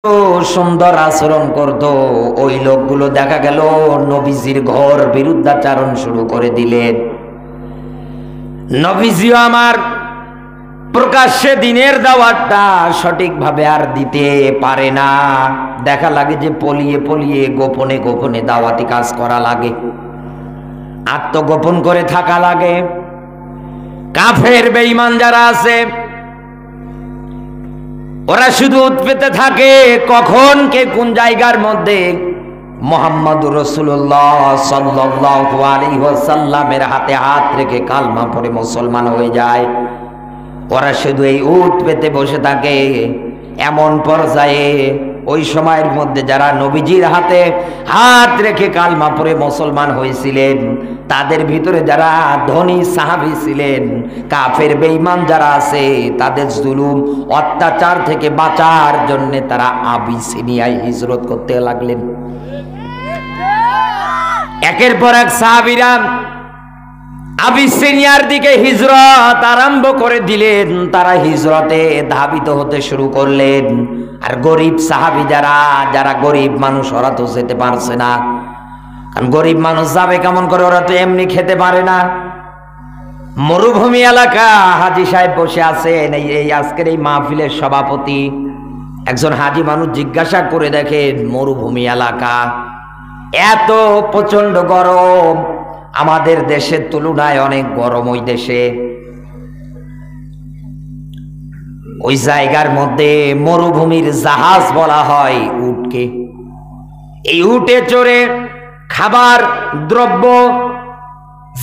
সুন্দর আচরণ করত, ওই লোকগুলো দেখা গেল নবীজির ঘর বিরুদ্ধাচারণ শুরু করে দিলেন। নবীজিও আমার প্রকাশ্যে দিনের দাওয়াতটা সঠিকভাবে আর দিতে পারে না। দেখা লাগে যে পলিয়ে পলিয়ে গোপনে গোপনে দাওয়াতি কাজ করা লাগে, আত্মগোপন করে থাকা লাগে। কাফের বেঈমান যারা আছে ওরা শুধু উৎপেতে থাকে কখন কে কোন জায়গার মধ্যে মুহাম্মদুর রাসূলুল্লাহ সাল্লাল্লাহু আলাইহি ওয়াসাল্লামের হাতে হাত রেখে কালমা পড়ে মুসলমান হয়ে যায়। ওরা শুধু এই উৎপেতে বসে থাকে। এমন পর্যায়ে ওই সময়ের মধ্যে যারা নবীজির হাতে হাত রেখে কালমা পড়ে মুসলমান হয়েছিলেন, তাদের ভিতরে যারা ধনী সাহাবী ছিলেন, কাফের বেঈমান যারা আছে, তাদের জুলুম অত্যাচার থেকে বাঁচার জন্য তারা আবিসিনিয়ায় হিজরত করতে লাগলেন। একের পর এক সাহাবীরা আবিসিনিয়ার দিকে হিজরত আরম্ভ করে দিলেন। তারা হিজরতে ধাবিত হতে শুরু করলেন। আর গরিব সাহাবী যারা গরিব মানুষ, ওরা তো যেতে পারছে না। কারণ গরিব মানুষ যাবে কেমন করে? ওরা তো এমনি খেতে পারে না। মরুভূমি এলাকা, হাজী সাহেব বসে আছেন। এই আজকের এই মাহফিলের সভাপতি একজন হাজী মানুষ জিজ্ঞাসা করে দেখেন, মরুভূমি এলাকা, এত প্রচন্ড গরম, আমাদের দেশের তুলনায় অনেক গরম ওই দেশে। ওই জায়গার মধ্যে মরুভূমির জাহাজ বলা হয় উটকে। এই উটে চড়ে খাবার দ্রব্য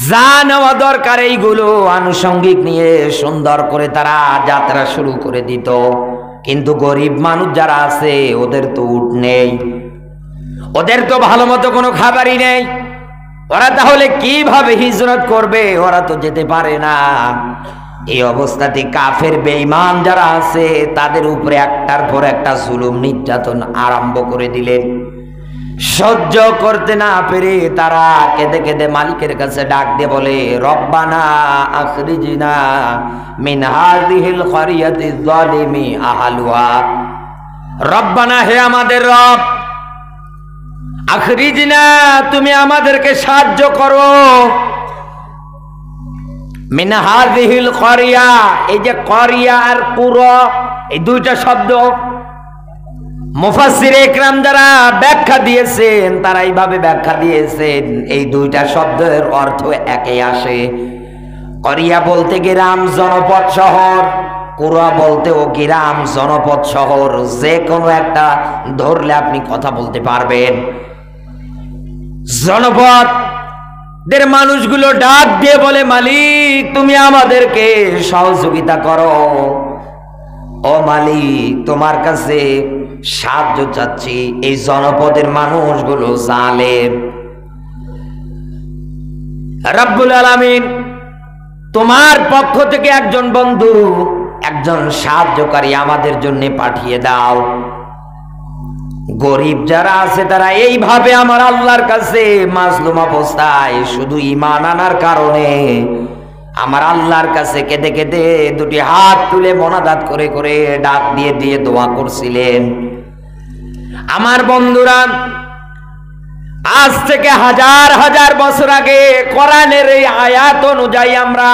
যা নেওয়া দরকার এইগুলো আনুষঙ্গিক নিয়ে সুন্দর করে তারা যাত্রা শুরু করে দিত। কিন্তু গরিব মানুষ যারা আছে ওদের তো উট নেই, ওদের তো ভালো মতো কোনো খাবারই নেই। ওরা তাহলে কিভাবে হিজরত করবে? ওরা তো যেতে পারে না। এই অবস্থাতে কাফের বেঈমান যারা আছে তাদের উপরে একটার পর একটা জুলুম নির্যাতন আরম্ভ করে দিলেন। সহ্য করতে না পেরে তারা কেঁদে কেঁদে মালিকের কাছে ডাক দিয়ে বলে, রব্বানা আখরিজনা মিন হাযিহিল ক্বরিয়াতি যালিমি আহলুহা। রব্বানা, হে আমাদের রব, আখরিজনা, তুমি আমাদেরকে সাহায্য করো। মিন হাযিহিল ক্বরিয়া, এই যে ক্বরিয়া আর কুরা, এই দুইটা শব্দ মুফাসসিরে ইকরাম যারা ব্যাখ্যা দিয়েছেন তারা এইভাবে ব্যাখ্যা দিয়েছেন, এই দুইটা শব্দের অর্থ একই আসে। ক্বরিয়া বলতে গ্রাম, জনপদ, শহর। কুরা বলতেও গ্রাম, জনপদ, শহর, যে কোনো একটা ধরলে আপনি কথা বলতে পারবেন। জনপদের মানুষগুলো ডাক দিয়ে বলে, মালিক তুমি আমাদেরকে সহযোগিতা করো। ও মালিক, তোমার কাছে সাহায্য চাচ্ছি। এই জনপদের মানুষগুলো জালেম। রব্বুল আলামিন তোমার পক্ষ থেকে একজন বন্ধু, একজন সাহায্যকারী আমাদের জন্য পাঠিয়ে দাও। গরিব যারা আছে তারা এইভাবে আমার আল্লাহর কাছে মাজলুম অবস্থায় শুধু ঈমান আনার কারণে আমার আল্লাহর কাছে কেঁদে কেঁদে দুটি হাত তুলে মোনাজাত করে করে ডাক দিয়ে দিয়ে দোয়া করছিলেন। আমার বন্ধুরা, আজ থেকে হাজার হাজার বছর আগে কোরআনের এই আয়াত অনুযায়ী আমরা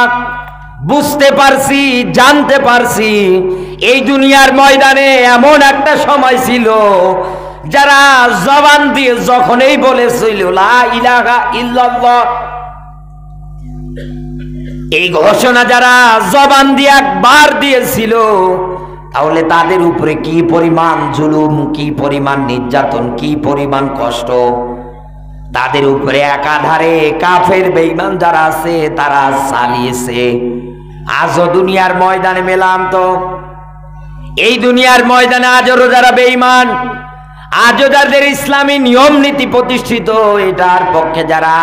বুঝতে পারছি, জানতে পারছি, এই দুনিয়ার ময়দানে এমন একটা সময় ছিল যারা জবান দিয়ে যখনই বলেছিল লা ইলাহা ইল্লাল্লাহ, এই ঘোষণা যারা জবান দিয়ে একবার দিয়েছিল, তাহলে তাদের উপরে কি পরিমাণ জুলুম, কি পরিমাণ নির্যাতন, কি পরিমাণ কষ্ট তাদের উপরে একাধারে কাফের বেঈমান যারা আছে তারা চালিয়েছে। আজও দুনিয়ার ময়দানে মেলাম তো, এই দুনিয়ার ময়দানে আজও যারা বেঈমান, আজও যাদের ইসলামী নিয়ম নীতি প্রতিষ্ঠিত এটার পক্ষে যারা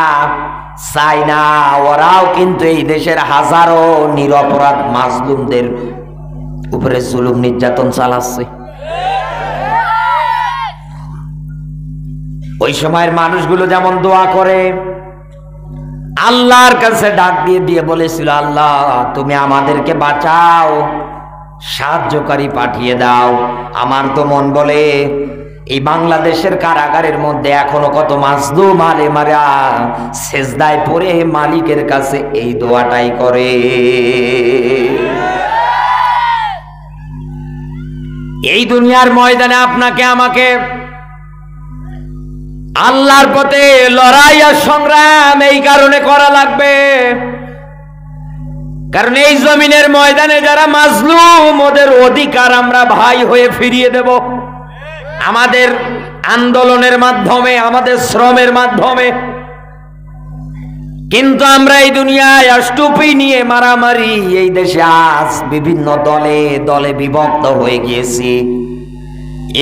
চায় না, ওরাও কিন্তু এই দেশের হাজারো নিরপরাধ মাজলুমদের উপরে জুলুম নির্যাতন চালাচ্ছে। ওই সময়ের মানুষগুলো যেমন দোয়া করে আল্লাহর কাছে ডাক দিয়ে দিয়ে বলেছিল, আল্লাহ তুমি আমাদেরকে বাঁচাও, সাহায্যকারী পাঠিয়ে দাও। আমার তো মন বলে এই বাংলাদেশের কারাগারের মধ্যে এখনো কত মাজলুম আলেমারা সেজদায় পড়ে মালিকের কাছে এই দোয়াটাই করে। এই দুনিয়ার ময়দানে আপনাকে আমাকে আল্লাহর পথে লড়াই আর সংগ্রাম এই কারণে করা লাগবে, কারণ এই জমিনের ময়দানে যারা মাজলুম ওদের অধিকার আমরা ভাই হয়ে ফিরিয়ে দেব আমাদের আন্দোলনের মাধ্যমে, আমাদের শ্রমের মাধ্যমে। কিন্তু আমরা এই দুনিয়ায় টুপি নিয়ে মারামারি, এই দেশে আজ বিভিন্ন দলে দলে বিভক্ত হয়ে গিয়েছি।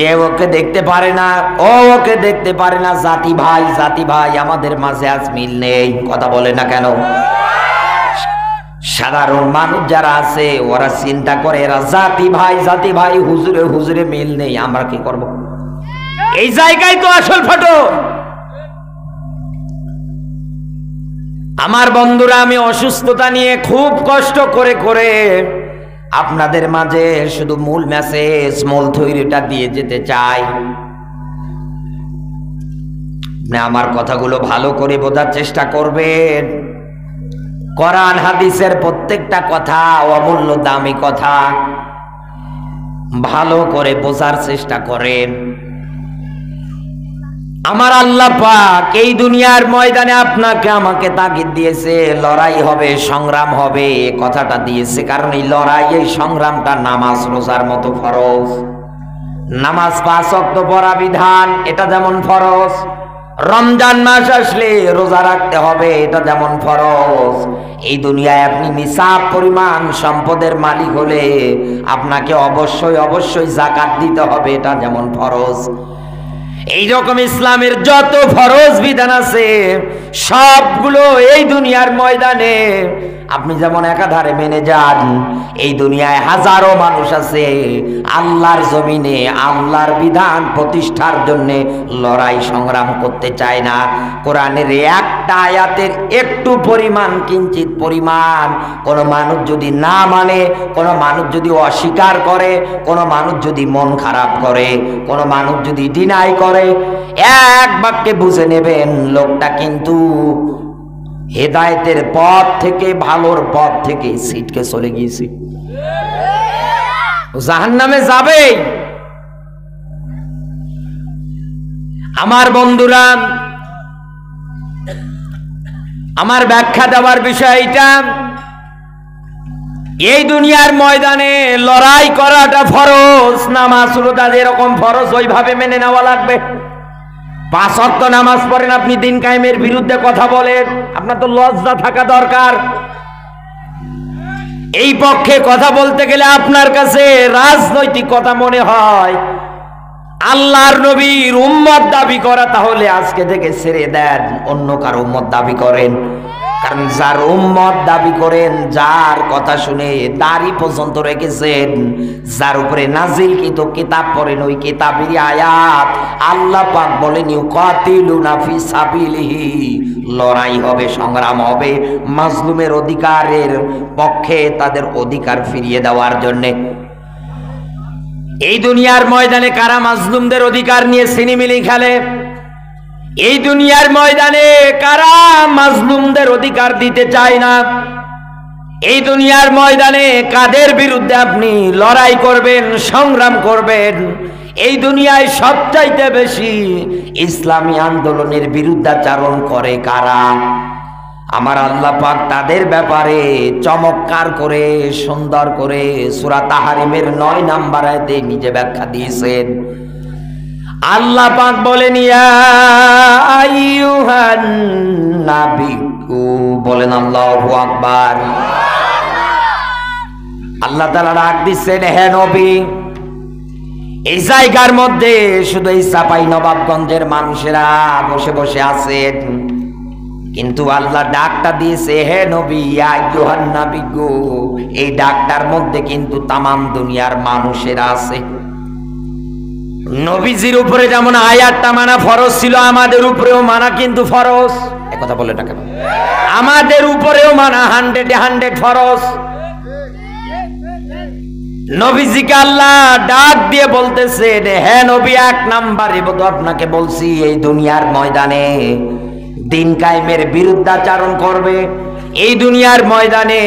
এ ওকে দেখতে পারে না, ও ওকে দেখতে পারে না, জাতি ভাই জাতি ভাই, আমাদের মাঝে আজ মিল নেই। কথা বলে না কেন? সাধারণ মানুষ যারা আছে ওরা চিন্তা করে এরা জাতি ভাই, হুজুরে হুজুরে মিল নেই, আমরা কি করব? এই জায়গায় তো আসল ফটো। আমার বন্ধুরা, আমি অসুস্থতা নিয়ে খুব কষ্ট করে করে আপনাদের মাঝে শুধু মূল মেসেজ, মূল থিওরিটা দিয়ে যেতে চাই। আমার কথাগুলো ভালো করে বোঝার চেষ্টা করবেন। কোরআন হাদিসের প্রত্যেকটা কথা অমূল্য দামি কথা, ভালো করে বোঝার চেষ্টা করেন। আমার আল্লাহ পাক এই দুনিয়ার ময়দানে আপনাকে আমাকে তাগিদ দিয়েছে, লড়াই হবে, সংগ্রাম হবে, কথাটা দিয়েছে। কারণ এই লড়াই, এই সংগ্রামটা নামাজ রোজার মতো ফরজ। নামাজ 5 ওয়াক্ত পড়া বিধান, এটা যেমন ফরজ। রমজান মাস আসলে রোজা রাখতে হবে, এটা যেমন ফরজ। এই দুনিয়ায় আপনি নিসাব পরিমাণ সম্পদের মালিক হলে আপনাকে অবশ্যই অবশ্যই যাকাত দিতে হবে, এটা যেমন ফরজ। এই রকম ইসলামের যত ফরজ বিধান আছে সবগুলো এই দুনিয়ার ময়দানে আপনি যেমন একাধারে মেনে যান, এই দুনিয়ায় হাজারো মানুষ আছে আল্লাহর জমিনে আল্লাহর বিধান প্রতিষ্ঠার জন্য লড়াই সংগ্রাম করতে চায় না। কোরআনের একটা আয়াতের একটু পরিমাণ, কিঞ্চিত পরিমাণ কোনো মানুষ যদি না মানে, কোনো মানুষ যদি অস্বীকার করে, কোনো মানুষ যদি মন খারাপ করে, কোনো মানুষ যদি ডিনাই করে, এক বাক্যে বুঝে নেবেন লোকটা কিন্তু হেদায়েতের পথ থেকে, ভালোর পথ থেকে ছিটকে চলে গিয়েছে, জাহান্নামে যাবে। আমার বন্ধুরা, আমার ব্যাখ্যা দেওয়ার বিষয়টা, এই দুনিয়ার ময়দানে লড়াই করাটা ফরজ। নামাজ রোজা যেরকম ফরজ ওইভাবে মেনে নেওয়া লাগবে। 5 ওয়াক্ত নামাজ পড়েন, আপনি দিন কায়েমের বিরুদ্ধে কথা বলেন, আপনার তো লজ্জা থাকা দরকার। এই পক্ষে কথা বলতে গেলে আপনার কাছে রাজনৈতিক কথা মনে হয়। আল্লাহর নবীর উম্মত দাবি করা তাহলে আজকে থেকে ছেড়ে দেন, অন্য কার উম্মত দাবি করেন। কারণ যার উম্মত দাবি করেন, যার কথা শুনে দাড়ি পর্যন্ত রেখেছেন, যার উপরে নাজিলকৃত কিতাব পড়েন, ওই কিতাবেরই আয়াত আল্লাহ পাক বলেন ইউকাতিলুনা ফি সাবিলিহি, লড়াই হবে, সংগ্রাম হবে মাজলুমের অধিকারের পক্ষে, তাদের অধিকার ফিরিয়ে দেওয়ার জন্য। এই দুনিয়ার ময়দানে কারা মাজলুমদের অধিকার নিয়ে সিনেমিলি খেলে? এই দুনিয়ার ময়দানে কারা মাজলুমদের অধিকার দিতে চায় না? এই দুনিয়ার ময়দানে কাদের বিরুদ্ধে আপনি লড়াই করবেন, সংগ্রাম করবেন? এই দুনিয়ায় সবচাইতে বেশি ইসলামী আন্দোলনের বিরুদ্ধাচারণ করে কারা? আমার আল্লাহ পাক তাদের ব্যাপারে চমৎকার করে, সুন্দর করে সূরা তাহরিমের 9 নম্বর আয়াতে নিজে ব্যাখ্যা দিয়েছেন। আল্লাহ পাক বলেন ইয়া আইয়ুহান নাবিয়্যু, বলেন আল্লাহু আকবার। আল্লাহ তাআলা ডাক দিচ্ছেন, হে নবী। এই জায়গার মধ্যে শুধু এই চাপাই নবাবগঞ্জের মানুষেরা বসে বসে আছেন, কিন্তু আল্লাহ ডাকটা দিয়েছে হে নবী ইয়া আইয়ুহান নাবিয়্যু। এই ডাকটার মধ্যে কিন্তু তামাম দুনিয়ার মানুষেরা আছে। নবীজির উপরে যেমন আয়াতটা মানা ফরজ ছিল, আমাদের উপরেও মানা কিন্তু ফরজ। একথা বলে না কেন? আমাদের উপরেও মানা 100 ফরজ। নবীজিকে আল্লাহ ডাক দিয়ে বলতেছেন, হে নবী, এক নাম্বারে তো আপনাকে বলছি, এই দুনিয়ার ময়দানে দিন কায়েমের বিরুদ্ধাচরণ করবে। এই দুনিয়ার ময়দানে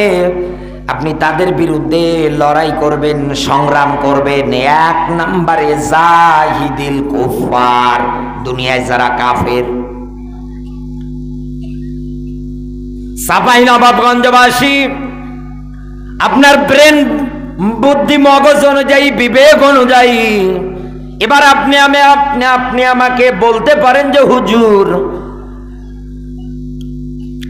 আপনি তাদের বিরুদ্ধে লড়াই করবেন, সংগ্রাম করবেন। এক নাম্বারে জাহিদিল কুফার, দুনিয়ায় যারা কাফের। চাঁপাইনবাবগঞ্জবাসী, আপনার ব্রেন বুদ্ধি মগজ অনুযায়ী, বিবেক অনুযায়ী এবার আপনি আমাকে বলতে পারেন যে হুজুর,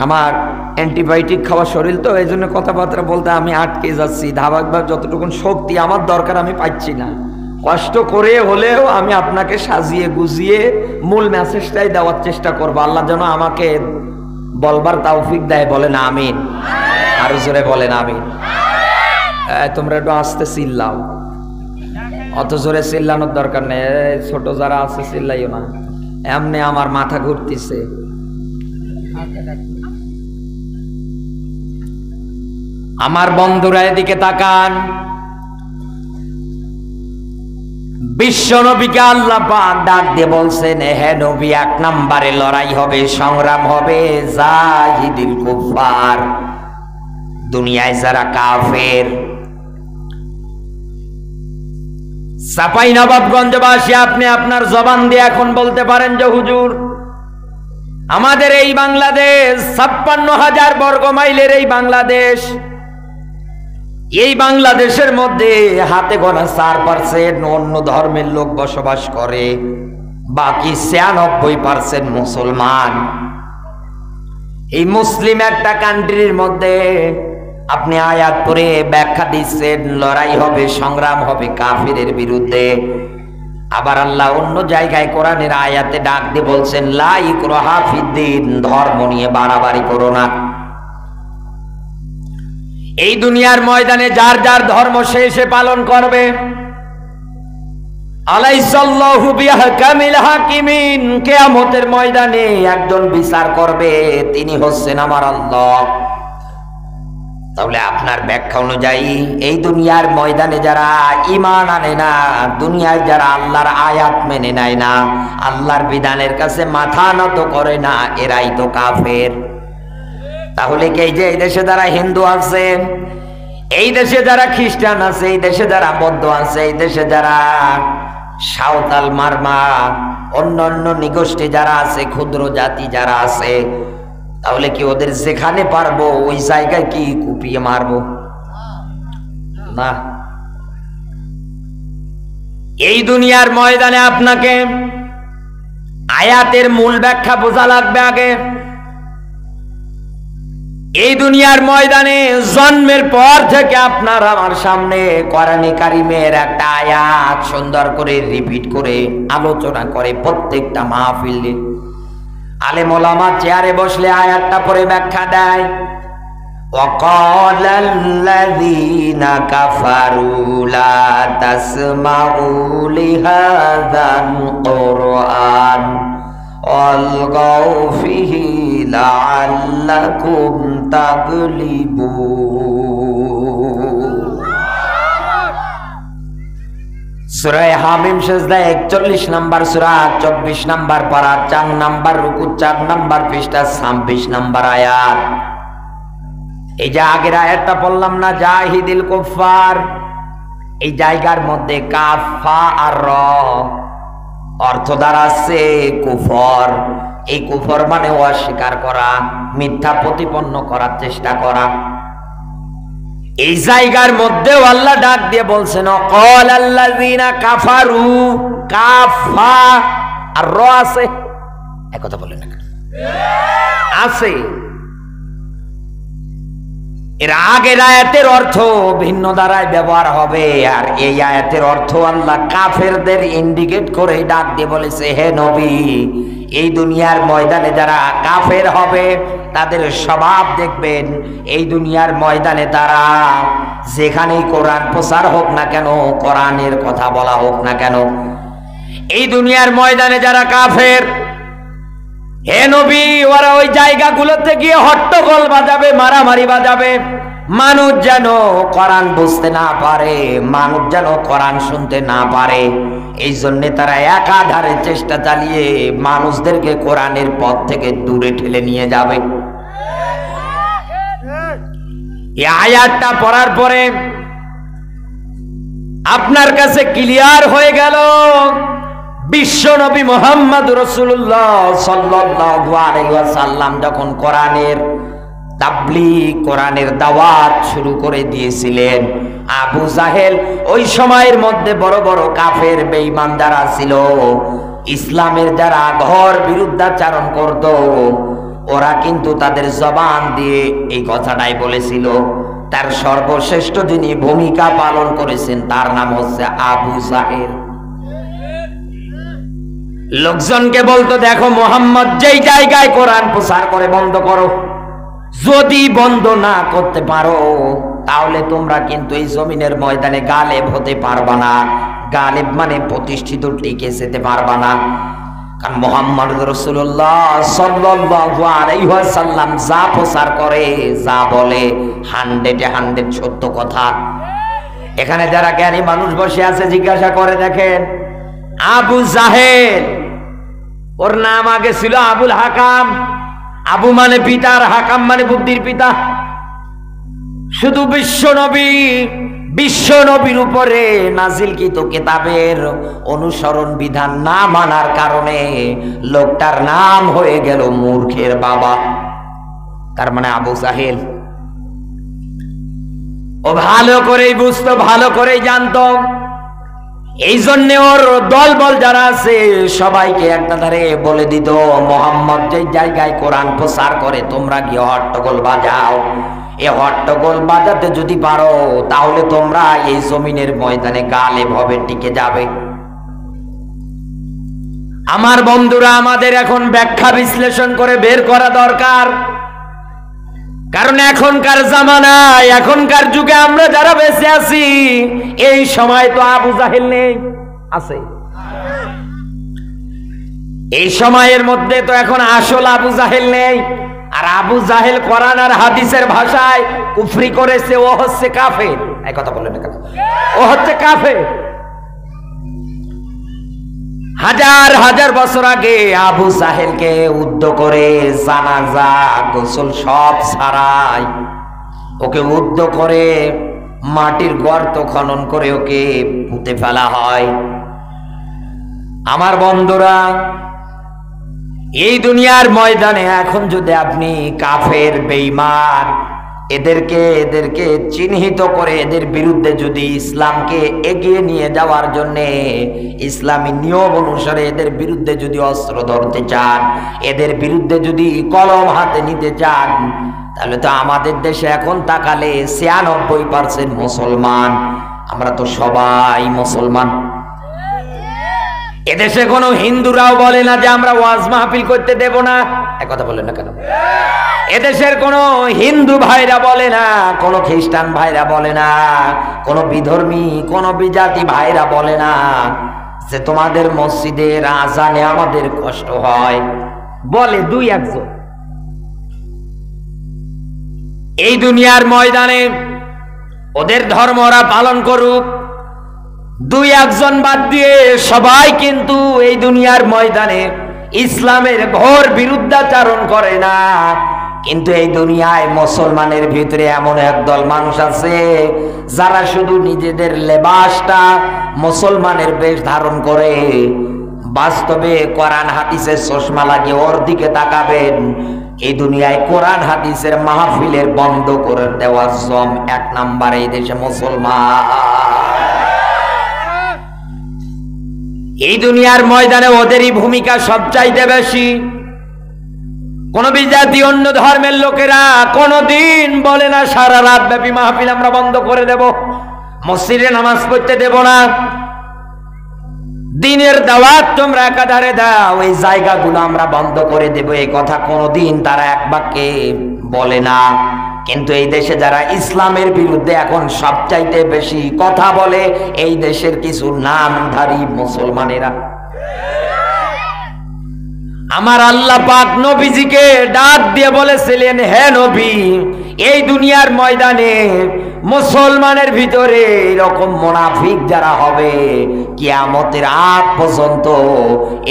আমার অ্যান্টিবায়োটিক খাওয়া শরীর, তো এই জন্য কথাবার্তা বলতে আমি আটকে যাচ্ছি। ধারাবাহিকভাবে যতটুকু শক্তি আমার দরকার আমি পাচ্ছি না। কষ্ট করে হলেও আমি আপনাকে সাজিয়ে গুজিয়ে মূল মেসেজটাই দেওয়ার চেষ্টা করবো। আল্লাহ যেন আমাকে বলবার তৌফিক দেয়। বলেন আমিন। আরো জোরে বলেন আমিন। তোমরা একটু আস্তে চিল্লাও, অত জোরে চিল্লানোর দরকার নেই। ছোট যারা আছে চিল্লাইও না, এমনি আমার মাথা ঘুরতেছে। আমার বন্ধুরা এদিকে তাকান। বিশ্ব নবীকে আল্লাহ পাক ডাক দিয়ে বলছেন, হে নবী, এক নাম্বারে লড়াই হবে, সংগ্রাম হবে জাহিদিল কুফার, দুনিয়ায় যারা কাফের। চাঁপাইনবাবগঞ্জবাসী, আপনি আপনার জবান দিয়ে এখন বলতে পারেন যে হুজুর, আমাদের এই বাংলাদেশ 56,000 বর্গ মাইলের এই বাংলাদেশ, এই বাংলাদেশের মধ্যে হাতে গোনা 4% অন্য ধর্মের লোক বসবাস করে, বাকি 96% মুসলমান। এই মুসলিম একটা কান্ট্রির মধ্যে আপনি আয়াত পড়ে ব্যাখ্যা দিচ্ছেন লড়াই হবে, সংগ্রাম হবে কাফিরের বিরুদ্ধে। আবার আল্লাহ অন্য জায়গায় কোরআনের আয়াতে ডাক দিয়ে বলছেন, লা ইকরাহা ফিদ্দিন, ধর্ম নিয়ে বাড়াবাড়ি করো না। এই দুনিয়ার ময়দানে যার যার ধর্ম সে পালন করবে। আলাইসাল্লাহু বিআহকামিল হাকিমিন, কিয়ামতের ময়দানে একজন বিচার করবে, তিনি হচ্ছেন আমার আল্লাহ। তাহলে আপনার ব্যাখ্যা অনুযায়ী এই দুনিয়ার ময়দানে যারা ঈমান আনে না, দুনিয়ায় যারা আল্লাহর আয়াত মেনে নেয় না, আল্লাহর বিধানের কাছে মাথা নত করে না, এরাই তো কাফের। তাহলে কি এই যে এই দেশে যারা হিন্দু আছে, এই দেশে যারা খ্রিস্টান আছে, এই দেশে যারা বৌদ্ধ আছে, এই দেশে যারা সাঁওতাল মারমা অন্যান্য নিগোষ্ঠী যারা আছে, ক্ষুদ্র জাতি যারা আছে, তাহলে কি ওদের যেখানে পারবো ওই জায়গায় কি কুপিয়ে মারবো? না। এই দুনিয়ার ময়দানে আপনাকে আয়াতের মূল ব্যাখ্যা বোঝা লাগবে আগে। এই দুনিয়ার ময়দানে জন্মের পর থেকে আপনার আমার সামনে কোরআনে কারিমের একটা আয়াত সুন্দর করে রিপিট করে আলোচনা করে প্রত্যেকটা মাহফিলে। আলেম ওলামা চেয়ারে বসলে আয়াতটা পরে ব্যাখ্যা দেয়। وقال الذين كفروا لا تسمعوا لهذا القرآن والغوا فيه لعلكم تغلبون। সূরা হামিম সিজদা 41 নম্বর সূরা 24 নম্বর পারা 4 নম্বর রুকু 4 নম্বর পৃষ্ঠা 26 নম্বর আয়াত। এই যে আগের আয়াতটা বললাম না, জাহিদিল কুফার, এই জায়গার মধ্যে কাফা আর র অর্থ দাঁড়াচ্ছে কুফর। এই কুফর মানে অস্বীকার করা, মিথ্যা প্রতিপন্ন করার চেষ্টা করা। এই জায়গার মধ্যেও আল্লাহ ডাক দিয়ে বলছেন, ক্বাল আল্লাযীনা কাফারু, কাফা আর র আছে, এক কথা বলেন না আছে। এর আগের আয়াতের অর্থ ভিন্ন দ্বারায় ব্যবহার হবে, আর এই আয়াতের অর্থ আল্লাহ কাফেরদের ইন্ডিকেট করে ডাক দিয়ে বলেছে, হে নবী, এই দুনিয়ার ময়দানে যারা কাফের হবে তাদের স্বভাব দেখবেন। এই দুনিয়ার ময়দানে তারা যেখানেই কোরআন প্রচার হোক না কেন, কোরআনের কথা বলা হোক না কেন, এই দুনিয়ার ময়দানে যারা কাফের, হে নবী, ওরা ওই জায়গাগুলোতে গিয়ে হট্টগোল বাজাবে, মারামারি বাজাবে। মানুষ যেন কোরআন বুঝতে না পারে, মানুষ যেন কোরআন শুনতে না পারে। এই জন্য তারা একাধারে চেষ্টা চালিয়ে মানুষদেরকে কোরআনের পথ থেকে দূরে ঠেলে নিয়ে যাবে। এই আয়াতটা পড়ার পরে আপনার কাছে ক্লিয়ার হয়ে গেল বিশ্ব নবী মুহাম্মদ রাসূলুল্লাহ সাল্লাল্লাহু আলাইহি ওয়াসাল্লাম যখন কোরআনের তাবলীগ, কোরআনের দাওয়াত শুরু করে দিয়েছিলেন, আবু জাহেল ওই সময়ের মধ্যে বড় বড় কাফের বেঈমান যারা ছিল, ইসলামের যারা ঘর বিরুদ্ধাচারণ করত, ওরা কিন্তু তাদের জবান দিয়ে এই কথাটাই বলেছিল। তার সর্বশ্রেষ্ঠ যিনি ভূমিকা পালন করেছেন তার নাম হচ্ছে আবু জাহেল। লোকজনকে বলতো, দেখো মুহাম্মদ যেই জায়গায় কোরআন প্রচার করে বন্ধ করো, যদি বন্ধ না করতে পারো তাহলে তোমরা কিন্তু এই জমিনের ময়দানে গালেব হতে পারবা না। গালেব মানে প্রতিষ্ঠিত, টিকে যেতে পারবা না। কারণ মুহাম্মদ রাসূলুল্লাহ সাল্লাল্লাহু আলাইহি ওয়াসাল্লাম যা প্রচার করে, যা বলে 100 সত্য কথা। এখানে যারা জ্ঞানী মানুষ বসে আছে জিজ্ঞাসা করে দেখেন, আবু জাহেল, ওর নাম আগে ছিল আবুল হাকাম। আবু মানে পিতা আর হাকাম মানে বুদ্ধির পিতা। শুধু বিশ্ব নবীর উপরে নাজিলকৃত কিতাবের অনুসরণ বিধান না মানার কারণে লোকটার নাম হয়ে গেল মূর্খের বাবা। তার মানে আবু জাহেল। ও ভালো করেই বুঝতো, ভালো করেই জানতো। এই জন্য ওর দলবল যারা আছে সবাইকে একটা ধারে বলে দিত, মুহাম্মদ যে জায়গায় কোরআন প্রচার করে তোমরা গিয়ে হট্টগোল বাজাও। এই হট্টগোল বাজাতে যদি পারো তাহলে তোমরা এই জমিনের ময়দানে গালেব হবে, টিকে যাবে। আমার বন্ধুরা, আমাদের এখন ব্যাখ্যা বিশ্লেষণ করে বের করা দরকার। কারণ এখনকার জামানায়, এখনকার যুগে আমরা যারা বেঁচে আছি, এই সময় তো আবু জাহেল নেই, আছে। এই সময়ের মধ্যে তো এখন আসল আবু জাহেল নেই। আর আবু জাহেল কোরআন আর হাদিসের ভাষায় কুফরি করেছে, ও হচ্ছে কাফের। এই কথা বলেন না কেন? ও হচ্ছে কাফের। হাজার হাজার বছর আগে আবু জাহেলকে উদ্ধ করে জানাজা গোসল সব ছাড়াই ওকে উদ্ধ করে মাটির গর্ত খনন করে ওকে পুঁতে ফেলা হয়। আমার বন্ধুরা, এই দুনিয়ার ময়দানে এখন যদি আপনি কাফের, বেঈমান এদেরকে চিহ্নিত করে এদের বিরুদ্ধে যদি ইসলামকে এগিয়ে নিয়ে যাওয়ার জন্য ইসলামী নিয়ম অনুসারে এদের বিরুদ্ধে যদি অস্ত্র ধরতে চান, এদের বিরুদ্ধে যদি কলম হাতে নিতে চান, তাহলে তো আমাদের দেশে এখন তাকালে 96% মুসলমান। আমরা তো সবাই মুসলমান। এদেশে কোনো হিন্দুরাও বলে না যে আমরা ওয়াজ মাহফিল করতে দেব না। এক কথা বলেন না কেন? এদেশের কোনো হিন্দু ভাইরা বলে না, কোনো খ্রিস্টান ভাইরা বলে না, কোনো বিধর্মী, কোনো বিজাতি ভাইরা বলে না যে তোমাদের মসজিদের আজানে আমাদের কষ্ট হয়। বলে দুই একজন। এই দুনিয়ার ময়দানে ওদের ধর্ম ওরা পালন করুক, দুই একজন বাদ দিয়ে সবাই কিন্তু এই দুনিয়ার ময়দানে ইসলামের ঘোর বিরুদ্ধাচারণ করে না। কিন্তু এই দুনিয়ায় মুসলমানের ভিতরে এমন একদল মানুষ আছে যারা শুধু নিজেদের লেবাসটা মুসলমানের বেশ ধারণ করে, বাস্তবে কোরআন হাদিসের চশমা লাগিয়ে ওর দিকে তাকাবেন, এই দুনিয়ায় কোরআন হাদিসের মাহফিলের বন্ধ করে দেওয়ার জম 1 নম্বরে এই দেশে মুসলমান। এই দুনিয়ার ময়দানে ওদেরই ভূমিকা সবচাইতে বেশি। কোন বিজাতি, অন্য ধর্মের লোকেরা কোনদিন বলে না সারা রাত ব্যাপী মাহফিল আমরা বন্ধ করে দেব, মসজিদে নামাজ পড়তে দেব না, দিনের দাওয়াত তোমরা একাধারে দাও, এই জায়গাগুলো আমরা বন্ধ করে দেব। এই কথা কোনদিন তারা এক বাক্যে বলে না। কিন্তু এই দেশে যারা ইসলামের বিরুদ্ধে এখন সবচাইতে বেশি কথা বলে, এই দেশের কিছু নামধারী মুসলমানেরা। আমার আল্লাহ পাক নবীজিকে ডাক দিয়ে বলেছিলেন, হে নবী, এই দুনিয়ার ময়দানে মুসলমানের ভিতরে এরকম মুনাফিক যারা হবে, কিয়ামতের আগ পর্যন্ত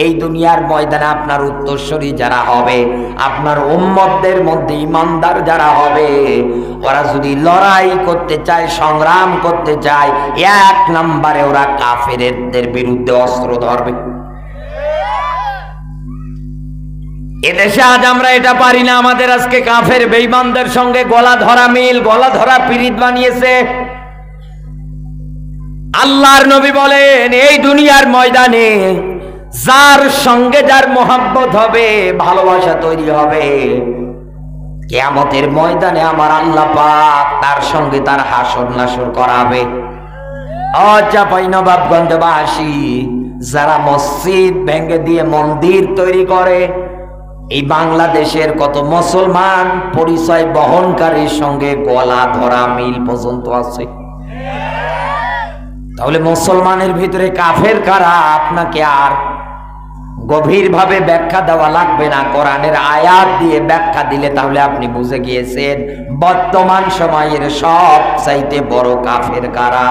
এই দুনিয়ার ময়দানে আপনার উত্তরসূরি যারা হবে, আপনার উম্মতদের মধ্যে ইমানদার যারা হবে, ওরা যদি লড়াই করতে চায়, সংগ্রাম করতে চায়, এক নম্বরে ওরা কাফেরদের বিরুদ্ধে অস্ত্র ধরবে। এদেশে আজ আমরা এটা পারি না। আমাদের আজকে কাফের বেঈমানদের সঙ্গে গলা ধরা মিল, গলা ধরা পিরিত বানিয়েছে। আল্লাহর নবী বলেন, এই দুনিয়ার ময়দানে যার সঙ্গে যার মোহাব্বত হবে, ভালোবাসা তৈরি হবে, কিয়ামতের ময়দানে আমার আল্লাহ পাক তার সঙ্গে তার হাসর নাসর করাবে। চাঁপাইনবাবগঞ্জবাসী যারা মসজিদ ভেঙে দিয়ে মন্দির তৈরি করে, এই বাংলাদেশের কত মুসলমান পরিচয় বহনকারীর সঙ্গে গলা ধরা মিল পর্যন্ত আছে। তাহলে মুসলমানের ভিতরে কাফের কারা আপনাকে আর গভীরভাবে ব্যাখ্যা দেওয়া লাগবে না। কোরআনের আয়াত দিয়ে ব্যাখ্যা দিলে তাহলে আপনি বুঝে গিয়েছেন বর্তমান সময়ের সবচাইতে বড় কাফের কারা।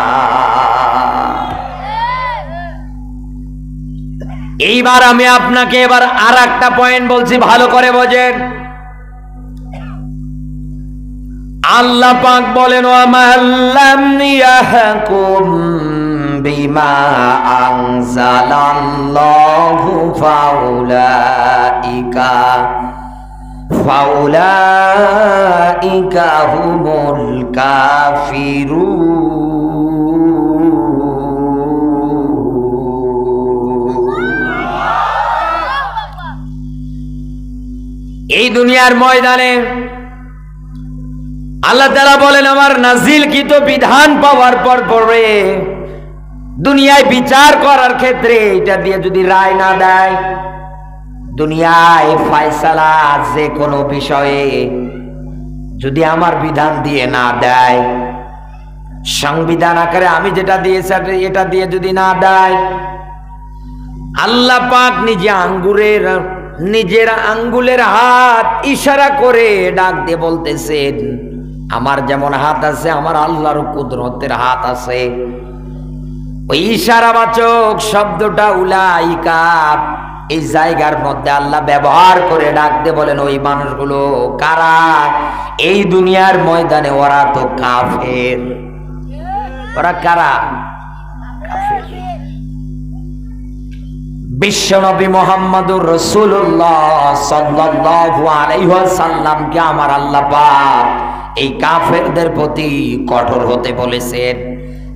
এইবার আমি আপনাকে এবার আর একটা পয়েন্ট বলছি, ভালো করে বোঝেন। আল্লাহ পাক বলেন, ওয়ামাল্লাম ইয়াহকুম বিমা আনজালাল্লাহু ফাউলাইকা হুমুল কাফিরুন। এই দুনিয়ার ময়দানে আল্লাহ তাআলা বলেন, আমার নাজিলকৃত বিধান পাওয়ার পর পরে দুনিয়ায় বিচার করার ক্ষেত্রে এটা দিয়ে যদি রায় না দেয়, দুনিয়ায় ফয়সালা যে কোনো বিষয়ে যদি আমার বিধান দিয়ে না দেয়, সংবিধান আকারে আমি যেটা দিয়েছি এটা দিয়ে যদি না দেয়, আল্লাহ পাক নিজের আঙ্গুলের হাত ইশারা করে ডাক দিয়ে বলতেছেন, আমার যেমন হাত আছে আমার আল্লাহর কুদরতের হাত আছে। ওই ইশারাবাচক শব্দটা উলাইকা এই জায়গার মধ্যে আল্লাহ ব্যবহার করে ডাক দিয়ে বলেন, ওই মানুষগুলো কারা? এই দুনিয়ার ময়দানে ওরা তো কাফের। ওরা কারা? কাফের। বিশ্বনবী মুহাম্মদুর রাসূলুল্লাহ সাল্লাল্লাহু আলাইহি ওয়াসাল্লামকে আমার আল্লাহ পাক এই কাফেরদের প্রতি কঠোর হতে বলেছেন,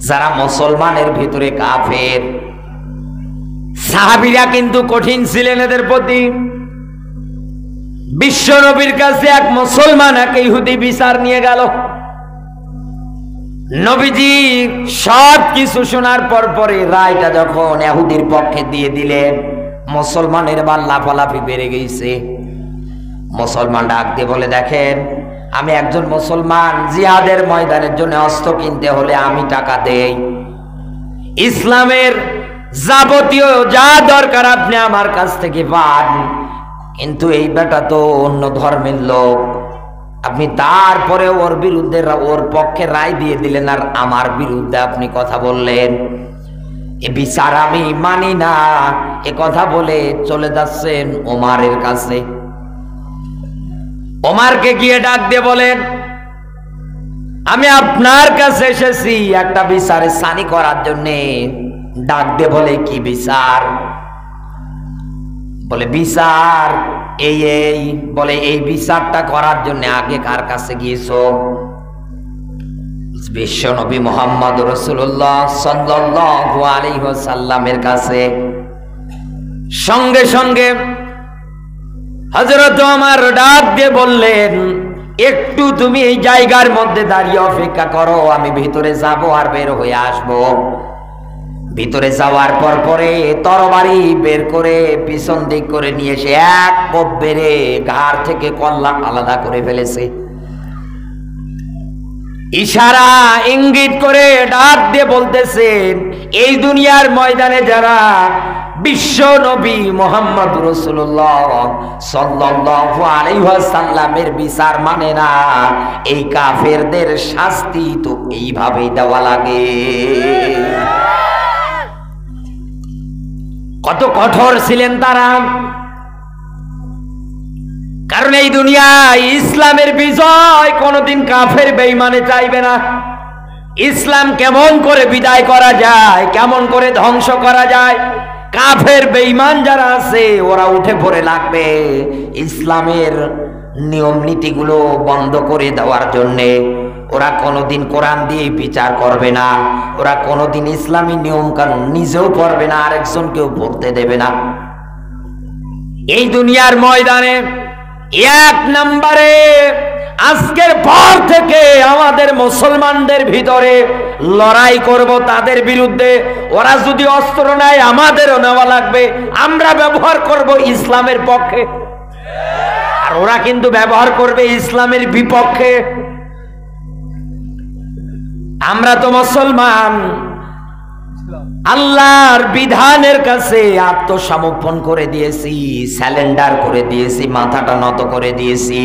যারা মুসলমানের ভিতরে কাফের। সাহাবীরা কিন্তু কঠিন ছিলেন এদের প্রতি। বিশ্বনবীর কাছে এক মুসলমান এক ইহুদি বিচার নিয়ে গেল। নবীজি সব কিছু শোনার পরে রায়টা যখন ইহুদির পক্ষে দিয়ে দিলেন, মুসলমানের বার লাফালাফি বেড়ে গেছে। মুসলমান ডাক দিয়ে বলে, দেখেন আমি একজন মুসলমান, জিহাদের ময়দানের জন্য অস্ত্র কিনতে হলে আমি টাকা দেই, ইসলামের যাবতীয় যা দরকার আপনি আমার কাছ থেকে পান, কিন্তু এই বেটা তো অন্য ধর্মের লোক, আপনি তারপরে ওর বিরুদ্ধে ওর পক্ষে রায় দিয়ে দিলেন আর আমার বিরুদ্ধে আপনি কথা বললেন, এ বিচার আমি মানি না। এ কথা বলে চলে যাচ্ছেন ওমরের কাছে। ওমরকে গিয়ে ডাক দিয়ে বলেন, আমি আপনার কাছে এসেছি একটা বিচারে সানি করার জন্য। ডাক দিয়ে বলে, কি বিচার? বলে বিচার এই। বলে এই বিচারটা করার জন্য আগে কার কাছে গিয়েছো? বিশ্বনবী মুহাম্মদ রাসূলুল্লাহ সাল্লাল্লাহু আলাইহি ওয়াসাল্লামের কাছে। সঙ্গে সঙ্গে হযরত ওমর ডাক দিয়ে বললেন, একটু তুমি এই জায়গার মধ্যে দাঁড়িয়ে অপেক্ষা করো, আমি ভিতরে যাব আর বের হয়ে আসব। ভিতরে যাওয়ার পরে তরবারি বের করে পিছন দিক করে নিয়ে এসে এক কোপ বেড়ে ঘাড় থেকে কল্লা আলাদা করে ফেলেছে। ইশারা ইঙ্গিত করে ডাক দিয়ে বলতেছেন, এই দুনিয়ার ময়দানে যারা বিশ্ব নবী মুহাম্মদ রাসূলুল্লাহ সাল্লাল্লাহু আলাইহি ওয়াসাল্লামের বিচার মানে না, এই কাফেরদের শাস্তি তো এইভাবেই দেওয়া লাগে। কত কঠোর ছিলেন তারা, কারণ এই দুনিয়ায় ইসলামের বিজয় কোনোদিন কাফের বেঈমানে চাইবে না। ইসলাম কেমন করে বিদায় করা যায়, কেমন করে ধ্বংস করা যায়, কাফের বেঈমান যারা আছে ওরা উঠে পড়ে লাগবে ইসলামের নিয়ম নীতিগুলো বন্ধ করে দেওয়ার জন্যে। ওরা কোনোদিন কোরআন দিয়ে বিচার করবে না, ওরা কোনোদিন ইসলামী নিয়ম কানুন নিজেও পড়বে না, আরেকজনকেও পড়তে দেবে না। এই দুনিয়ার ময়দানে এক নম্বরে আজকের পর থেকে আমাদের মুসলমানদের ভিতরে লড়াই করব তাদের বিরুদ্ধে। ওরা যদি অস্ত্র নেয় আমাদেরও নেওয়া লাগবে, আমরা ব্যবহার করব ইসলামের পক্ষে, আর ওরা কিন্তু ব্যবহার করবে ইসলামের বিপক্ষে। আমরা তো মুসলমান, আল্লাহর বিধানের কাছে আত্মসমর্পণ করে দিয়েছি, স্যালেন্ডার করে দিয়েছি, মাথাটা নত করে দিয়েছি।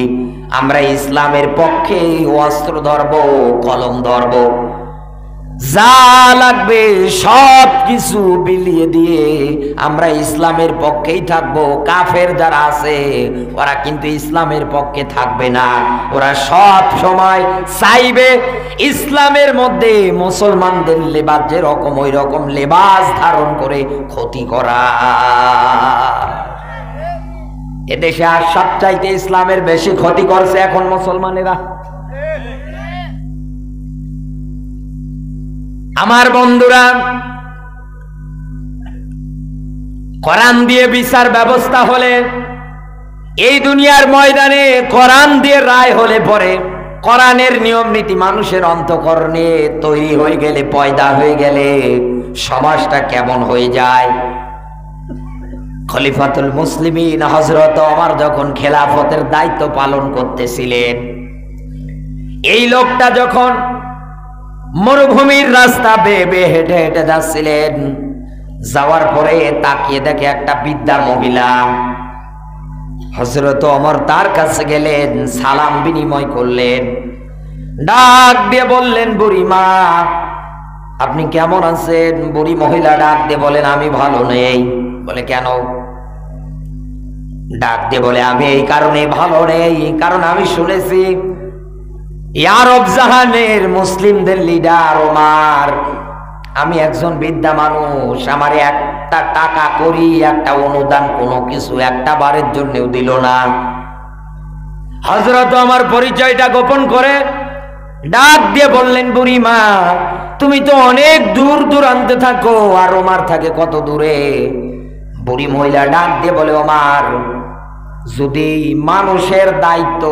আমরা ইসলামের পক্ষে অস্ত্র ধরব, কলম ধরব, যা লাগবে সব কিছু বিলিয়ে দিয়ে আমরা ইসলামের পক্ষেই থাকবো। কাফের যারা আছে ওরা কিন্তু ইসলামের পক্ষে থাকবে না, ওরা সব সময় চাইবে ইসলামের মধ্যে মুসলমানদের লেবাস যেরকম ওই রকম লেবাস ধারণ করে ক্ষতি করা। এদেশে আর সবচাইতে ইসলামের বেশি ক্ষতি করছে এখন মুসলমানেরা। আমার বন্ধুরা, কোরআন দিয়ে বিচার ব্যবস্থা হলে, এই দুনিয়ার ময়দানে কোরআন দিয়ে রায় হলে পরে, কোরআনের নিয়ম নীতি মানুষের অন্তঃকরণে তৈরি হয়ে গেলে, পয়দা হয়ে গেলে সমাজটা কেমন হয়ে যায়। খলিফাতুল মুসলিমিন হযরত ওমর যখন খেলাফতের দায়িত্ব পালন করতেছিলেন, এই লোকটা যখন মরুভূমির রাস্তা বেয়ে বেয়ে হেঁটে হেঁটে যাচ্ছিলেন, যাওয়ার পরে তাকিয়ে দেখে একটা বৃদ্ধা মহিলা। হযরত ওমর তার কাছে গেলেন, সালাম বিনিময় করলেন, ডাক দিয়ে বললেন, বুড়ি মা আপনি কেমন আছেন? বুড়ি মহিলা ডাক দিয়ে বলেন, আমি ভালো নেই। বলে কেন? ডাক দিয়ে বলে, আমি এই কারণে ভালো নেই, কারণ আমি শুনেছি আরব জাহানের মুসলিমদের লিডার ওমর, আমি একজন বৃদ্ধা মানুষ, আমার একটা টাকা করি, একটা অনুদান, কোনো কিছু একটা বারের জন্যও দিল না। হযরত ওমর পরিচয়টা গোপন করে ডাক দিয়ে বললেন, বুড়ি মা তুমি তো অনেক দূর দূরান্তে থাকো, আর ওমর থাকে কত দূরে। বুড়ি মহিলা ডাক দিয়ে বলে, ওমর যদি মানুষের দায়িত্ব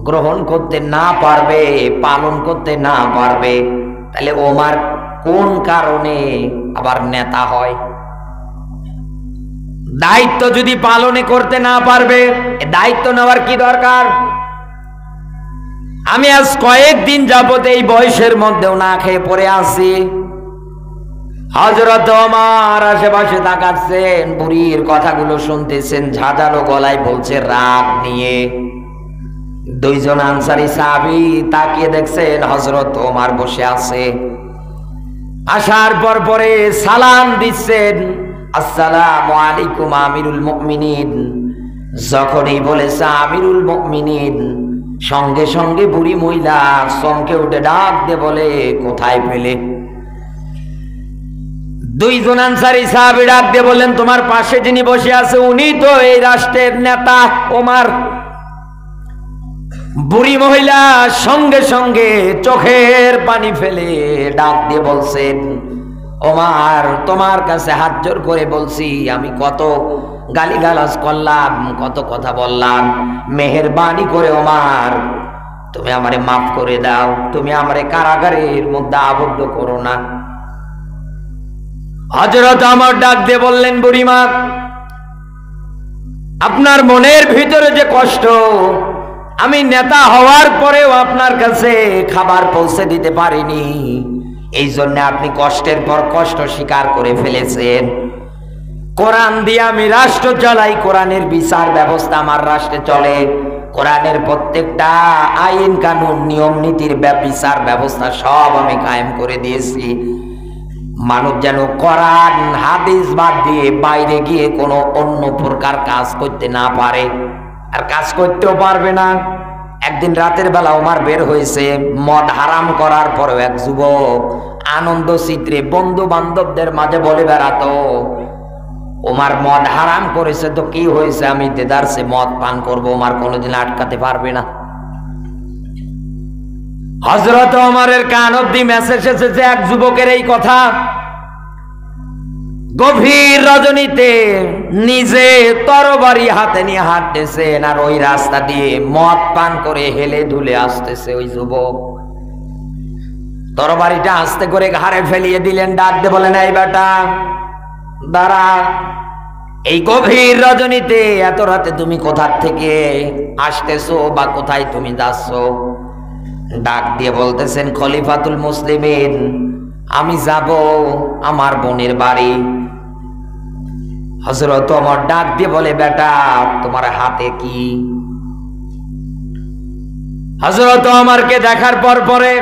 গ্রহণ করতে না পারবে, পালন করতে না পারবে, তাহলে ওমর কোন কারণে আবার নেতা হয়? দায়িত্ব যদি পালনে করতে না পারবে, দায়িত্ব নেওয়ার কি দরকার? আমি আজ কয়েকদিন যাবত এই বয়সের মধ্যেও না খেয়ে পড়ে আছি। হযরত ওমর আশেপাশে তাকাচ্ছেন, বুড়ির কথাগুলো শুনতেছেন, ঝাঁঝালো গলায় বলছে রাগ নিয়ে। দুইজন আনসারী সাহাবী তাকিয়ে দেখছেন হযরত ওমর বসে আছে। আসার পর পরে সালাম দিচ্ছেন, আসসালামু আলাইকুম আমিরুল মুমিনিন। যখনই বলেছে আমিরুল মুমিনিন, সঙ্গে সঙ্গে বুড়ি মহিলা চমকে উঠে ডাক দিয়ে বলে, কোথায় পেলে? দুইজন আনসারী সাহাবী ডাক দিয়ে বললেন, তোমার পাশে যিনি বসে আছে উনি তো এই রাষ্ট্রের নেতা ওমর। বুড়ি মহিলা সঙ্গে সঙ্গে চোখের পানি ফেলে ডাক দিয়ে বলছেন, ওমর তোমার কাছে হাত জোর করে বলছি, আমি কত গালিগালাজ করলাম, কত কথা বললাম, মেহেরবানি করে ওমর তুমি আমারে মাফ করে দাও, তুমি আমারে কারাগারের মধ্যে আবদ্ধ করো না। হযরত ওমর ডাক দিয়ে বললেন, বুড়িমা আপনার মনের ভিতরে যে কষ্ট, আমি নেতা হওয়ার পরেও আপনার কাছে খাবার পৌঁছে দিতে পারিনি, এই জন্য আপনি কষ্টের পর কষ্ট স্বীকার করে ফেলেছেন। কোরআন দিয়ে আমি রাষ্ট্র চালাই, কোরআনের বিচার ব্যবস্থা আমার রাষ্ট্রে চলে, কোরআনের প্রত্যেকটা আইন কানুন নিয়ম নীতির বিচার ব্যবস্থা সব আমি কায়েম করে দিয়েছি। মানুষ যেন কোরআন হাদিস বাদ দিয়ে বাইরে গিয়ে কোনো অন্য প্রকার কাজ করতে না পারে, আর কাজ করতেও পারবে না। একদিন রাতের বেলা ওমর বের হয়েছে, মদ হারাম করার পরেও এক যুবক আনন্দ চিত্রে বন্ধু বান্ধবদের মাঝে বলে বেড়াতো, ওমর মদ হারাম করেছে তো কি হয়েছে, আমি দেদারসে মদ পান করবো, ওমর কোনোদিন আটকাতে পারবে না। হযরত ওমরের কান অব্দি মেসেজ এসেছে এক যুবকের এই কথা। গভীর রজনীতে নিজে তরবারি হাতে নিয়ে হাঁটতেছেন, আর ওই রাস্তা দিয়ে মদ পান করে হেলে ধুলে আসতেছে ওই যুবক। তরবারিটা আস্তে করে ঘাড়ে ফেলিয়ে দিলেন, ডাক দিয়ে বলেন, এই বেটা দাঁড়া, এই গভীর রজনীতে এত রাতে তুমি কোথা থেকে আসতেছো বা কোথায় তুমি যাচ্ছ? ডাক দিয়ে বলতেছেন, খলিফাতুল মুসলিমিন, আমি যাব আমার বোনের বাড়ি। হযরত ওমর ডাক দিয়ে বলে, বেটা তোমার হাতে কি? হযরত ওমরকে দেখার পর পরে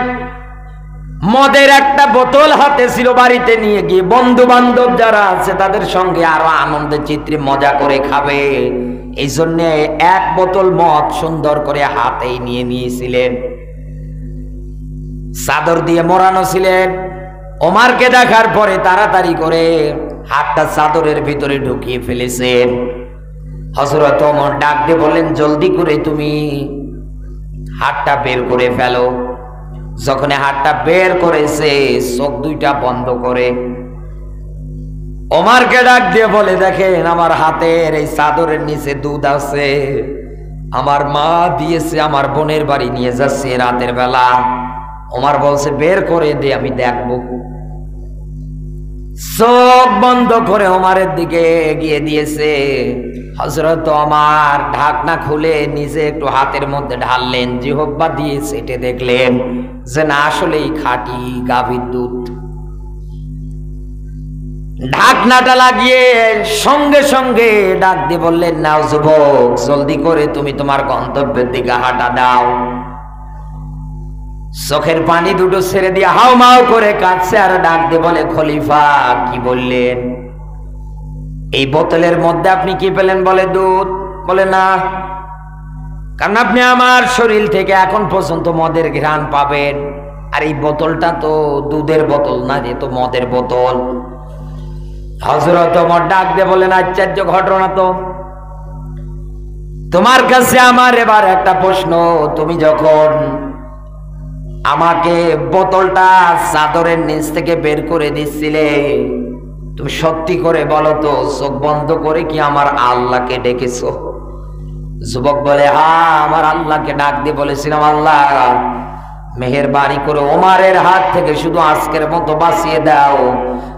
মদের একটা বোতল হাতে ছিল, বাড়িতে নিয়ে গিয়ে বন্ধু বান্ধব যারা আছে তাদের সঙ্গে আরো আনন্দে চিত্রে মজা করে খাবে, এই জন্য এক বোতল মদ সুন্দর করে হাতেই নিয়ে নিয়েছিলেন, চাদর দিয়ে মোড়ানো ছিলেন। ওমরকে দেখার পরে তাড়াতাড়ি করে হাতটা চাদরের ভিতরে ঢুকিয়ে ফেলেছেন। হযরত ওমর ডাক দিয়ে বললেন, জলদি করে তুমি হাতটা বের করে ফেলো। যখন হাতটা বের করেছে, চোখ দুইটা বন্ধ করে ওমরকে ডাক দিয়ে বলে, দেখেন আমার হাতের এই চাদরের নিচে দুধ আছে, আমার মা দিয়েছে, আমার বোনের বাড়ি নিয়ে যাচ্ছে রাতের বেলা। ওমর বলছে, বের করে দে আমি দেখবো। চোখ বন্ধ করে ওমরের দিকে এগিয়ে দিয়েছে। হযরত ওমর ঢাকনা খুলে নিজে একটু হাতের মধ্যে ঢাললেন, জিহ্বা দিয়ে চেটে দেখলেন যে না, আসলেই খাঁটি গাভীর দুধ। ঢাকনাটা লাগিয়ে সঙ্গে সঙ্গে ডাক দিয়ে বললেন, নাও যুবক, জলদি করে তুমি তোমার গন্তব্যের দিকে হাঁটা দাও। চোখের পানি দুটো ছেড়ে দিয়ে হাউ মাউ করে কাঁদছে, আর ডাক দিয়ে বলে, খলিফা কি বললেন? এই বোতলের মধ্যে আপনি কি পেলেন? বলে, দুধ। বলে, না, কারণ আপনি আমার শরীর থেকে এখন পর্যন্ত মদের ঘ্রাণ পাবেন, আর এই বোতলটা তো দুধের বোতল না, যে তো মদের বোতল। হযরত ওমর ডাক দিয়ে বলেন, আশ্চর্য ঘটনা তো। তোমার কাছে আমার এবার একটা প্রশ্ন, তুমি যখন আমাকে বোতলটা চাদরের নিচ থেকে বের করে দিচ্ছিলে, তুমি সত্যি করে বলো তো, চোখ বন্ধ করে কি আমার আল্লাহকে ডেকেছো? যুবক বলে, হ্যাঁ, আমার আল্লাহকে ডাক দিয়ে বলেছিলাম, আল্লাহ মেহেরবানি করে ওমরের হাত থেকে শুধু আজকের মতো বাঁচিয়ে দাও।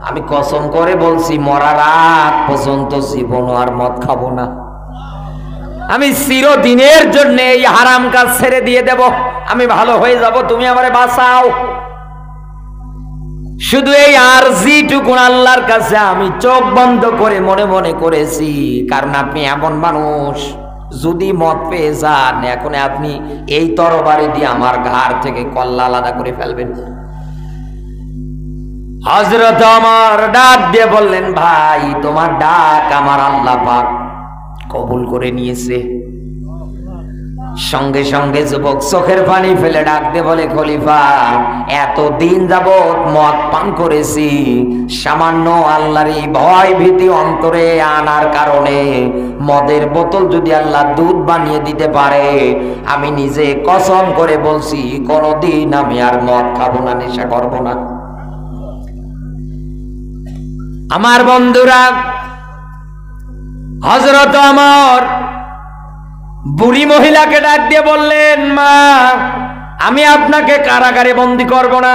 আমি কসম করে বলছি, মরার আগ পর্যন্ত জীবন আর মদ খাবো না, আমি চিরদিনের জন্য এই হারাম কাজ ছেড়ে দিয়ে দেব, আমি ভালো হয়ে যাব, তুমি আমারে বাঁচাও। শুধু এই আরজিটুকুন আল্লাহর কাছে আমি চোখ বন্ধ করে মনে মনে করেছি, কারণ আপনি এমন মানুষ, যদি মদ পেয়ে যান এখন আপনি এই তরবারি দিয়ে আমার ঘাড় থেকে কল্লা আলাদা করে ফেলবেন। হযরত ওমর ডাক দিয়ে বললেন, ভাই তোমার ডাক আমার আল্লাহ পাক কবুল করে নিয়েছে। সঙ্গে সঙ্গে যুবক চোখের পানি ফেলে ডাক দিয়ে বলে, খলিফা এতদিন যাবৎ মদ পান করেছি, সামান্য আল্লাহর এই ভয় ভীতি অন্তরে আনার কারণে মদের বোতল যদি আল্লাহ দুধ বানিয়ে দিতে পারে, আমি নিজে কসম করে বলছি কোনোদিন আমি আর মদ খাবো না, নেশা করবো না। আমার বন্ধুরা, হযরত ওমর বুড়ি মহিলাকে ডাক দিয়ে বললেন, মা আমি আপনাকে কারাগারে বন্দী করব না,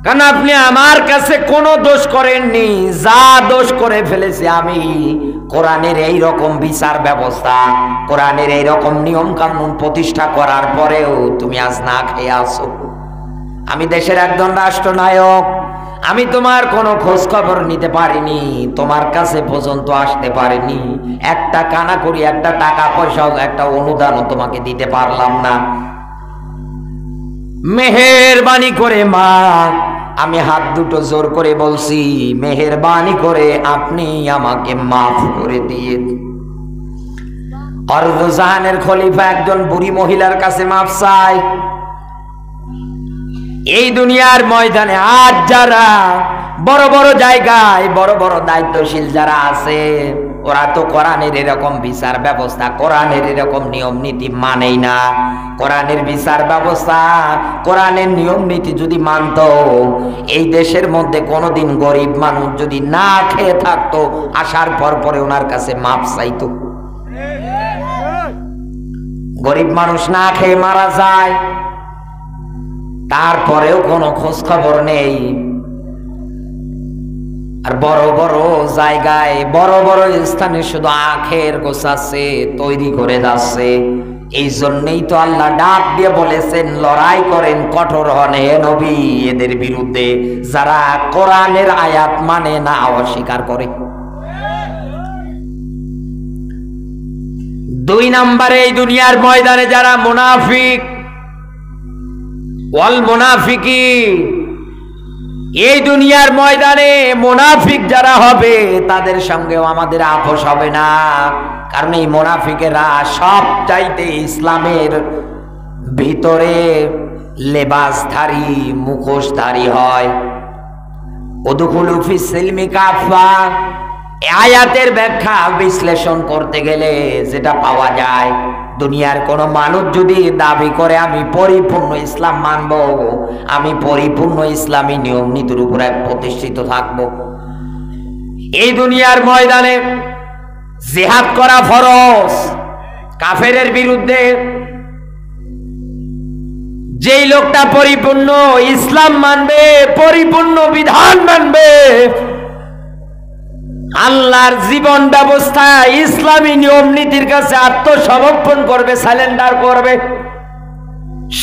কারণ আপনি আমার কাছে কোনো দোষ করেননি, যা দোষ করে ফেলেছি আমি। কোরআনের এই রকম বিচার ব্যবস্থা, কোরআনের এই রকম নিয়ম কানুন প্রতিষ্ঠা করার পরেও তুমি আজ না খেয়ে আসো। আমি দেশের একজন রাষ্ট্রনায়ক, আমি তোমার কোনো খোঁজ খবর নিতে পারিনি, তোমার কাছে পর্যন্ত আসতে পারিনি, একটা কানা করি, একটা টাকা পয়সাও, একটা অনুদানও তোমাকে দিতে পারলাম না। মেহেরবানি করে মা, আমি হাত দুটো জোর করে বলছি, মেহেরবানি করে আপনি আমাকে মাফ করে দিয়ে। অর্ধজাহানের খলিফা একজন বুড়ি মহিলার কাছে মাফ চায়। এই দুনিয়ার ময়দানে আজ যারা বড় বড় জায়গায় বড় বড় দায়িত্বশীল যারা আছে, ওরা তো কোরআনের এরকম বিচার ব্যবস্থা, কোরআনের এরকম নিয়ম নীতি মানেই না। কোরআনের বিচার ব্যবস্থা, কোরআনের নিয়ম নীতি যদি মানত, এই দেশের মধ্যে কোনোদিন গরিব মানুষ যদি না খেয়ে থাকতো, আসার পর পরে ওনার কাছে মাপ চাইতো। গরিব মানুষ না খেয়ে মারা যায়, তারপরেও কোনো খোঁজ খবর নেই। আর বড় বড় জায়গায় বড় বড় স্থানে শুধু আখের গোছাচ্ছে, তৈরি করে যাচ্ছে। এই জন্যই তো আল্লাহ ডাক দিয়ে বলেছেন, লড়াই করেন, কঠোর হন হে নবী এদের বিরুদ্ধে, যারা কোরআনের আয়াত মানে না, অস্বীকার করে। 2 নম্বরে এই দুনিয়ার ময়দানে যারা মুনাফিক, ওয়াল মুনাফিকিন, এই দুনিয়ার ময়দানে মুনাফিক যারা হবে তাদের সঙ্গেও আমাদের আপোষ হবে না। কারণ এই মুনাফিকেরা সব চাইতে ইসলামের ভিতরে লেবাসধারী, মুখোশধারী হয়। উদখুলু ফিস সিলমি কাফা, আয়াতের ব্যাখ্যা বিশ্লেষণ করতে গেলে যেটা পাওয়া যায়, দুনিয়ার কোন মানুষ যদি দাবি করে আমি পরিপূর্ণ ইসলাম মানব, আমি পরিপূর্ণ ইসলামী নিয়ম নীতির উপরে প্রতিষ্ঠিত থাকব, এই দুনিয়ার ময়দানে জিহাদ করা ফরজ। কাফেরের বিরুদ্ধে যেই লোকটা পরিপূর্ণ ইসলাম মানবে, পরিপূর্ণ বিধান মানবে, আল্লাহর জীবন ব্যবস্থা ইসলামী নিয়ম নীতির কাছে আত্মসমর্পণ করবে, সারেন্ডার করবে,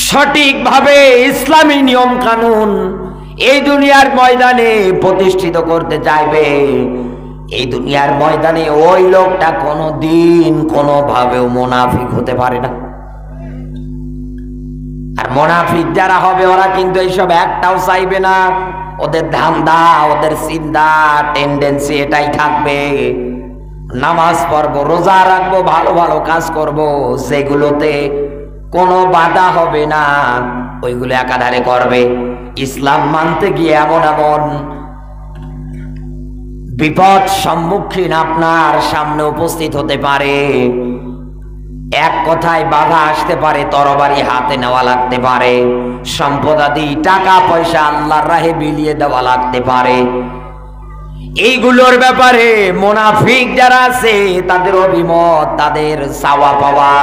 সঠিকভাবে ইসলামী নিয়ম কানুন এই দুনিয়ার ময়দানে প্রতিষ্ঠিত করতে চাইবে, এই দুনিয়ার ময়দানে ওই লোকটা কোনোদিন কোনোভাবেও মুনাফিক হতে পারে না। আর মুনাফিক যারা হবে ওরা কিন্তু এইসব একটাও চাইবে না। ওদের ধান্দা, ওদের চিন্তা, টেন্ডেন্সি এটাই থাকবে, নামাজ পড়বো, রোজা রাখবো, ভালো ভালো কাজ করব, সেগুলোতে কোনো বাধা হবে না, ওইগুলো একাধারে করবে। ইসলাম মানতে গিয়ে এমন এমন বিপদ সম্মুখীন আপনার সামনে উপস্থিত হতে পারে, এক কথায় বাধা আসতে পারে, তরবারি হাতে নেওয়া লাগতে পারে, সম্পদাদি টাকা পয়সা আল্লাহর রাহে বিলিয়ে দেওয়া লাগতে পারে। এইগুলোর ব্যাপারে মুনাফিক যারা আছে তাদের অভিমত, তাদের চাওয়া পাওয়া,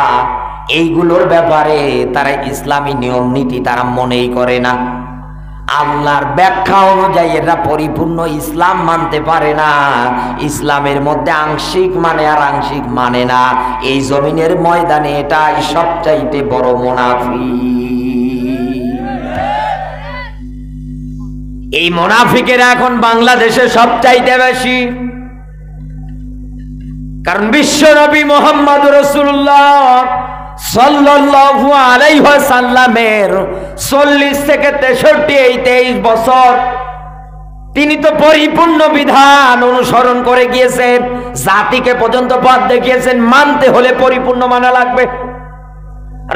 এইগুলোর ব্যাপারে তারা ইসলামী নিয়ম নীতি তারা মনেই করে না। আল্লাহর ব্যাখ্যা অনুযায়ী এরা পরিপূর্ণ ইসলাম মানতে পারে না, ইসলামের মধ্যে আংশিক মানে আর আংশিক মানে না। এই জমিনের ময়দানে এটাই সবচাইতে বড় মুনাফিক। এই মুনাফিকেরা এখন বাংলাদেশে সবচাইতে বেশি, কারণ বিশ্ব নবী মুহাম্মদ রাসূলুল্লাহ সাল্লাল্লাহু আলাইহি ওয়াসাল্লামের 40 থেকে 63 এই 23 বছর তিনি তো পরিপূর্ণ বিধান অনুসরণ করে গিয়েছেন, জাতিকে পর্যন্ত পথ দেখিয়েছেন। মানতে হলে পরিপূর্ণ মানা লাগবে।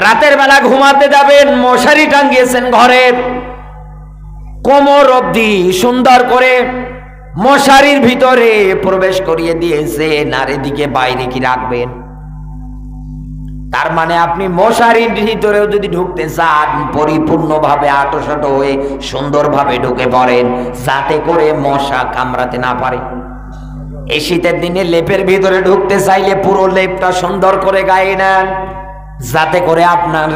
রাতের বেলা ঘুমাতে যাবেন, মশারি টাঙ্গিয়েছেন ঘরের কোমর অবধি, সুন্দর করে মশারির ভিতরে প্রবেশ করিয়ে দিয়েছেন, আর এদিকে বাইরে কি রাখবেন। তার মানে আপনি মশারির ভিতরেও যদি ঢুকতে চান, পরিপূর্ণভাবে আটোসাটো হয়ে সুন্দরভাবে ঢুকে পড়েন, যাতে করে মশা কামড়াতে না পারে। এই শীতের দিনে লেপের ভিতরে ঢুকতে চাইলে পুরো লেপটা সুন্দর করে গায়ে নেন, যাতে করে আপনার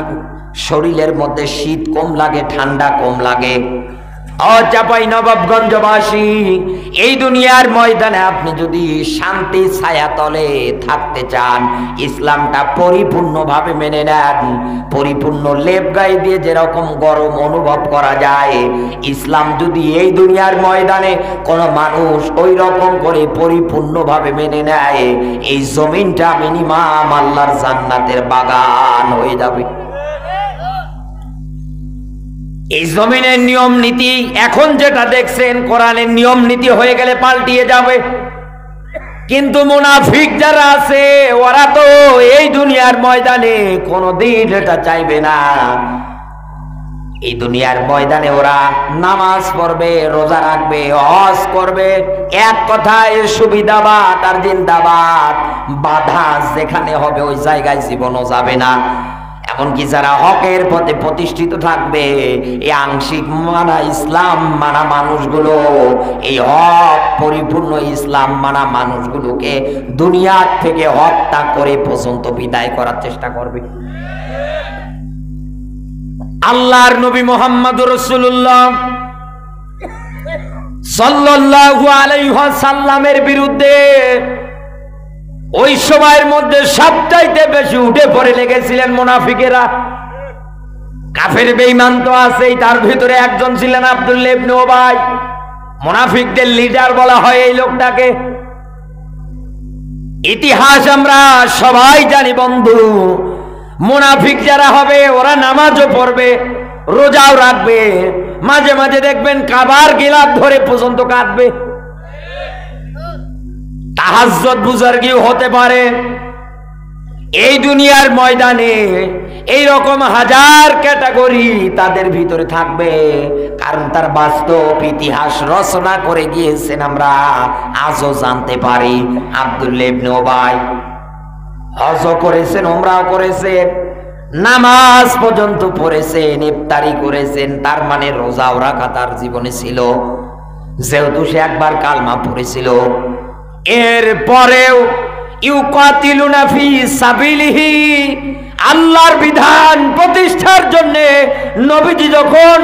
শরীরের মধ্যে শীত কম লাগে, ঠান্ডা কম লাগে। চাপাই নবাবগঞ্জবাসী, এই দুনিয়ার ময়দানে আপনি যদি শান্তি ছায়াতলে থাকতে চান, ইসলামটা পরিপূর্ণভাবে মেনে নেন, পরিপূর্ণ লেপ গায়ে দিয়ে যেরকম গরম অনুভব করা যায়, ইসলাম যদি এই দুনিয়ার ময়দানে কোনো মানুষ ওই রকম করে পরিপূর্ণভাবে মেনে নেয়, এই জমিনটা মিনিমাম আল্লাহর জান্নাতের বাগান হয়ে যাবে। এই জমিনের নিয়ম নীতি এখন যেটা দেখছেন কোরআনের নিয়ম নীতি হয়ে গেলে পাল্টিয়ে যাবে, কিন্তু মুনাফিক যারা আছে ওরা তো এই দুনিয়ার ময়দানে কোনোদিন এটা চাইবে না। এই দুনিয়ার ময়দানে ওরা নামাজ পড়বে, রোজা রাখবে, হজ করবে, এক কথায় সুবিধাবাদ আর জিন্দাবাদ, বাধা যেখানে হবে ওই জায়গায় জীবনও যাবে না। এমনকি যারা হকের পথে প্রতিষ্ঠিত থাকবে, এই আংশিক মানা ইসলাম মানা মানুষগুলো, এই হক পরিপূর্ণ ইসলাম মানা মানুষগুলোকে দুনিয়ার থেকে হত্যা করে পর্যন্ত বিদায় করার চেষ্টা করবে। আল্লাহর নবী মুহাম্মদুর রাসূলুল্লাহ সাল্লাল্লাহু আলাইহি ওয়াসাল্লামের বিরুদ্ধে ওই সময়ের মধ্যে সবচাইতে বেশি উঠে পড়ে লেগেছিলেন মুনাফিকেরা। কাফের বেঈমান তো আছেই, তার ভিতরে একজন ছিলেন আব্দুল্লাহ ইবনে উবাই, মুনাফিকদের লিডার বলা হয় এই লোকটাকে। ইতিহাস আমরা সবাই জানি বন্ধু, মুনাফিক যারা হবে ওরা নামাজও পড়বে, রোজাও রাখবে, মাঝে মাঝে দেখবেন কাবার গিলাফ ধরে পর্যন্ত কাঁদবে, তাহাজ্জুদ বুজুর্গিও হতে পারে। এই দুনিয়ার ময়দানে এই রকম হাজার ক্যাটাগরি তাদের ভিতরে থাকবে, কারণ তার বাস্তব ইতিহাস রচনা করে গিয়েছেন আমরা আজও জানতে পারি। আব্দুল্লাহ ইবনে উবাই হজও করেছেন, ওমরাও করেছেন, নামাজ পর্যন্ত পড়েছেন, ইফতারি করেছেন, তার মানে রোজাও রাখা তার জীবনে ছিল, যেহেতু সে একবার কালমা পড়েছিল। এর পরেও ইউকাতিলুনা ফি সাবিলিহি, আল্লাহর বিধান প্রতিষ্ঠার জন্য নবীজি যখন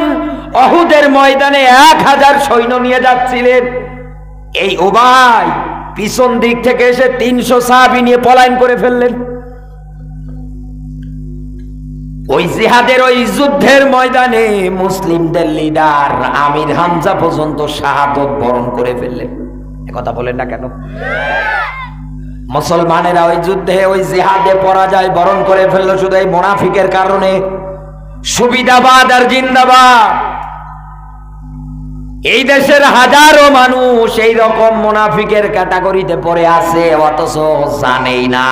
উহুদের ময়দানে 1000 সৈন্য নিয়ে যাচ্ছিলেন, এই উবাই পিছন দিক থেকে এসে 300 সাহাবী নিয়ে পলায়ন করে ফেললেন। ওই জিহাদের ওই যুদ্ধের ময়দানে মুসলিমদের লিডার আমির হামজা পর্যন্ত শাহাদত বরণ করে ফেললেন। কথা বলেন না কেন? মুসলমানেরা ওই যুদ্ধে ওই জিহাদে পরাজয় বরণ করে ফেললো শুধু এই মুনাফিকের কারণে। সুবিধাবাদ আর জিন্দাবাদ। এই দেশের হাজারো মানুষ এই রকম মুনাফিকের ক্যাটাগরিতে পড়ে আছে, অথচ জানেই না।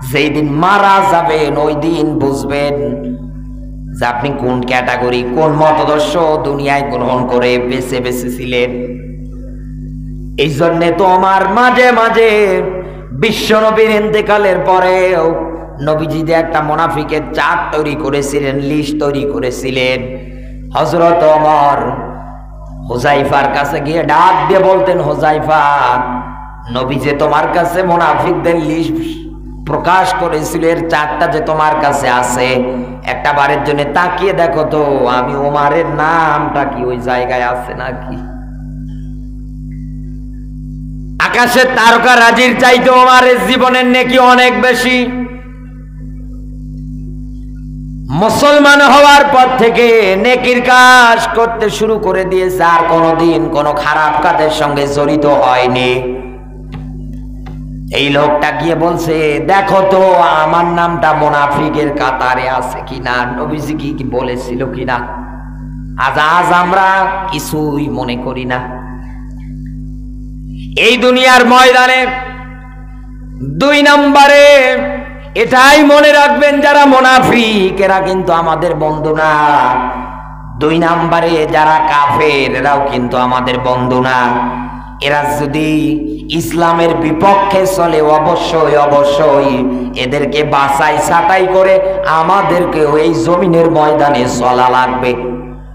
যেই দিন মারা যাবেন ওই দিন বুঝবেন যে আপনি কোন ক্যাটাগরি, কোন মতাদর্শ দুনিয়ায় গ্রহণ করে বেছে বেছেছিলেন। এই জন্যে তো আমার মাঝে মাঝে বিশ্ব নবীর ইন্তেকালের পরেও নবীজি যে একটা মুনাফিকের চার্ট তৈরি করেছিলেন, লিস্ট তৈরি করেছিলেন, হযরত ওমর হুযায়ফার কাছে গিয়ে ডাক দিয়ে বলতেন, হুযায়ফা, নবী যে তোমার কাছে মুনাফিকদের লিস্ট প্রকাশ করেছিল, এর চার্টটা যে তোমার কাছে আছে, একটা বারের জন্য তাকিয়ে দেখো তো আমি ওমরের নামটা কি ওই জায়গায় আছে নাকি। আকাশের তারকা রাজির চাইতে ওমরের জীবনের নেকি অনেক বেশি। মুসলমান হওয়ার পর থেকে নেকির কাজ করতে শুরু করে দিয়েছে, আর কোনোদিন কোনো খারাপ কাজের সঙ্গে জড়িত হয়নি। এই লোকটা গিয়ে বলছে, দেখো তো আমার নামটা মুনাফিকের কাতারে আছে কিনা, নবীজি কি বলেছিল কিনা। আজ আমরা কিছুই মনে করি না। এই দুনিয়ার ময়দানে 2 নম্বরে এটাই মনে রাখবেন, যারা মুনাফিক এরা কিন্তু আমাদের বন্ধু না। 2 নম্বরে যারা কাফের এরাও কিন্তু আমাদের বন্ধু না। এরা যদি ইসলামের বিপক্ষে চলে অবশ্যই অবশ্যই এদেরকে বাছাই ছাঁটাই করে আমাদেরকে এই জমিনের ময়দানে চলা লাগবে।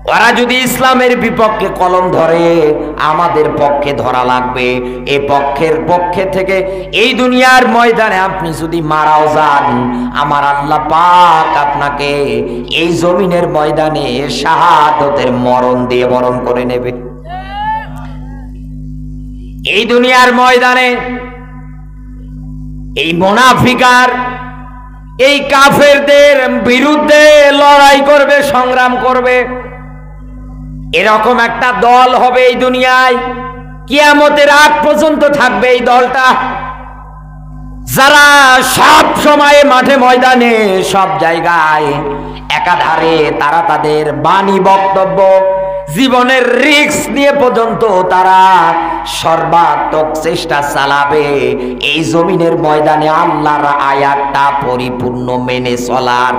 ওরা যদি ইসলামের বিপক্ষে কলম ধরে, আমাদের পক্ষে ধরা লাগবে। এই পক্ষে থেকে এই দুনিয়ার ময়দানে আপনি যদি মারাও যান, আমার আল্লাহ পাক আপনাকে এই জমিনের ময়দানে শাহাদতের মরণ দিয়ে বরণ করে নেবে। এই দুনিয়ার ময়দানে এই মুনাফিকার, এই কাফেরদের বিরুদ্ধে লড়াই করবে, সংগ্রাম করবে। এরকম একটা দল হবে এই দুনিয়ায়, কিয়ামতের আগ পর্যন্ত থাকবে এই দলটা, যারা সব সময় মাঠে ময়দানে সব জায়গায় একাধারে তারা তাদের বাণী, বক্তব্য, জীবনের রিস্ক নিয়ে পর্যন্ত তারা সর্বাত্মক চেষ্টা চালাবে এই জমিনের ময়দানে আল্লাহর আয়াতটা পরিপূর্ণ মেনে চলার।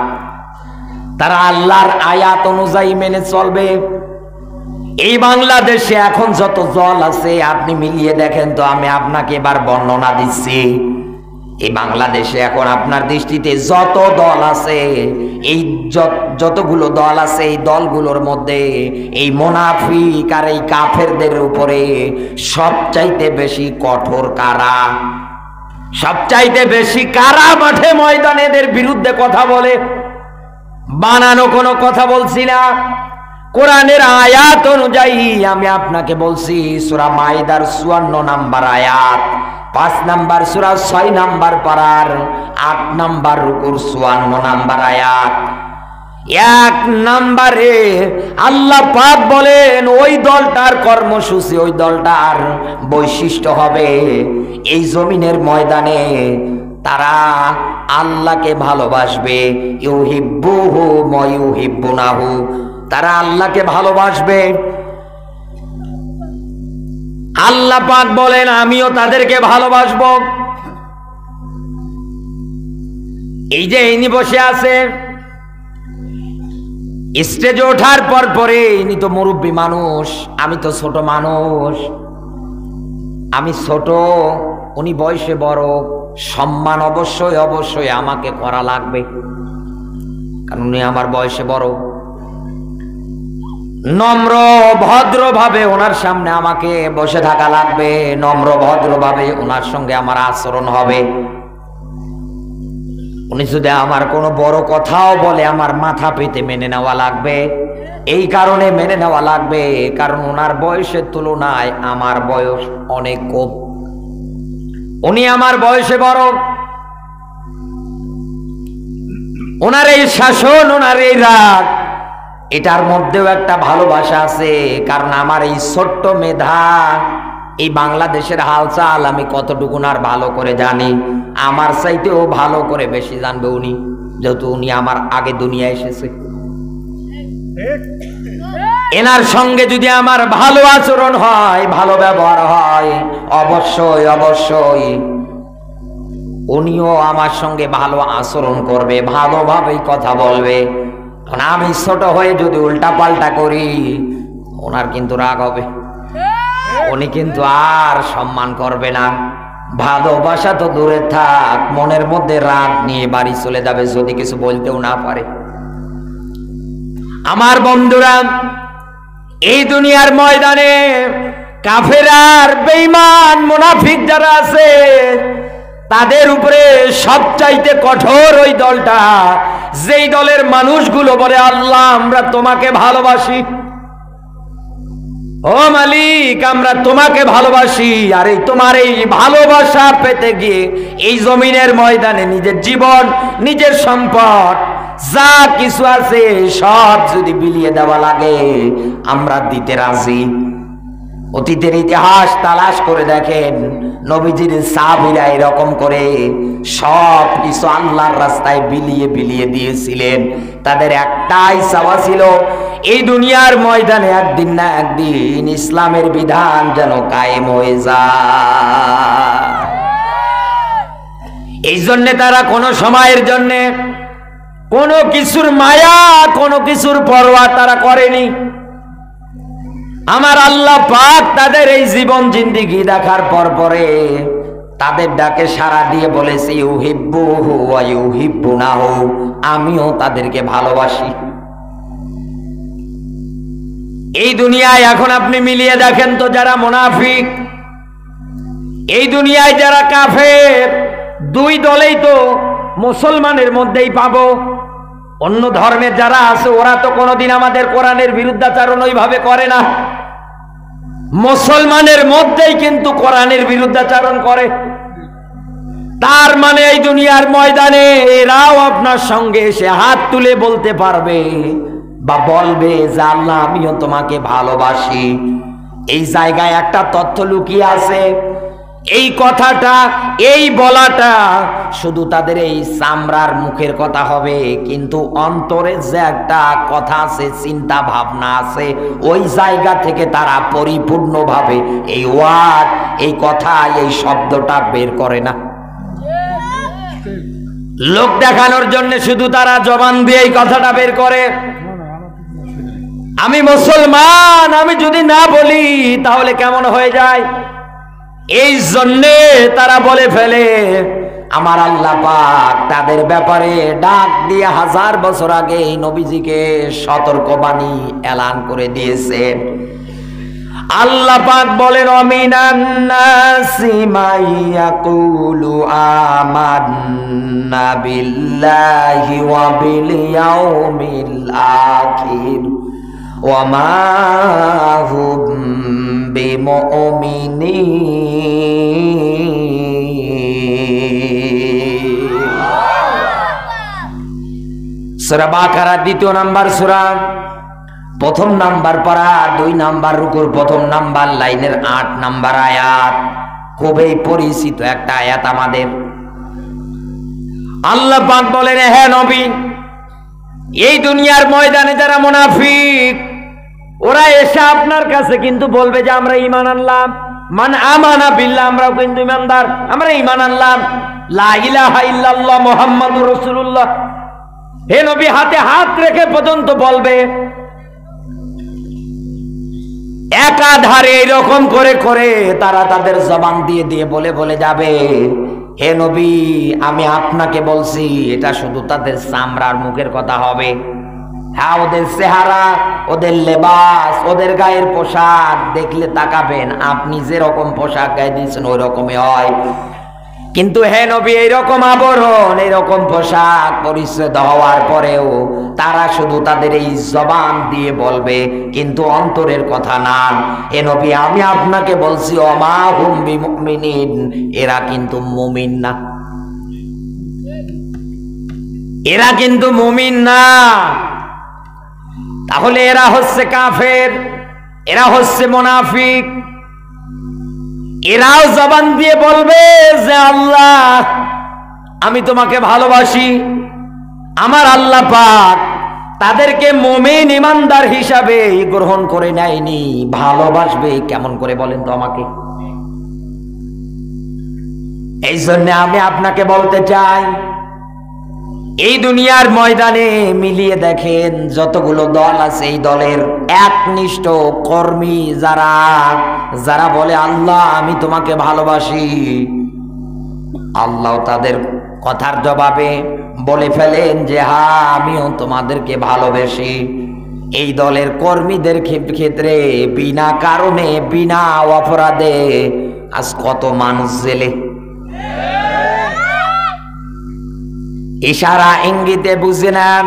তারা আল্লাহর আয়াত অনুযায়ী মেনে চলবে। এই বাংলাদেশে এখন যত দল আছে আপনি মিলিয়ে দেখেন তো, আমি আপনাকে এবার বর্ণনা দিচ্ছি। এই বাংলাদেশে এখন আপনার দৃষ্টিতে যত দল আছে, এই যতগুলো দল আছে, এই দলগুলোর মধ্যে এই মুনাফিক আর এই কাফেরদের উপরে সবচাইতে বেশি কঠোর কারা, সবচাইতে বেশি কারা মাঠে ময়দানে এদের বিরুদ্ধে কথা বলে? বানানো কোনো কথা বলছি না, কোরআনের আয়াত অনুযায়ী আমি আপনাকে বলছি। সূরা মাইদার 54 নাম্বার আয়াত, 5 নাম্বার সূরা 6 নাম্বার পারার 8 নাম্বার রুকুর 54 নাম্বার আয়াত। 1 নাম্বারে আল্লাহ পাক বলেন ওই দলটার কর্মসূচি, ওই দলটার বৈশিষ্ট্য হবে এই জমিনের ময়দানে তারা আল্লাহকে ভালোবাসবে। ইউহিব্বুহু ওয়া ইউহিব্বুনাহু, তারা আল্লাহকে ভালোবাসবে। আল্লাহ পাক বলেন আমিও তাদেরকে ভালোবাসবো। এই যে ইনি বসে আছে স্টেজে ওঠার পরে, ইনি তো মুরব্বী মানুষ, আমি তো ছোট মানুষ। আমি ছোট, উনি বয়সে বড়, সম্মান অবশ্যই অবশ্যই আমাকে করা লাগবে, কারণ উনি আমার বয়সে বড়। নম্র ভদ্রভাবে ওনার সামনে আমাকে বসে থাকা লাগবে, নম্র ভদ্রভাবে ওনার সঙ্গে আমার আচরণ হবে। উনি যদি আমার কোনো বড় কথাও বলে আমার মাথা পেতে মেনে নেওয়া লাগবে। এই কারণে মেনে নেওয়া লাগবে কারণ ওনার বয়সের তুলনায় আমার বয়স অনেক কম, উনি আমার বয়সে বড়। ওনার এই শাসন, ওনার এই রাগ, এটার মধ্যেও একটা ভালোবাসা আছে, কারণ আমার এই ছোট্ট মেধা, এই বাংলাদেশের হালচাল আমি কতটুকু আর ভালো করে জানি, আমার চাইতেও ভালো করে বেশি জানবে উনি, যেহেতু উনি আমার আগে দুনিয়া এসেছে। এনার সঙ্গে যদি আমার ভালো আচরণ হয়, ভালো ব্যবহার হয়, অবশ্যই অবশ্যই উনিও আমার সঙ্গে ভালো আচরণ করবে, ভালোভাবেই কথা বলবে। আমি ছোট হয়ে যদি উল্টা পাল্টা করি, ওনার কিন্তু রাগ হবে, উনি কিন্তু আর সম্মান করবে না। ভালোবাসা তো দূরে থাক, মনের মধ্যে রাগ নিয়ে বাড়ি চলে যাবে যদি কিছু বলতেও না পারে। আমার বন্ধুরা, এই দুনিয়ার ময়দানে কাফের আর বেঈমান মুনাফিক যারা আছে, তাদের উপরে সবচাইতে কঠোর ওই দলটা, যেই দলের মানুষগুলো বলে আল্লাহ আমরা তোমাকে ভালোবাসি, ও মালিক আমরা তোমাকে ভালোবাসি। আর এই তোমার এই ভালোবাসা পেতে গিয়ে এই জমিনের ময়দানে নিজের জীবন, নিজের সম্পদ যা কিছু আছে সব যদি বিলিয়ে দেওয়া লাগে আমরা দিতে রাজি। অতীতের ইতিহাস তালাশ করে দেখেন, নবীজির সাহাবীরা এরকম করে সব কিছু আল্লাহর রাস্তায় বিলিয়ে বিলিয়ে দিয়েছিলেন। তাদের একটাই চাওয়া ছিল এই দুনিয়ার ময়দানে একদিন না একদিন ইসলামের বিধান যেন কায়েম হয়ে যায়। এই জন্যে তারা কোনো সময়ের জন্যে কোনো কিছুর মায়া, কোনো কিছুর পরোয়া তারা করেনি। আমার আল্লাহ পাক তাদের এই জীবন জিন্দেগি দেখার পরে তাদের ডাকে সাড়া দিয়ে বলেছে ইউহিব্বুহু ওয়া ইউহিব্বুনাহু, আমিও তাদেরকে ভালোবাসি। এই দুনিয়ায় এখন আপনি মিলিয়ে দেখেন তো, যারা মুনাফিক, এই দুনিয়ায় যারা কাফের, দুই দলেই তো মুসলমানের মধ্যেই পাবো। অন্য ধর্মের যারা আছে ওরা তো কোনোদিন আমাদের কোরআনের বিরুদ্ধাচরণ ওইভাবে করে না, মুসলমানের মধ্যেই কিন্তু কোরআনের বিরুদ্ধাচরণ করে। তার মানে এই দুনিয়ার ময়দানে এরাও আপনার সঙ্গে এসে হাত তুলে বলতে পারবে বা বলবে যে আল্লাহ আমিও তোমাকে ভালোবাসি। এই জায়গায় একটা তথ্য লুকিয়ে আছে। এই কথাটা, এই বলাটা শুধু তাদের এই চামড়ার মুখের কথা হবে, কিন্তু অন্তরে যে একটা কথা আছে, চিন্তা ভাবনা আছে, ওই জায়গা থেকে তারা পরিপূর্ণভাবে এই ওয়ার্ড, এই কথা, এই শব্দটা বের করে না। লোক দেখানোর জন্য শুধু তারা জবান দিয়ে এই কথাটা বের করে। আমি মুসলমান, আমি যদি না বলি তাহলে কেমন হয়ে যায়, এই জন্যে তারা বলে ফেলে। আমার আল্লাহ পাক তাদের ব্যাপারে ডাক দিয়ে 1000 বছর আগে নবীজিকে সতর্কবাণী এলান করে দিয়েছেন। আল্লাহ পাক বলেন, অমিনান নাসি মাইয়াকুলু আমান্না বিল্লাহি ওয়া বিল ইয়াউমিল আখির ওয়া মা হুম বিমুমিনিন। সূরা বাকারা 2 নাম্বার সূরা, 1 নাম্বার পারা, 2 নাম্বার রুকুর 1 নাম্বার লাইনের 8 নাম্বার আয়াত। খুবই পরিচিত একটা আয়াত আমাদের। আল্লাহ পাক বলেন, হে নবী, এই দুনিয়ার ময়দানে যারা মুনাফিক, ওরা এসে আপনার কাছে কিন্তু বলবে যে আমরা ঈমান আনলাম, মান আমানা বিল্লাহ, আমরাও কিন্তু ঈমানদার, আমরা ঈমান আনলাম, লা ইলাহা ইল্লাল্লাহ মুহাম্মাদুর রাসূলুল্লাহ। হে নবী, হাতে হাত রেখে পর্যন্ত বলবে। একাধারে এরকম করে করে তারা তাদের জবান দিয়ে দিয়ে বলে বলে যাবে, হে নবী আমি আপনাকে বলছি। এটা শুধু তাদের চামড়ার মুখের কথা হবে। হ্যাঁ, ওদের চেহারা, ওদের লেবাস, ওদের গায়ের পোশাক দেখলে তাকাবেন আপনি যেরকম পোশাক গায়ে দিয়েছেন ওই রকমই হয়। কিন্তু হে নবী, এইরকম আবরণ, এইরকম পোশাক পরিচ্ছদ হওয়ার পরেও তারা শুধু তাদের এই জবান দিয়ে বলবে, কিন্তু অন্তরের কথা না। হে নবী, আমি আপনাকে বলছি, ওমা হুম বিমুমিনিন, এরা কিন্তু মুমিন না, এরা কিন্তু মুমিন না। তাহলে এরা হচ্ছে কাফের, এরা হচ্ছে মুনাফিক। এরাও জবান দিয়ে বলবে যে আল্লাহ আমি তোমাকে ভালোবাসি। আমার আল্লাহ পাক তাদেরকে মুমিন ঈমানদার হিসাবে গ্রহণ করে নেয়নি, ভালোবাসবে কেমন করে বলেন তো আমাকে? এই জন্য আমি আপনাকে বলতে চাই, এই দুনিয়ার ময়দানে মিলিয়ে দেখেন যতগুলো দল আছে, এই দলের একনিষ্ঠ কর্মী যারা যারা বলে আল্লাহ আমি তোমাকে ভালোবাসি, আল্লাহ তাদের কথার জবাবে বলে ফেলেন যে হ্যাঁ আমিও তোমাদেরকে ভালোবাসি। এই দলের কর্মীদের ক্ষেত্রে বিনা কারণে, বিনা অপরাধে আজ কত মানুষ জেলে। ইশারা ইঙ্গিতে বুঝে নেন।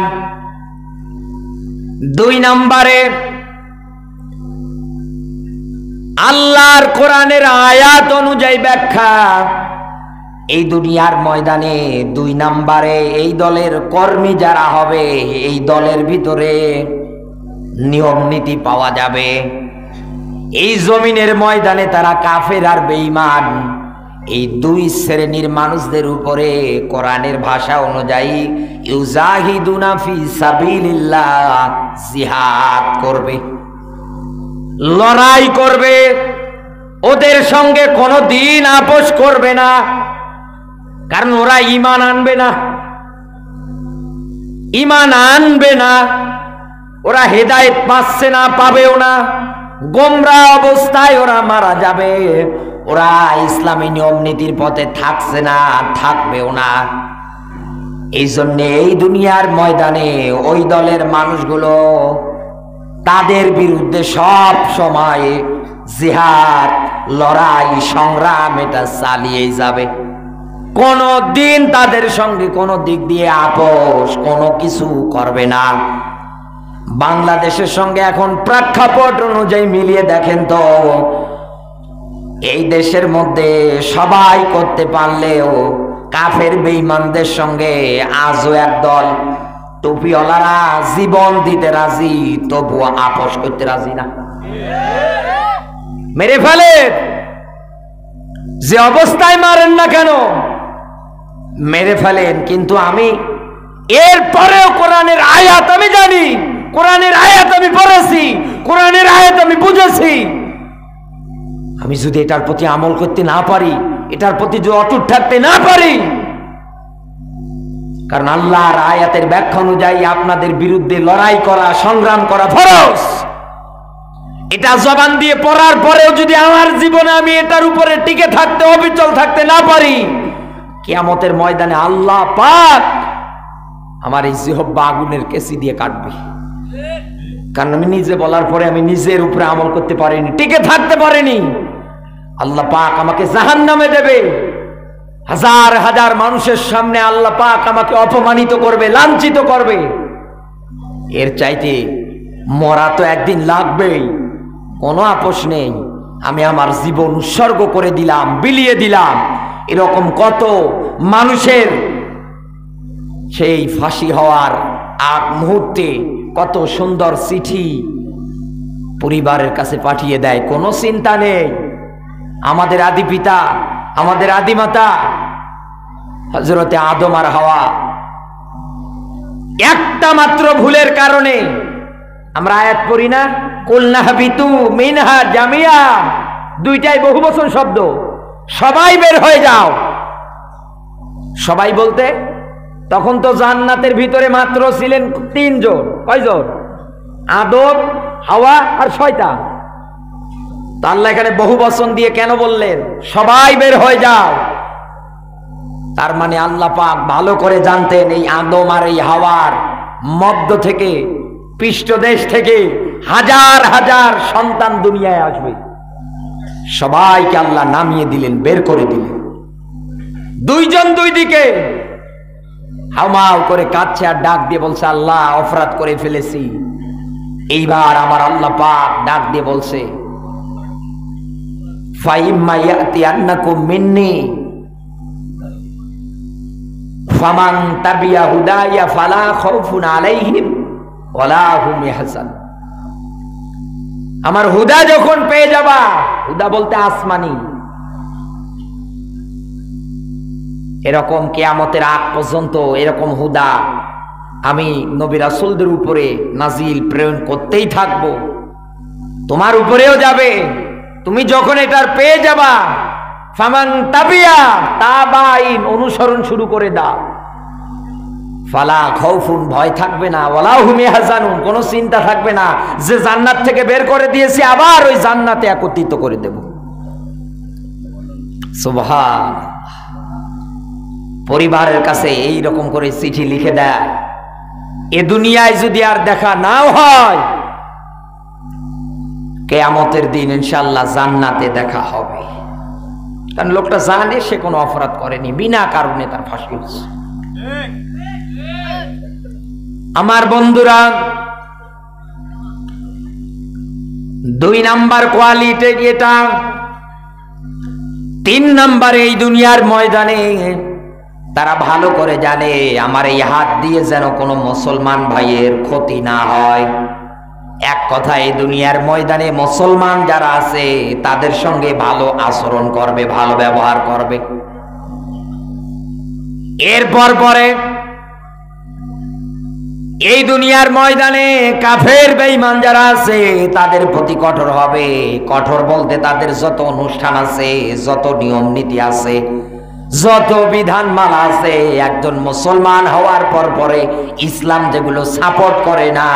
2 নম্বরে আল্লাহর কোরআনের আয়াত অনুযায়ী ব্যাখ্যা। এই দুনিয়ার ময়দানে 2 নম্বরে এই দলের কর্মী যারা হবে, এই দলের ভিতরে নিয়ম নীতি পাওয়া যাবে। এই জমিনের ময়দানে তারা কাফের আর বেঈমান, এই 2 শ্রেণীর মানুষদের উপরে কোরআনের ভাষা অনুযায়ী ইউজাহিদুনা ফি সাবিলিল্লাহ, জিহাদ করবে, লড়াই করবে, ওদের সঙ্গে কোনোদিন আপোষ করবে না। কারণ ওরা ঈমান আনবে না, ঈমান আনবে না, ওরা হেদায়েত পাচ্ছে না, পাবেও না, গোমরা অবস্থায় ওরা মারা যাবে। ওরা ইসলামী নিয়ম নীতির পথে থাকছে না, থাকবেও না। এই জন্য এই দুনিয়ার ময়দানে ওই দলের মানুষগুলো তাদের বিরুদ্ধে সব সময় জিহাদ, লড়াই, সংগ্রাম এটা চালিয়েই যাবে। কোন দিন তাদের সঙ্গে কোনো দিক দিয়ে আপোষ কোনো কিছু করবে না। বাংলাদেশের সঙ্গে এখন প্রেক্ষাপট অনুযায়ী মিলিয়ে দেখেন তো, এই দেশের মধ্যে সবাই করতে পারলেও কাফের বেঈমানদের সঙ্গে আজও একদল টুপিওয়ালারা জীবন দিতে রাজি, তবুও আপোষ করতে রাজি না। মেরে ফেলে, যে অবস্থায় মারেন না কেন মেরে ফেলেন, কিন্তু আমি এরপরেও কোরআনের আয়াত আমি জানি, কোরআনের আয়াত আমি পড়েছি, কোরআনের আয়াত আমি বুঝেছি। আমি যদি এটার প্রতি আমল করতে না পারি, এটার প্রতি যদি অটুট থাকতে না পারি, কারণ আল্লাহর আয়াতের ব্যাখ্যা অনুযায়ী আপনাদের বিরুদ্ধে লড়াই করা, সংগ্রাম করা ফরজ। এটা জবান দিয়ে পড়ার পরেও যদি আমার জীবনে আমি এটার উপরে টিকে থাকতে, অবিচল থাকতে না পারি, কিয়ামতের ময়দানে আল্লাহ পাক আমার এই জিহ্বা আগুনের কেসি দিয়ে কাটবে। কারণ আমি নিজে বলার পরে আমি নিজের উপরে আমল করতে পারিনি, টিকে থাকতে পারিনি, আল্লাহ পাক আমাকে জাহান্নামে দেবে। হাজার হাজার মানুষের সামনে আল্লাহ পাক আমাকে অপমানিত করবে, লাঞ্ছিত করবে। এর চাইতে মরা তো একদিন লাগবেই, কোনো আপোষ নেই। আমি আমার জীবন উৎসর্গ করে দিলাম, বিলিয়ে দিলাম। এরকম কত মানুষের সেই ফাঁসি হওয়ার আগ মুহূর্তে কত সুন্দর চিঠি পরিবারের কাছে পাঠিয়ে দেয়, কোনো চিন্তা নেই। আমাদের আদি পিতা, আমাদের আদিমাতা হযরতে আদম আর হাওয়া একটা মাত্র ভুলের কারণে, আমরা আয়াত পড়ি না, কুলনা হাবিতু মিনহা জামিয়া, দুইটাই বহুবচন শব্দ, সবাই বের হয়ে যাও। সবাই বলতে তখন তো জান্নাতের ভিতরে মাত্র ছিলেন তিনজন। কয়জন? আদম, হাওয়া আর শয়তান। তো আল্লাহ এখানে বহুবচন দিয়ে কেন বললেন সবাই বের হয়ে যাও? তার মানে আল্লাহ পাক ভালো করে জানতেন এই আদম আর এই হাওয়ার মধ্য থেকে, পৃষ্ঠদেশ থেকে হাজার হাজার সন্তান দুনিয়ায় আসবে। সবাইকে আল্লাহ নামিয়ে দিলেন, বের করে দিলেন। দুইজন দুই দিকে হাউমাউ করে কাঁদছে আর ডাক দিয়ে বলছে, আল্লাহ অপরাধ করে ফেলেছি। এইবার আমার আল্লাহ পাক ডাক দিয়ে বলছে, ফাইম্মা ইয়াতিয়ান্নাকুম মিন্নি ফামান তাবিয়া হুদায়া ফালা খাউফুন আলাইহিম ওয়ালা হুম ইয়াহজানুন। আমার হুদা যখন পেয়ে যাবা, হুদা বলতে আসমানি, এরকম কিয়ামতের আগ পর্যন্ত এরকম হুদা আমি নবী রাসূলদের উপরে নাজিল প্রেরণ করতেই থাকব, তোমার উপরেও যাবে। তুমি যখন এটার পেয়ে যাবা, ফামান তাবিয়া তাবাইন, অনুসরণ শুরু করে দাও, ফালা খাউফুন, ভয় থাকবে না, ওয়ালা হুম ইয়াহজানুন, কোনো চিন্তা থাকবে না যে জান্নাত থেকে বের করে দিয়েছি আবার ওই জান্নাতে একত্রিত করে দেব। সুবহানাল্লাহ। পরিবারের কাছে এই রকম করে চিঠি লিখে দেয়, এ দুনিয়ায় যদি আর দেখা নাও হয়, কিয়ামতের দিন ইনশাআল্লাহ জান্নাতে দেখা হবে। কারণ লোকটা জানে সে কোনো অপরাধ করেনি, বিনা কারণে তার ফাঁসি হচ্ছে। আমার বন্ধুরা, 2 নাম্বার কোয়ালিটি এটা। 3 নাম্বার, এই দুনিয়ার ময়দানে তারা ভালো করে জানে আমার এই হাত দিয়ে যেন কোনো মুসলমান ভাইয়ের ক্ষতি না হয়। এক কথা, এই দুনিয়ার ময়দানে মুসলমান যারা আছে তাদের সঙ্গে ভালো আচরণ করবে, ভালো ব্যবহার করবে। এরপর পরে এই দুনিয়ার ময়দানে কাফের বেঈমান যারা আছে তাদের প্রতি কঠোর হবে। কঠোর বলতে তাদের যত অনুষ্ঠান আছে, যত নিয়ম নীতি আছে, যত বিধানমালা আছে, একজন মুসলমান হওয়ার পর পরে ইসলাম যেগুলো সাপোর্ট করে না,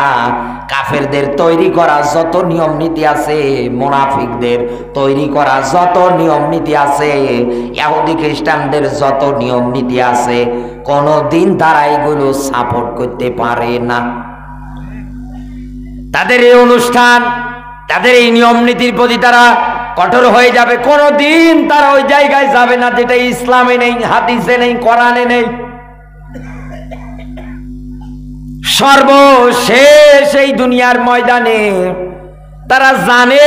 কাফেরদের তৈরি করা যত নিয়ম নীতি আছে, মুনাফিকদের তৈরি করা যত নিয়ম নীতি আছে, ইহুদি খ্রিস্টানদের যত নিয়ম নীতি আছে, কোনোদিন তারা এগুলো সাপোর্ট করতে পারে না। তাদের এই অনুষ্ঠান, তাদের এই নিয়ম নীতির প্রতি তারা কঠোর হয়ে যাবে। কোনদিন তারা ওই জায়গায় যাবে না যেটা ইসলামে নেই, হাদিসে নেই, কোরআনে নেই। সর্বশেষ এই দুনিয়ার ময়দানে তারা জানে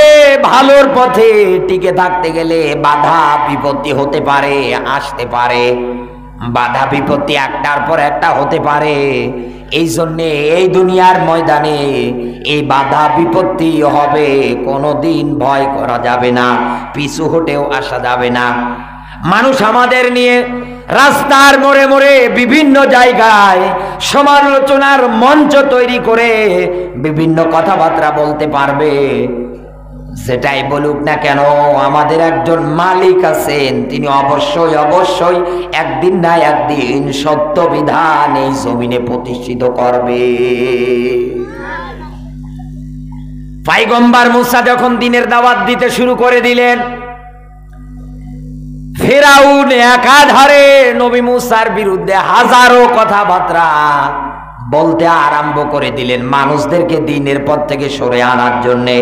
ভালোর পথে টিকে থাকতে গেলে বাধা বিপত্তি হতে পারে, আসতে পারে। বাধা বিপত্তি একটার পর একটা হতে পারে। এই জন্যে এই দুনিয়ার ময়দানে এই বাধা বিপত্তি হবে, কোনোদিন ভয় করা যাবে না, পিছু হটেও আসা যাবে না। মানুষ আমাদের নিয়ে রাস্তার মোড়ে মোড়ে বিভিন্ন জায়গায় সমালোচনার মঞ্চ তৈরি করে বিভিন্ন কথাবার্তা বলতে পারবে। সেটাই বলুক না কেন, আমাদের একজন মালিক আছেন, তিনি অবশ্যই অবশ্যই একদিন না একদিন সত্য বিধান এই জমিনে প্রতিষ্ঠিত করবে। পয়গম্বর মুসা যখন দিনের দাওয়াত দিতে শুরু করে দিলেন, ফিরাউন একাধারে নবী মুসার বিরুদ্ধে হাজারো কথাবার্তা বলতে আরম্ভ করে দিলেন মানুষদেরকে দিনের পথ থেকে সরে আনার জন্যে।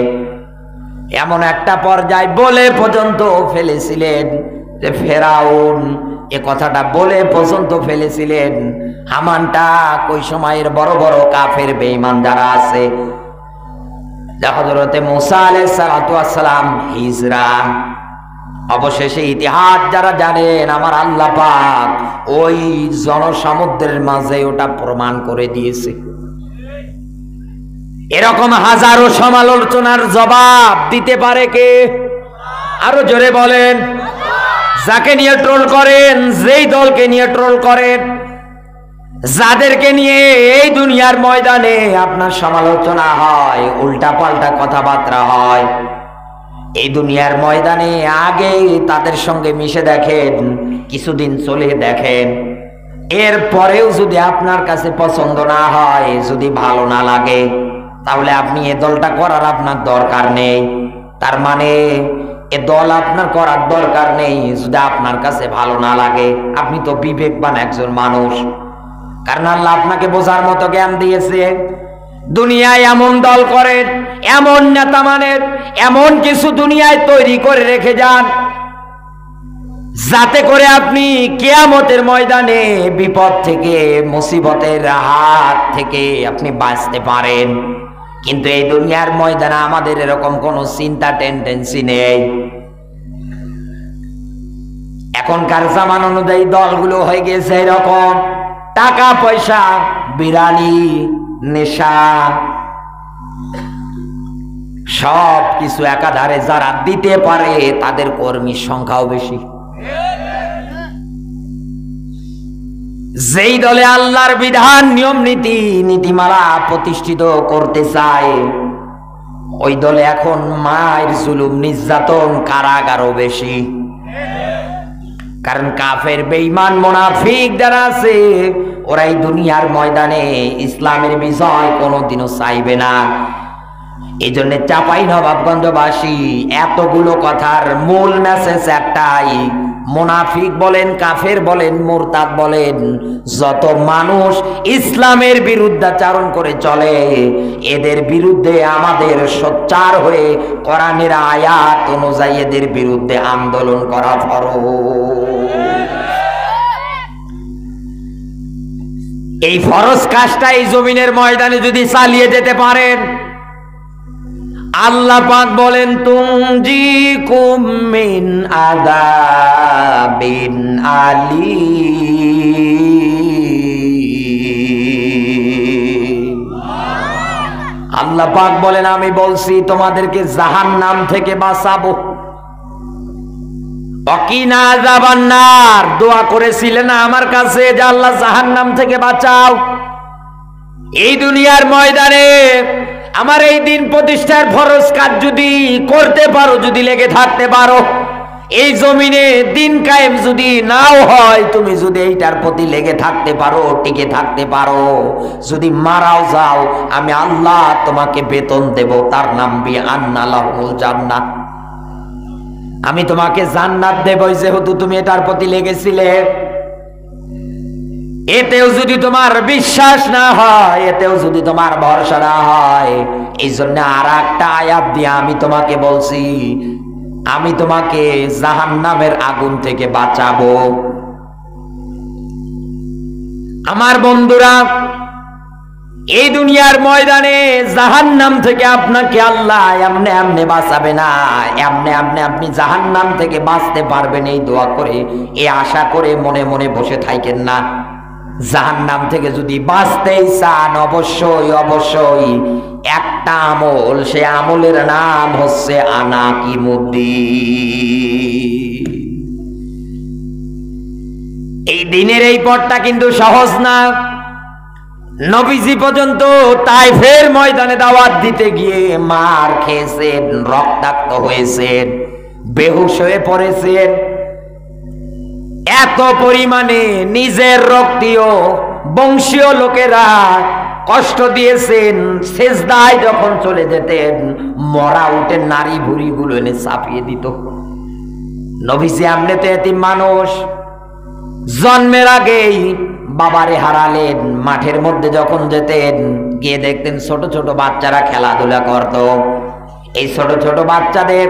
এমন একটা পর্যায় বলে পর্যন্ত ফেলেছিলেন যে ফেরাউন এ কথাটা বলে পর্যন্ত ফেলেছিলেন, হামানটা ওই সময়ের বড় বড় কাফের বেঈমান যারা আছে, হযরতে মুসা আলাইহিস সালাতু ওয়াস সালাম হিজরা। অবশেষে ইতিহাস যারা জানেন, আমার আল্লাহ পাক ওই জনসমুদ্রের মাঝে ওটা প্রমাণ করে দিয়েছে। এরকম হাজারো সমালোচনার জবাব দিতে পারে কে? আরো জোরে বলেন। যাকে নিয়ে ট্রোল করেন, যেই দলকে নিয়ে ট্রোল করেন, যাদেরকে নিয়ে এই দুনিয়ার ময়দানে আপনার সমালোচনা হয়, উল্টা পাল্টা কথাবার্তা হয়, এই দুনিয়ার ময়দানে আগে তাদের সঙ্গে মিশে দেখেন, কিছুদিন চলে দেখেন, এরপরেও যদি আপনার কাছে পছন্দ না হয়, যদি ভালো না লাগে, তাহলে আপনি এ দলটা করার আপনার দরকার নেই। তার মানে এ দল আপনার করার দরকার নেই যদি আপনার কাছে ভালো না লাগে। আপনি তো বিবেকবান একজন মানুষ, কারণ আল্লাহ আপনাকে বোঝার মতো জ্ঞান দিয়েছে। দুনিয়ায় এমন দল করেন, এমন নেতা মানের, এমন কিছু দুনিয়ায় তৈরি করে রেখে যান যাতে করে আপনি কিয়ামতের ময়দানে বিপদ থেকে, মুসিবতের হাত থেকে আপনি বাঁচতে পারেন। কিন্তু এই দুনিয়ার ময়দানে আমাদের এরকম কোন চিন্তা টেন্ডেন্সি নেই। এখনকার জামান অনুযায়ী দলগুলো হয়ে গেছে এরকম, টাকা পয়সা, বিরানি, নেশা, সব কিছু একাধারে যারা দিতে পারে তাদের কর্মীর সংখ্যাও বেশি। যেই দলে আল্লাহর বিধান, নিয়ম নীতি, নীতিমালা প্রতিষ্ঠিত করতে চায়, ওই দলে এখন মায়ের জুলুম, নির্যাতন, কারাগারও বেশি। কারণ কাফের বেঈমান মুনাফিক যারা আছে, ওরা এই দুনিয়ার ময়দানে ইসলামের বিজয় কোনোদিনও চাইবে না। এই জন্য চাঁপাইনবাবগঞ্জবাসী এতগুলো কথার মূল মেসেজ একটাই, মুনাফিক বলেন, কাফের বলেন, মুরতাদ বলেন, যত মানুষ ইসলামের বিরুদ্ধাচারণ করে চলে, এদের বিরুদ্ধে আমাদের সোচ্চার হয়ে কোরআনের আয়াত অনুযায়ী এদের বিরুদ্ধে আন্দোলন করা ফরজ। এই ফরজ কাজটা এই জমিনের ময়দানে যদি চালিয়ে যেতে পারেন, আল্লাহ পাক বলেন তুনজিকুম মিন আযাবিন আলীম। আল্লাহ পাক বলেন আমি বলছি তোমাদেরকে জাহান্নাম থেকে বাঁচাবো। ওয়াকিনা আযাবান নার, দোয়া করেছিলেন আমার কাছে যে আল্লাহ জাহান্নাম থেকে বাঁচাও। এই দুনিয়ার ময়দানে আমার এই দিন প্রতিষ্ঠার ফরজ কাজ যদি করতে পারো, যদি লেগে থাকতে পারো, এই জমিনে দিন কায়েম যদি নাও হয়, তুমি যদি এইটার প্রতি লেগে থাকতে পারো, টিকে থাকতে পারো, যদি মারাও যাও, আমি আল্লাহ তোমাকে বেতন দেব, তার নাম বিআন্না লাহুল জান্নাত। আমি তোমাকে জান্নাত দেব যেহেতু তুমি এটার প্রতি লেগেছিলে। এতেও যদি তোমার বিশ্বাস না হয়, এতেও যদি তোমার ভরসা না হয়, এই জন্য আর একটা আয়াত দিয়ে আমি তোমাকে বলছি, আমি তোমাকে জাহান্নামের আগুন থেকে বাঁচাবো। আমার বন্ধুরা, এই দুনিয়ার ময়দানে জাহান্নাম থেকে আপনাকে আল্লাহ এমনে এমনে বাঁচাবে না। এমনে এমনে আপনি জাহান্নাম থেকে বাঁচতে পারবেন এই দোয়া করে, এই আশা করে মনে মনে বসে থাকেন না। জাহান্নাম থেকে যদি বাঁচতেই চান, অবশ্যই অবশ্যই একটা আমল, সে আমলের নাম হচ্ছে আনাকিমুদ্দিন। এই দিনের এই পথটা কিন্তু সহজ না। নবীজি পর্যন্ত তাইফের ময়দানে দাওয়াত দিতে গিয়ে মার খেয়েছেন, রক্তাক্ত হয়েছেন, বেহুশ হয়ে পড়েছেন। এত পরিমাণে নিজের রক্তীয় বংশীয় লোকেরা কষ্ট দিয়েছেন। সেজদায় যখন চলে যেতেন, মরা উঠে নারী ভুড়ি গুলো এনে চাপিয়ে দিত। নবীজি আমনে তো এতিম মানুষ, জন্মের আগেই বাবারে হারালেন। মাঠের মধ্যে যখন যেতেন, গিয়ে দেখতেন ছোট ছোট বাচ্চারা খেলাধুলা করত। এই ছোট ছোট বাচ্চাদের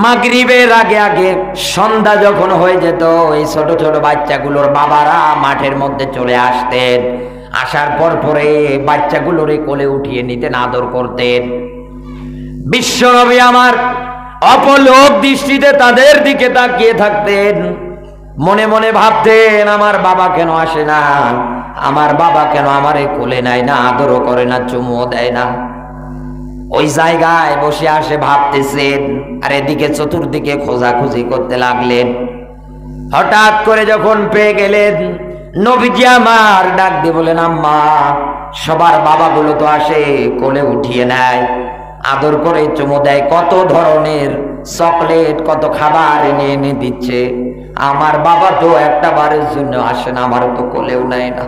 মাগরিবের আগে আগে সন্ধ্যা যখন হয়ে যেত, এই ছোট ছোট বাচ্চাগুলোর বাবারা মাঠের মধ্যে চলে আসতেন। আসার পর পরে বাচ্চাগুলোর কোলে উঠিয়ে নিতেন, আদর করতেন। বিশ্বনবী আমার অপলোক দৃষ্টিতে তাদের দিকে তাকিয়ে থাকতেন। মনে মনে ভাবতেন, আমার বাবা কেন আসে না, আমার বাবা কেন আমারে কোলে নেয় না, আদরও করে না, চুমুও দেয় না। ওই জায়গায় বসে আসে ভাবতেছেন, আর এদিকে চতুর্দিকে খোঁজাখুঁজি করতে লাগলেন। হঠাৎ করে যখন পেয়ে গেলেন, নবীজি আমার ডাক দিয়ে বলেন, আম্মা, সবার বাবাগুলো তো আসে, কোলে উঠিয়ে নেয়, আদর করে চুমু দেয়, কত ধরনের চকলেট, কত খাবার এনে এনে দিচ্ছে। আমার বাবা তো একটা বারের জন্য আসে না, আমার তো কোলেও নেয় না।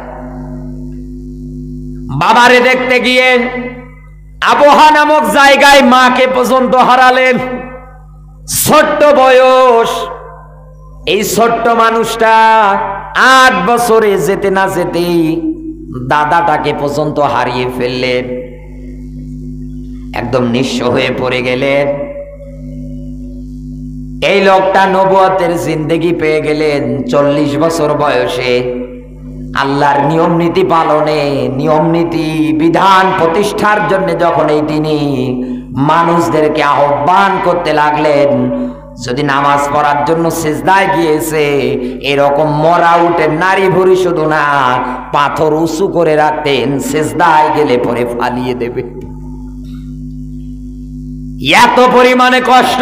বাবারে দেখতে গিয়ে আবহা নামক জায়গায় মাকে পর্যন্ত হারালেন। ছোট্ট বয়স, এই ছোট্ট মানুষটা 8 বছরে যেতে না যেতেই দাদাটাকে পর্যন্ত হারিয়ে ফেললেন। একদম নিঃস্ব হয়ে পড়ে গেলেন। এই লোকটা নবুয়তের জিন্দেগি পেয়ে গেলেন 40 বছর বয়সে। আল্লাহর নিয়ম নীতি পালনে, নিয়ম নীতি বিধান প্রতিষ্ঠার জন্য যখন এই তিনি মানুষদেরকে আহ্বান করতে লাগলেন, যদি নামাজ পড়ার জন্য সিজদায় গিয়েছে, এরকম মরা উঠে নারী ভুড়ি শুধু না, পাথর উঁচু করে রাখতেন, সিজদায় গেলে পরে ফালিয়ে দেবে। এত পরিমাণে কষ্ট,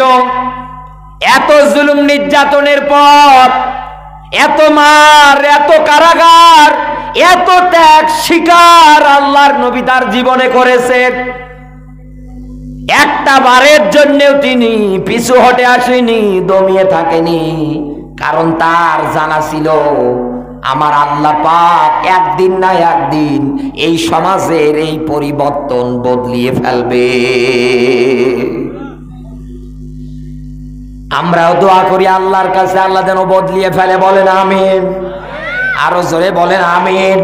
এত জুলুম নির্যাতনের পর, এত মার, এত কারাগার, এত ত্যাগ স্বীকার আল্লাহর নবী তার জীবনে করেছেন। একটা বারের জন্যও তিনি পিছু হটে আসেনি, দমিয়ে থাকেনি। কারণ তার জানা ছিল, আমার আল্লাহ পাক একদিন না একদিন এই সমাজের এই পরিবর্তন বদলিয়ে ফেলবে। আমরাও দোয়া করি আল্লাহর কাছে, আল্লাহ যেন বদলিয়ে ফেলে। বলেন আমিন, আরো জোরে বলেন আমিন।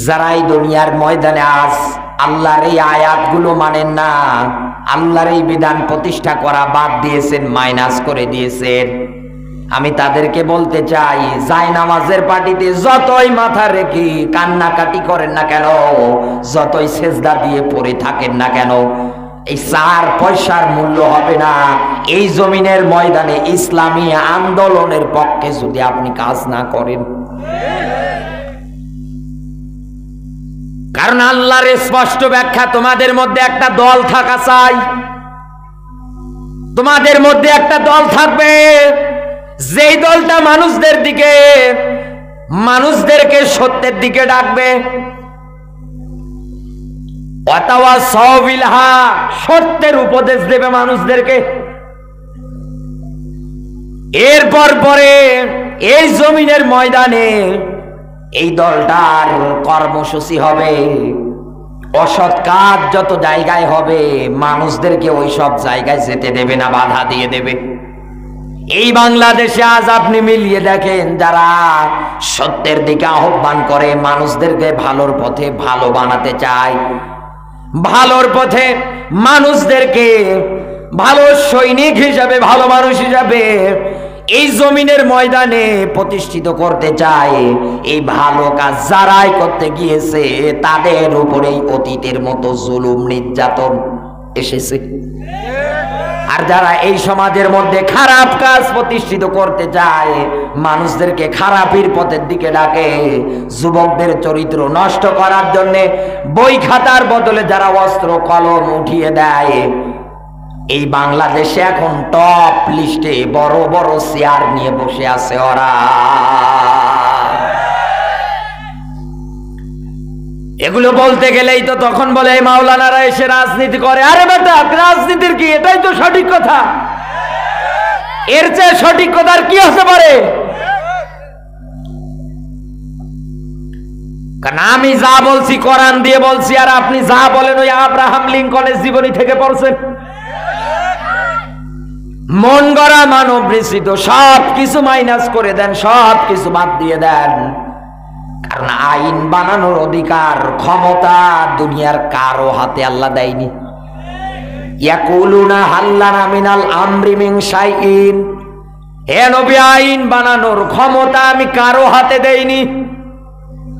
যারা এই দুনিয়ার ময়দানে আজ আল্লাহর এই আয়াতগুলো মানেন না, আল্লাহর এই বিধান প্রতিষ্ঠা করা বাদ দিয়েছেন, মাইনাস করে দিয়েছেন, আমি তাদেরকে বলতে চাই, যায় নামাজের পাটিতে যতই মাথা রেখে কান্নাকাটি করেন না কেন, যতই সেজদা দিয়ে পড়ে থাকেন না কেন, এই 4 পয়সার মূল্য হবে না এই জমিনের ময়দানে ইসলামী আন্দোলনের পক্ষে যদি আপনি কাজ না করেন। কারণ আল্লাহর স্পষ্ট ব্যাখ্যা, তোমাদের মধ্যে একটা দল থাকা চাই। তোমাদের মধ্যে একটা দল থাকবে, যেই দলটা মানুষদেরকে সত্যের দিকে ডাকবে। সত্যের উপদেশ দেবে মানুষদেরকে। এরপর পরে এই জমিনের ময়দানে এই দলটার কর্মসূচি হবে, অসৎ কাজ যত জায়গায় হবে মানুষদেরকে ওই সব জায়গায় যেতে দেবে না, বাধা দিয়ে দেবে। এই বাংলাদেশে আজ আপনি মিলিয়ে দেখেন, যারা সত্যের দিকে আহ্বান করে, মানুষদেরকে ভালোর পথে ভালো বানাতে চায়, ভালোর পথে মানুষদেরকে ভালো সৈনিক হিসাবে, ভালো মানুষ হিসাবে এই জমিনের ময়দানে প্রতিষ্ঠিত করতে চায়, এই ভালো কাজ যারাই করতে গিয়েছে তাদের উপরেই অতীতের মতো জুলুম নির্যাতন এসেছে। আর যারা এই সমাজের মধ্যে খারাপ কাজ প্রতিষ্ঠিত করতে চায়, মানুষদেরকে খারাপির পথের দিকে ডাকে, যুবকদের চরিত্র নষ্ট করার জন্য বই খাতার বদলে যারা অস্ত্র কলম উঠিয়ে দেয়, এই বাংলাদেশে এখন টপ লিস্টে বড় বড় চেয়ার নিয়ে বসে আছে ওরা। এগুলো বলতে গেলেই তো তখন বলে এই মাওলানারা এসে রাজনীতি করে। আরে বেটা, রাজনীতির কি? এটাই তো সঠিক কথা। এর চেয়ে সঠিক কথার কি হতে পারে? কারণ আমি যা বলছি কোরআন দিয়ে বলছি, আর আপনি যা বলেন ওই আব্রাহাম লিঙ্কনের জীবনী থেকে পড়ছেন। মন গড়া মানব রচিত সব কিছু মাইনাস করে দেন, সব কিছু বাদ দিয়ে দেন। কারণ আইন বানানোর অধিকার, ক্ষমতা দুনিয়ার কারো হাতে আল্লাহ দেয়নি। ইয়াকুলুনা হাল্লানা মিনাল আমরি মিন শাইইন, হে নবী, আইন বানানোর ক্ষমতা আমি কারো হাতে দেইনি।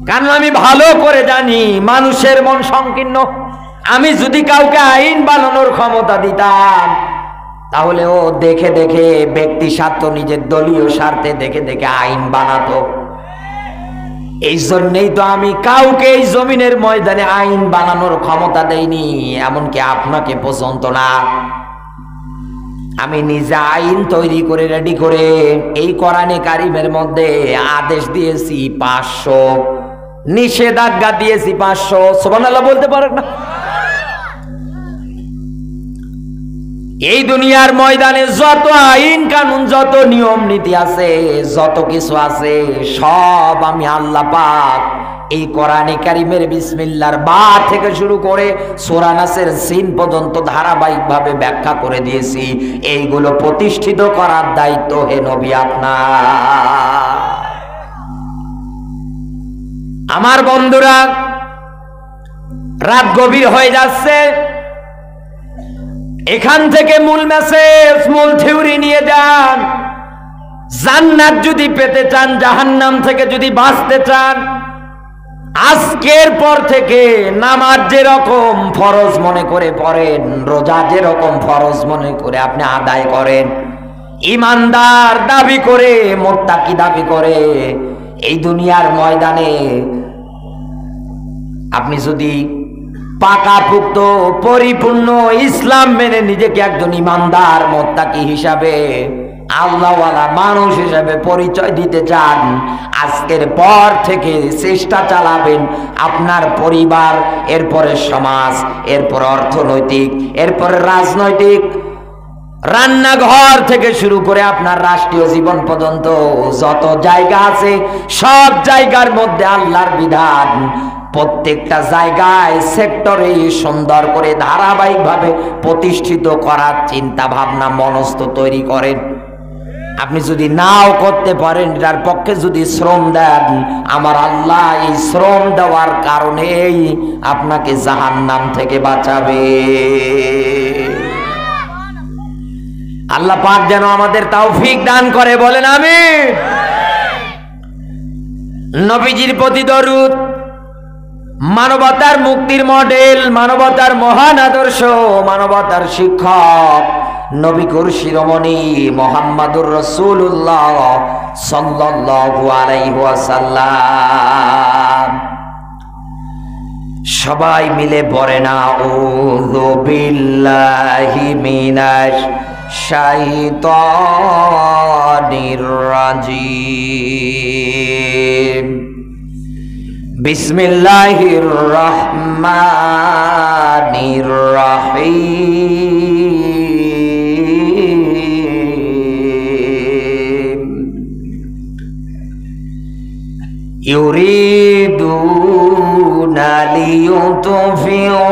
কারণ আমি ভালো করে জানি মানুষের মন সংকীর্ণ। আমি যদি কাউকে আইন বানানোর ক্ষমতা দিতাম, তাহলে ও দেখে দেখে ব্যক্তি স্বার্থ, নিজের দলীয় স্বার্থে দেখে দেখে আইন বানাতো। এই জন্যই তো আমি কাউকে এই জমিনের ময়দানে আইন বানানোর ক্ষমতা দেইনি, এমনকি আপনাকে পছন্দ না। আমি নিজে আইন তৈরি করে রেডি করে এই কোরআনে কারিমের মধ্যে আদেশ দিয়েছি 500, নিষেধাজ্ঞা দিয়েছি 500। সুবহানাল্লাহ বলতে পারেন না? এই দুনিয়ার ময়দানে যত আইন কানুন, যত নিয়ম নীতি আছে, যত কিছু আছে, সব আমি আল্লাহ পাক এই কোরআনে কারিমের বিসমিল্লাহর বা থেকে শুরু করে সূরা নাসের সিন পর্যন্ত ধারাবাহিকভাবে ব্যাখ্যা করে দিয়েছি। এইগুলো প্রতিষ্ঠিত করার দায়িত্ব হে নবী আপনার। আমার বন্ধুরা, রাত গভীর হয়ে যাচ্ছে। এখান থেকে মূল মেসেজ, মূল থিওরি নিয়ে যান। জান্নাত যদি পেতে চান, জাহান্নাম থেকে যদি বাঁচতে চান, আজকের পর থেকে নামাজ যেরকম ফরজ মনে করে পড়েন, রোজা যেরকম ফরজ মনে করে আপনি আদায় করেন, ইমানদার দাবি করে, মুত্তাকি দাবি করে এই দুনিয়ার ময়দানে আপনি যদি পাকাপোক্ত পরিপূর্ণ ইসলাম মেনে নিজেকে একজন ইমানদার মুত্তাকি হিসাবে, আল্লাহওয়ালা মানুষ হিসাবে পরিচয় দিতে চান, আজকের পর থেকে চেষ্টা চালাবেন আপনার পরিবার, এরপরে সমাজ, এরপর অর্থনৈতিক, এরপরে রাজনৈতিক, রান্নাঘর থেকে শুরু করে আপনার রাষ্ট্রীয় জীবন পর্যন্ত যত জায়গা আছে, সব জায়গার মধ্যে আল্লাহর বিধান প্রত্যেকটা জায়গায় সেক্টরে সুন্দর করে ধারাবাহিকভাবে প্রতিষ্ঠিত করার চিন্তা ভাবনা মনস্থ তৈরি করেন। আপনি যদি নাও করতে পারেন, এটার পক্ষে যদি শ্রম দেন, আমার আল্লাহ এই শ্রম দেওয়ার কারণেই আপনাকে জাহান্নাম থেকে বাঁচাবে। আল্লাহ পাক যেন আমাদের তৌফিক দান করে, বলেন আমিন। নবীজির প্রতি দরুদ, মানবতার মুক্তির মডেল, মানবতার মহান আদর্শ, মানবতার শিক্ষক নবীকুর শিরোমণি মুহাম্মাদুর রাসূলুল্লাহ সাল্লাল্লাহু আলাইহি ওয়াসাল্লাম। সবাই মিলে পড়ে না, আউযু বিল্লাহি মিনাশ শাইতানির রাজিম। বিসমিল্লাহির রহমানির রহিম। ইউরিদুনা লিইউতফিউ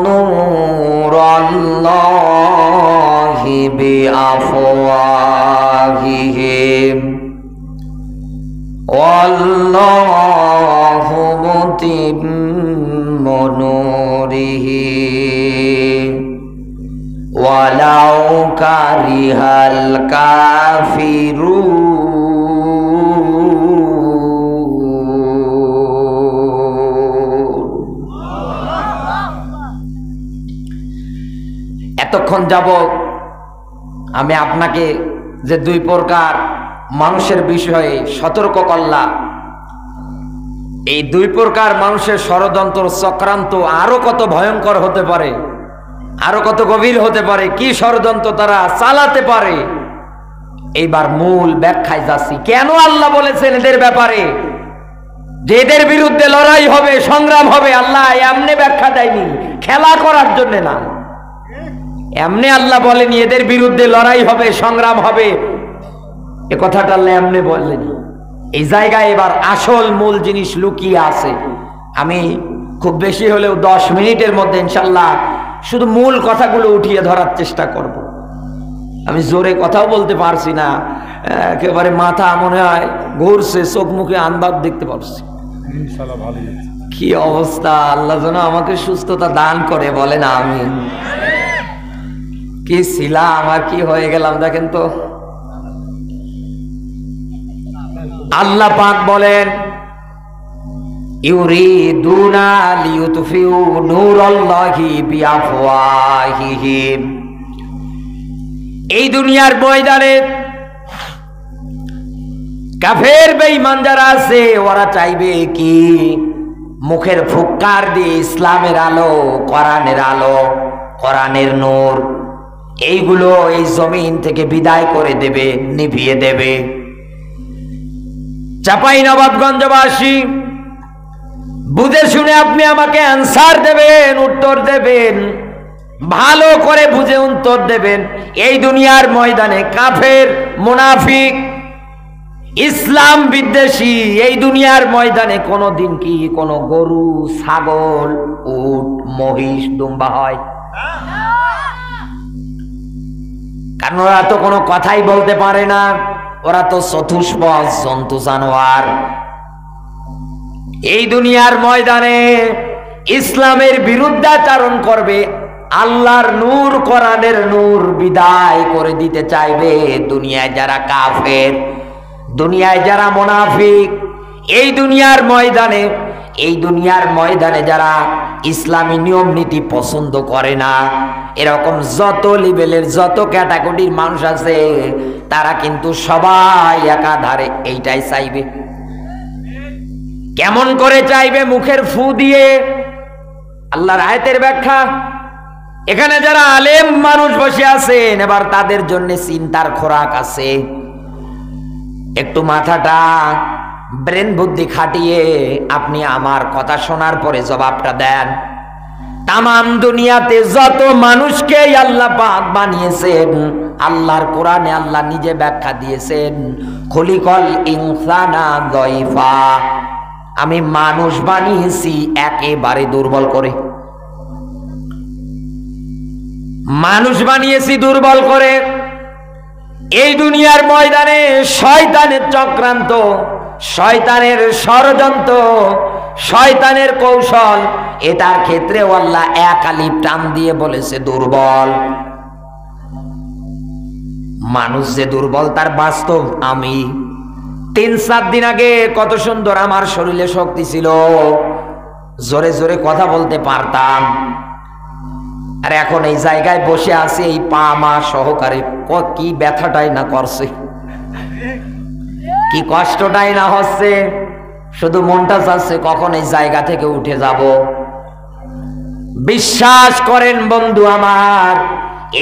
নূরাল্লাহি বিআফওয়াহিহিম أفواههم والله متم نوره ولو كره الكافرون। এতক্ষণ যাবত আমি আপনাকে যে দুই প্রকার মানুষের বিষয়ে সতর্ক করলাম, এই দুই প্রকার মানুষের ষড়যন্ত্র চক্রান্ত আরো কত ভয়ঙ্কর হতে পারে, আরো কত গভীর হতে পারে, কি ষড়যন্ত্র তারা চালাতে পারে, এইবার মূল ব্যাখ্যায় যাচ্ছি। কেন আল্লাহ বলেছেন এদের ব্যাপারে যে এদের বিরুদ্ধে লড়াই হবে, সংগ্রাম হবে? আল্লাহ এমনি ব্যাখ্যা দেয়নি, খেলা করার জন্য না। এমনি আল্লাহ বলেনি এদের বিরুদ্ধে লড়াই হবে, সংগ্রাম হবে, এ কথাটা আল্লাহ এমনি বলেনি। এই জায়গায় এবার আসল মূল জিনিস লুকিয়ে আছে। আমি খুব বেশি হলেও 10 মিনিটের মধ্যে ইনশাল্লাহ শুধু মূল কথাগুলো উঠিয়ে ধরার চেষ্টা করব। আমি জোরে কথাও বলতে পারছি না, একেবারে মাথা মনে হয় ঘুরছে, চোখ মুখে আনবাব দেখতে পারছি। কি অবস্থা! আল্লাহ যেন আমাকে সুস্থতা দান করে, বলে না আমি কি ছিলাম আর কি হয়ে গেলাম দেখেন তো। আল্লাহ পাক বলেন ইউরিদুনা লিইউতফিউ নূরাল্লাহি বিআফওয়াহিহিম। এই দুনিয়ার ময়দানে কাফের বেঈমান যারা আছে ওরা চাইবে কি মুখের ফুৎকার দিয়ে ইসলামের আলো, কোরআনের আলো, কোরআনের নূর এইগুলো এই জমিন থেকে বিদায় করে দেবে, নিভিয়ে দেবে। চাঁপাইনবাবগঞ্জবাসী বুঝে শুনে আপনি আমাকে অ্যানসার দেবেন, উত্তর দেবেন, ভালো করে বুঝে উত্তর দেবেন। এই দুনিয়ার ময়দানে কাফের, মুনাফিক, ইসলাম বিদ্বেষী এই দুনিয়ার ময়দানে কোনোদিন কি কোনো গরু, ছাগল, উট, মহিষ, দুম্বা হয়? কারণ ওরা তো কোনো কথাই বলতে পারে না, ওরা তো চতুষ্পদ জন্তু, জানোয়ার। এই দুনিয়ার ময়দানে ইসলামের বিরুদ্ধাচরণ করবে, আল্লাহর নূর, কোরআনের নূর বিদায় করে দিতে চাইবে দুনিয়ায় যারা কাফের, দুনিয়ায় যারা মুনাফিক। এই দুনিয়ার ময়দানে যারা ইসলামী নিয়ম নীতি পছন্দ করে না, এরকম যত লেভেলের, যত ক্যাটাগরির মানুষ আছে তারা কিন্তু সবাই একাধারে এইটাই চাইবে। কেমন করে চাইবে? মুখের ফু দিয়ে। আল্লাহর আয়াতের ব্যাখ্যা, এখানে যারা আলেম মানুষ বসে আছেন এবার তাদের জন্য চিন্তার খোরাক আছে। একটু মাথাটা, ব্রেন বুদ্ধি খাটিয়ে আপনি আমার কথা শোনার পরে জবাবটা দেন। তামাম দুনিয়াতে যত মানুষকে আল্লাহ পাক বানিয়েছেন, আল্লাহর কোরআনে আল্লাহ নিজে ব্যাখ্যা দিয়েছেন, খলিকল ইনসানা যায়ফা, আমি মানুষ বানিয়েছি একেবারে দুর্বল করে, মানুষ বানিয়েছি দুর্বল করে। এই দুনিয়ার ময়দানে শয়তানের চক্রান্ত, শয়তানের ষড়যন্ত্র, শয়তানের কৌশল, এটার ক্ষেত্রে আল্লাহ এক আলিফ টান দিয়ে বলেছে দুর্বল। মানুষ যে দুর্বল তার বাস্তব আমি। 3-4 দিন আগে কত সুন্দর আমার শরীরে শক্তি ছিল, জোরে জোরে কথা বলতে পারতাম, আর এখন এই জায়গায় বসে আছি এই পা মা সহকারে, কি ব্যথাটাই না করছে, কি কষ্টটাই না হচ্ছে, শুধু মনটা চাচ্ছে কখন এই জায়গা থেকে উঠে যাব। বিশ্বাস করেন বন্ধু আমার,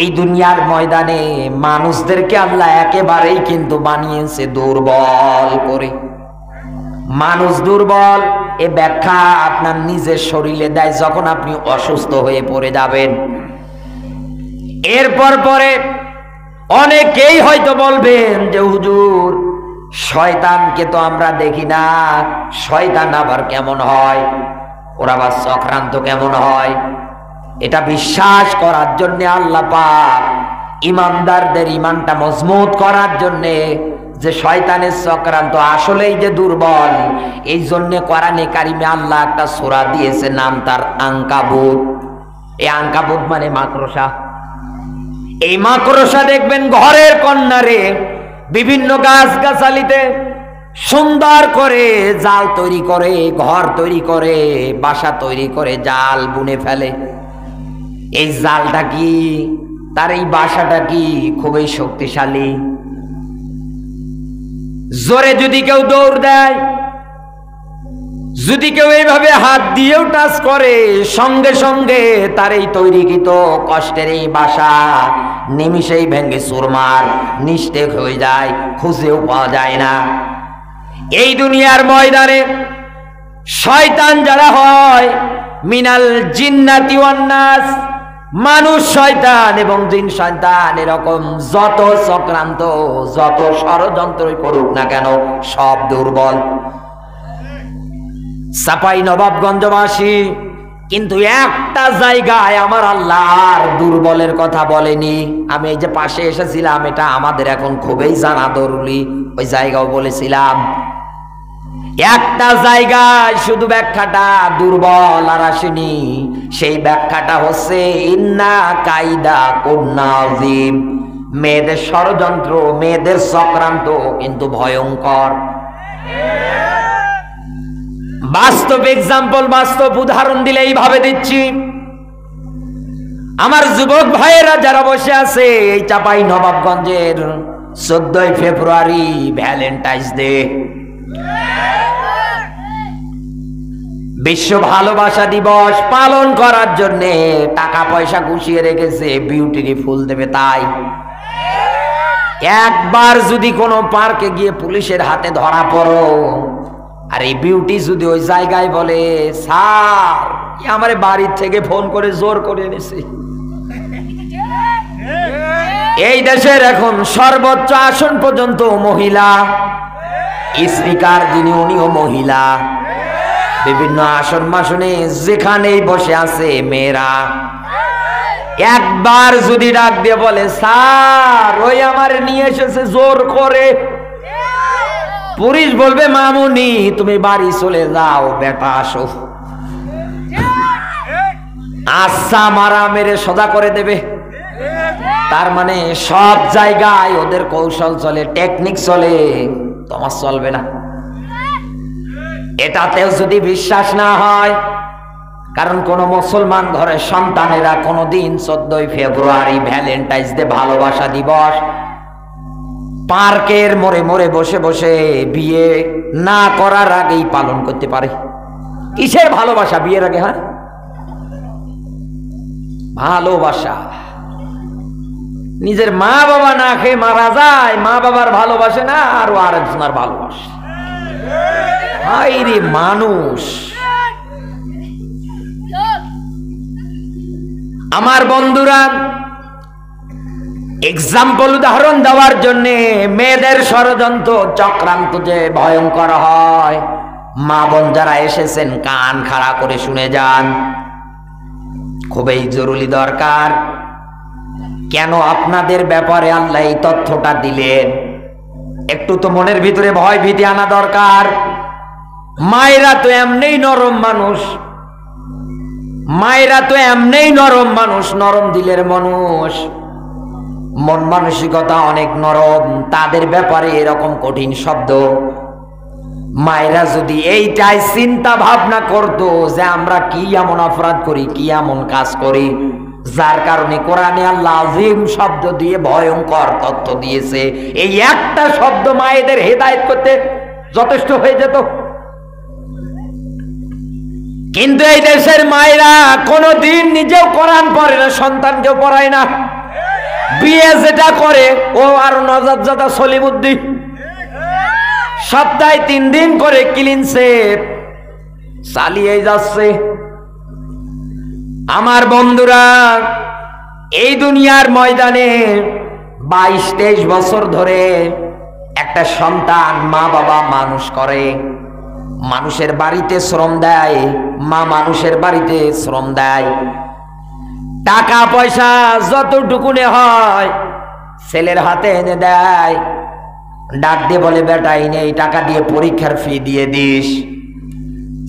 এই দুনিয়ার ময়দানে মানুষদেরকে আল্লাহ একেবারেই কিন্তু বানিয়েছে দুর্বল করে। মানুষ দুর্বল এ ব্যাখ্যা আপনার নিজের শরীরে দেয় যখন আপনি অসুস্থ হয়ে পড়ে যাবেন। এরপর পরে অনেকেই হয়তো বলবেন যে হুজুর শয়তানকে তো আমরা দেখি না, শয়তান আবার কেমন হয়, ওরা আবার চক্রান্ত কেমন হয়? এটা বিশ্বাস করার জন্য আল্লাহ পাক ইমানদারদের ইমানটা মজবুত করার জন্যে যে শয়তানের চক্রান্ত আসলেই যে দুর্বল, এই জন্য কোরআনে কারিমে আল্লাহ একটা সূরা দিয়েছে, নাম তার আনকাবুত। এই আনকাবুত মানে মাকড়সা। এই মাকড়সা দেখবেন ঘরের কর্নারে বিভিন্ন গাছ গাছালিতে সুন্দর করে জাল তৈরি করে, ঘর তৈরি করে, বাসা তৈরি করে, জাল বুনে ফেলে। এই জালটা কি, তার এই বাসাটা কি খুবই শক্তিশালী। জোরে যদি কেউ দৌড় দেয়, যদি কেউ এইভাবে হাত দিয়েও টাচ করে, সঙ্গে সঙ্গে তার এই তৈরিকৃত কষ্টের এই বাসা নিমিষেই ভেঙে চুরমার নিস্তেজ হয়ে যায়, খুঁজেও পাওয়া যায় না। এই দুনিয়ার ময়দানে শয়তান যারা হয়, মিনাল জিন্নাতি ওয়ান নাস, মানুষ শয়তান এবং জিন শয়তান, এরকম যত চক্রান্ত যত ষড়যন্ত্রই করুক না কেন সব দুর্বল। চাপাই নবাবগঞ্জবাসী কিন্তু একটা জায়গায় আমার আল্লাহ আর দুর্বলের কথা বলেনি। আমি এই যে পাশে এসেছিলাম, এটা আমাদের এখন খুবই জানা দরুলি, ওই জায়গাও বলেছিলাম। একটা জায়গায় শুধু ব্যাখ্যাটা দুর্বল আর আসেনি, সেই ব্যাখ্যাটা হচ্ছে ইন্না কাইদা কুন্না আযীম, মেয়েদের ষড়যন্ত্র, মেয়েদের চক্রান্ত কিন্তু ভয়ঙ্কর। বাস্তব এক্সাম্পল, বাস্তব উদাহরণ দিলে এইভাবে দিচ্ছি। আমার যুবক ভাইয়েরা যারা বসে আছে এই চাপাই নবাবগঞ্জের 14 ফেব্রুয়ারি ভ্যালেন্টাইন্স ডে, বিশ্ব ভালোবাসা দিবস পালন করার জন্য টাকা পয়সা গুছিয়ে রেখেছে, বিউটিকে ফুল দেবে। তাই একবার যদি কোনো পার্কে গিয়ে পুলিশের হাতে ধরা পড়ো, আর এই বিউটি যদি ওই জায়গায় বলে, স্যার আমার বাড়ির থেকে ফোন করে জোর করে এনেছে। এই দেশের এখন সর্বোচ্চ আসন পর্যন্ত মহিলা স্পিকার, যিনি উনিও মহিলা। বিভিন্ন আসন মাসনে যেখানেই বসে আছে মেয়েরা, একবার যদি ডাক দিয়ে বলে, স্যার ওই আমার নিয়ে এসেছে জোর করে, পুলিশ বলবে, মামুনি তুমি বাড়ি চলে যাও, বেটা আসো। আচ্ছা মারা মেরে সোজা করে দেবে। তার মানে সব জায়গায় ওদের কৌশল চলে, টেকনিক চলে, তোমার চলবে না। এটাতেও যদি বিশ্বাস না হয়, কারণ কোন মুসলমান ঘরের সন্তানেরা কোনদিন 14 ফেব্রুয়ারি ভ্যালেন্টাইন্স ডে ভালোবাসা দিবস পার্কের মোড়ে মোড়ে বসে বসে বিয়ে না করার আগেই পালন করতে পারে। কিসের ভালোবাসা বিয়ের আগে? হ্যাঁ, ভালোবাসা। নিজের মা বাবা না খেয়ে মারা যায়, মা বাবার ভালোবাসে না, আর আরেকজনের ভালোবাসে। হায়রে মানুষ! আমার বন্ধুরা, এক্সাম্পল উদাহরণ দেওয়ার জন্য, মেয়েদের ষড়যন্ত্র চক্রান্ত যে ভয়ঙ্কর হয়, মা বোন যারা এসেছেন কান খাড়া করে শুনে যান, খুবই জরুরি দরকার। কেন আপনাদের ব্যাপারে আল্লাহ এই তথ্যটা দিলেন, একটু তো মনের ভিতরে ভয় ভীতি আনা দরকার। মায়েরা তো এমনিই নরম মানুষ, মায়েরা তো এমনিই নরম মানুষ, নরম দিলের মানুষ, মন মানসিকতা অনেক নরম। তাদের ব্যাপারে এরকম কঠিন শব্দ, মায়েরা যদি এইটাই চিন্তা ভাবনা করতো যে আমরা কি এমন অপরাধ করি, কি এমন কাজ করি, যার কারণে কোরআনে আল্লাহ আযীম শব্দ দিয়ে ভয়ঙ্কর তথ্য দিয়েছে, এই একটা শব্দ মায়েদের হেদায়েত করতে যথেষ্ট হয়ে যেত। কিন্তু এই দেশের মায়েরা কোনদিন নিজেও কোরআন পড়ে না, সন্তানকেও পড়ায় না। বিয়ে যেটা করে ও আর নজাবজাদা সলিমুদ্দি, সপ্তাহে 3 দিন করে ক্লিন শেভ চালিয়ে যাচ্ছে। আমার বন্ধুরা, এই দুনিয়ার ময়দানে 22-23 বছর ধরে একটা সন্তান মা বাবা মানুষ করে, মানুষের বাড়িতে শ্রম দেয়, মা মানুষের বাড়িতে শ্রম দেয়, টাকা পয়সা যতটুকুনে হয় ছেলের হাতে এনে দেয়, ডাক দিয়ে বলে বেটা এই নে, এই টাকা দিয়ে পরীক্ষার ফি দিয়ে দিস।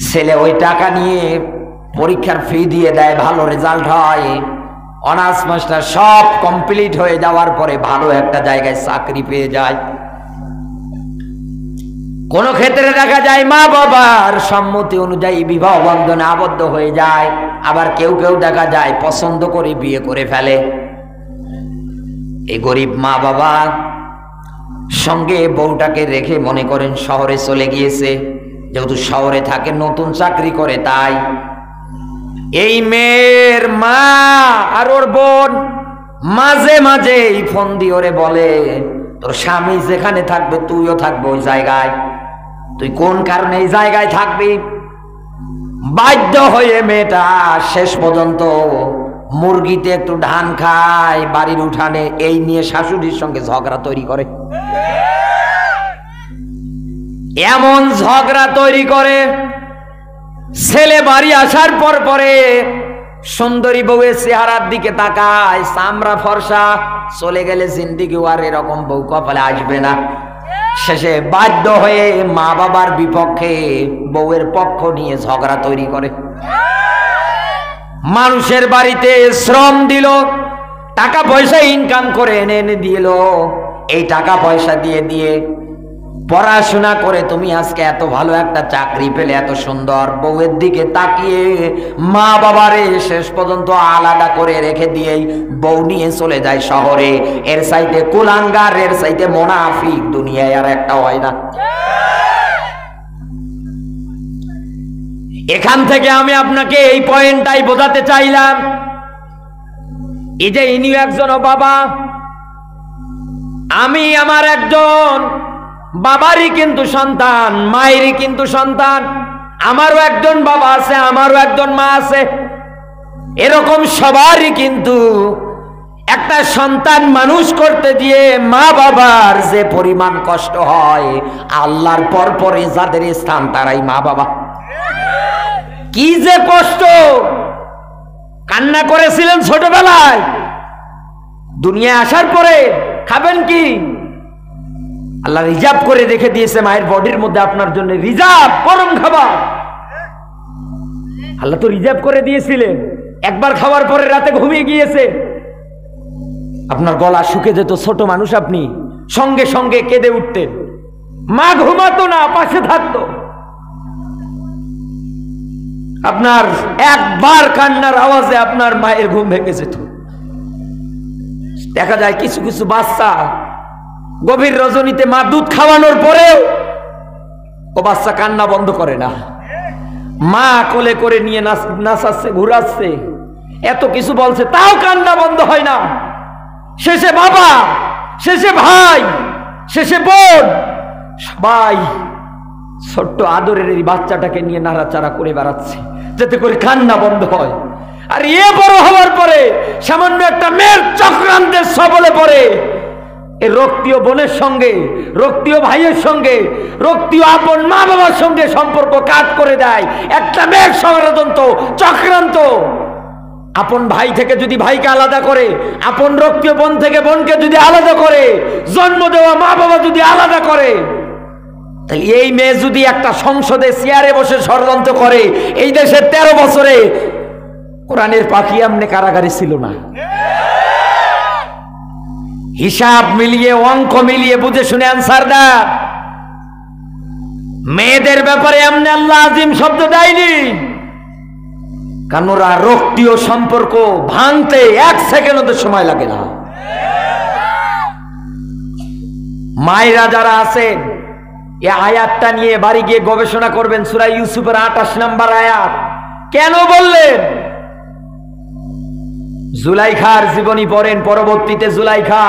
ছেলে ওই টাকা নিয়ে পরীক্ষার ফি দিয়ে দেয়, ভালো রেজাল্ট হয়, অনার্স মাস্টার সব কমপ্লিট হয়ে যাওয়ার পরে ভালো একটা জায়গায় চাকরি পেয়ে যায়। কোন ক্ষেত্রে দেখা যায় মা বাবার সম্মতি অনুযায়ী বিবাহ বন্ধনে আবদ্ধ হয়ে যায়, আবার কেউ কেউ দেখা যায় পছন্দ করে বিয়ে করে ফেলে। এই গরিব মা বাবা সঙ্গে বউটাকে রেখে মনে করেন শহরে চলে গিয়েছে, যেহেতু শহরে থাকে নতুন চাকরি করে, তাই এই মেয়ের মা আর ওর বোন মাঝে মাঝে ফোন দিয়ে ওরে বলে তোর স্বামী যেখানে থাকবে তুইও থাকবে ওই জায়গায়, তুই কোন কারণে এই জায়গায় থাকবি। বাধ্য হয়ে মেয়েটা শেষ পর্যন্ত মুরগিতে একটু ধান খায় বাড়ির উঠানে, এই নিয়ে শাশুড়ির সঙ্গে ঝগড়া তৈরি করে। এমন ঝগড়া তৈরি করে ছেলে বাড়ি আসার পরে সুন্দরী বউয়ের চেহারার দিকে তাকায়, চামড়া ফর্সা, চলে গেলে জিন্দিগি আর এরকম বউ কপালে আসবে না। শেষে বাধ্য হয়ে মা বাবার বিপক্ষে বউয়ের পক্ষ নিয়ে ঝগড়া তৈরি করে। মানুষের বাড়িতে শ্রম দিল, টাকা পয়সা ইনকাম করে এনে এনে দিল, এই টাকা পয়সা দিয়ে দিয়ে পড়াশোনা করে তুমি আজকে এত ভালো একটা চাকরি পেলে, এত সুন্দর বউয়ের দিকে তাকিয়ে মা বাবারে শেষ পর্যন্ত আলাদা করে রেখে দিয়েই বউ নিয়ে চলে যায় শহরে। এর সাইডে কুলাঙ্গার, এর সাইডে মুনাফিক দুনিয়ায় আর একটা হয় না। এখান থেকে আমি আপনাকে এই পয়েন্টটাই বোঝাতে চাইলাম, এই যে ইনি একজন বাবা, আমি আমার একজন বাবারই কিন্তু সন্তান, মায়েরই কিন্তু সন্তান, আমারও একজন বাবা আছে, আমারও একজন মা আছে, এরকম সবারই কিন্তু একটা সন্তান মানুষ করতে দিয়ে মা বাবার যে পরিমাণ কষ্ট হয়, আল্লাহর পরে যাদের স্থান তারাই মা বাবা। কি যে কষ্ট, কান্না করেছিলেন ছোটবেলায়, দুনিয়ায় আসার পরে খাবেন কি? আল্লাহ রিজার্ভ করে রেখে দিয়েছে মায়ের বডির মধ্যে আপনার জন্য, রিজার্ভ গরম খাবার আল্লাহ তো রিজার্ভ করে দিয়েছিলেন। একবার খাওয়ার পরে রাতে ঘুমিয়ে গিয়েছে, আপনার গলা শুকে যেত, ছোট মানুষ আপনি, সঙ্গে সঙ্গে কেঁদে উঠতেন, মা ঘুমাতো না, পাশে থাকতো, আপনার একবার কান্নার আওয়াজে আপনার মায়ের ঘুম ভেঙে যেত। দেখা যায় কিছু কিছু বাচ্চা গভীর রজনীতে মা দুধ খাওয়ানোর পরেও ও বাচ্চা কান্না বন্ধ করে না, মা কোলে করে নিয়ে নাচাচ্ছে, ঘুরাচ্ছে, এত কিছু বলছে, তাও কান্না বন্ধ হয় না। শেষে বাবা, শেষে ভাই, শেষে বোন, সবাই ছোট্ট আদরের এই বাচ্চাটাকে নিয়ে নাড়াচাড়া করে বেড়াচ্ছে যাতে করে কান্না বন্ধ হয়। আর এ বড় হওয়ার পরে সামান্য একটা মেয়ের চক্রান্তের সবলে পড়ে এই রক্তীয় বোনের সঙ্গে, রক্তীয় ভাইয়ের সঙ্গে, রক্তীয় আপন মা বাবার সঙ্গে সম্পর্ক কাট করে দেয় একটা মেয়ের ষড়যন্ত্র, চক্রান্ত। আপন ভাই থেকে যদি ভাইকে আলাদা করে, আপন রক্তীয় বোন থেকে বোনকে যদি আলাদা করে, জন্ম দেওয়া মা বাবা যদি আলাদা করে, তাহলে এই মেয়ে যদি একটা সংসদে চেয়ারে বসে ষড়যন্ত্র করে, এই দেশের 13 বছরে কোরআনের পাখি এমনি কারাগারে ছিল না। হিসাব মিলিয়ে, অঙ্ক মিলিয়ে, বুঝে শুনে অ্যান্সার দেন। মেয়েদের ব্যাপারে এমনি আল্লাহ আজিম শব্দ দেয়নি, কারণ ওরা রক্তীয় সম্পর্ক ভাঙতে 1 সেকেন্ড ওদের সময় লাগে না। মায়েরা যারা আছেন এই আয়াতটা নিয়ে বাড়ি গিয়ে গবেষণা করবেন, সূরা ইউসুফের 28 নম্বর আয়াত। কেন বললেন? জুলাইখার জীবনী পড়েন, পরবর্তীতে জুলাইখা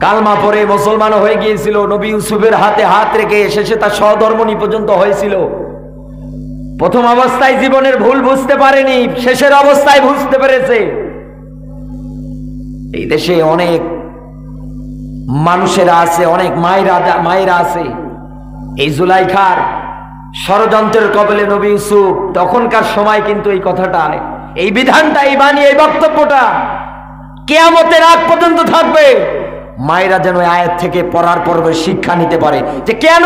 কালমা পড়ে মুসলমান হয়ে গিয়েছিল, নবী ইউসুফের হাতে হাত রেখে শেষে তার সহধর্মণী পর্যন্ত হয়েছিল। প্রথম অবস্থায় জীবনের ভুল বুঝতে পারেনি, শেষের অবস্থায় বুঝতে পেরেছে। এই দেশে অনেক মানুষেরা আছে, অনেক মায়েরা আছে, এই জুলাইখার ষড়যন্ত্রের কবলে নবী ইউসুফ তখনকার সময় কিন্তু এই কথাটা এই বিধানটা, এই বাণী, এই বক্তব্যটা কিয়ামতের আগ পর্যন্ত থাকবে। মায়েরা যেন আয়াত থেকে পড়ার পর্বে শিক্ষা নিতে পারে যে কেন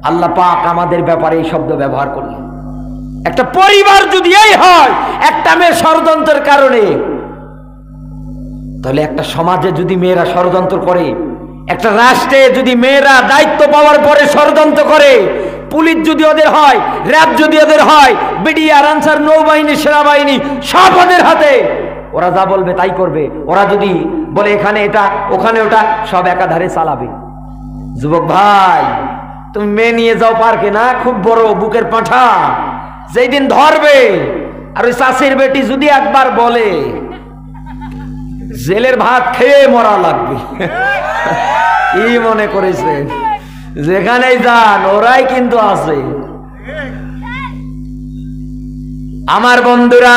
আল্লাহ পাক আমাদের ব্যাপারে এই শব্দ ব্যবহার করলেন। একটা পরিবার যদি এই হয় একটা মেয়ের ষড়যন্ত্রের কারণে, তাহলে একটা সমাজে যদি মেয়েরা ষড়যন্ত্র করে, একটা রাষ্ট্রে যদি মেয়েরা দায়িত্ব পাওয়ার পরে ষড়যন্ত্র করে, পুলিশ যদি ওদের হয়, র্যাব যদি ওদের হয়, বিডিআর, আনসার, নৌবাহিনী, সেনাবাহিনী সব ওদের হাতে, ওরা যা বলবে তাই করবে। ওরা যদি বলে এখানে এটা ওখানে ওটা, সব একাধারে চালাবে। যুবক ভাই, তুমি মেয়ে নিয়ে যাও পার্কে, না খুব বড় বুকের পাঁঠা, যেই দিন ধরবে আর ওই চাষির বেটি যদি একবার বলে জেলের ভাত খেয়ে মরা লাগবে, কি মনে করেছে? যেখানেই যান ওরাই কিন্তু আছে। আমার বন্ধুরা,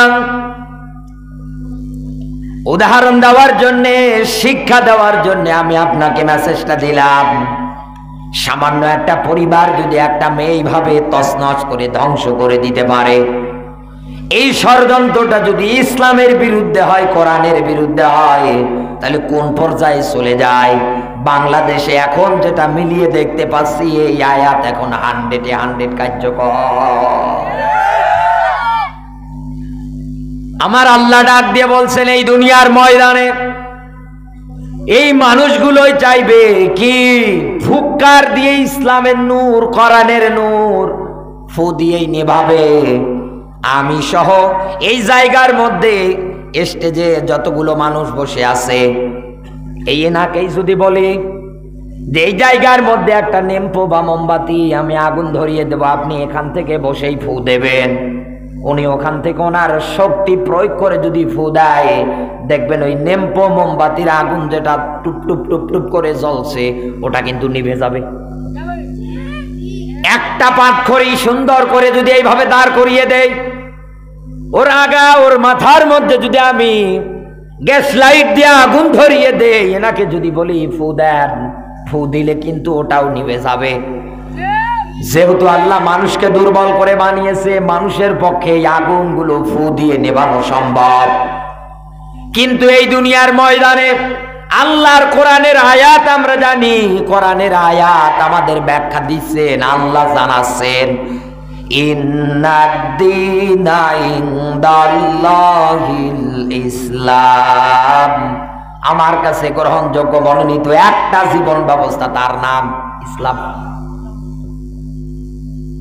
উদাহরণ দেওয়ার জন্য, শিক্ষা দেওয়ার জন্য আমি আপনাকে মেসেজটা দিলাম। সামান্য একটা পরিবার যদি একটা মেয়ে এইভাবে তছনছ করে ধ্বংস করে দিতে পারে, এই ষড়যন্ত্রটা যদি ইসলামের বিরুদ্ধে হয়, কোরআনের বিরুদ্ধে হয়, তাহলে কোন পর্যায়ে চলে যায়? বাংলাদেশে এখন যেটা মিলিয়ে দেখতে পাচ্ছি, এই আয়াত এখন 100 কার্যকর। আমার আল্লাহ ডাক দিয়ে বলছেন, এই দুনিয়ার ময়দানে এই মানুষগুলোই চাইবে কি ফুৎকার দিয়ে ইসলামের নূর, কোরআনের নূর ফু দিয়েই নেভাবে। আমি সহ এই জায়গার মধ্যে স্টেজে যতগুলো মানুষ বসে আছে, এই এনাকেই যদি বলি যে এই জায়গার মধ্যে একটা নেমপো বা মোমবাতি আমি আগুন ধরিয়ে দেব, আপনি এখান থেকে বসেই ফু দেবেন, উনি ওখান থেকে ওনার শক্তি প্রয়োগ করে যদি ফু দেয়, দেখবেন ওই নেমপো মোমবাতির আগুন যেটা টুপ টুপ টুপ টুপ করে জ্বলছে ওটা কিন্তু নিভে যাবে। একটা পাথরই সুন্দর করে যদি এইভাবে দাঁড় করিয়ে দেয়, ওর আগা ওর মাথার মধ্যে যদি আমি গ্যাস লাইট দিয়ে আগুন ধরিয়ে দেই, এনাকে যদি বলি ফু দেন, ফু দিলে কিন্তু ওটাও নিভে যাবে। যেহেতু আল্লাহ মানুষকে দুর্বল করে বানিয়েছে, মানুষের পক্ষে এই আগুনগুলো ফু দিয়ে নেভানো সম্ভব। কিন্তু এই দুনিয়ার ময়দানে আল্লাহর কোরআনের আয়াত আমরা জানি, কোরআনের আয়াত আমাদের ব্যাখ্যা দিচ্ছেন, আল্লাহ জানাচ্ছেন, ইন্নাদ-দীনা ইনদাল্লাহিল ইসলাম। আমার কাছে গ্রহণযোগ্য মনোনীত একটা জীবন ব্যবস্থা, তার নাম ইসলাম।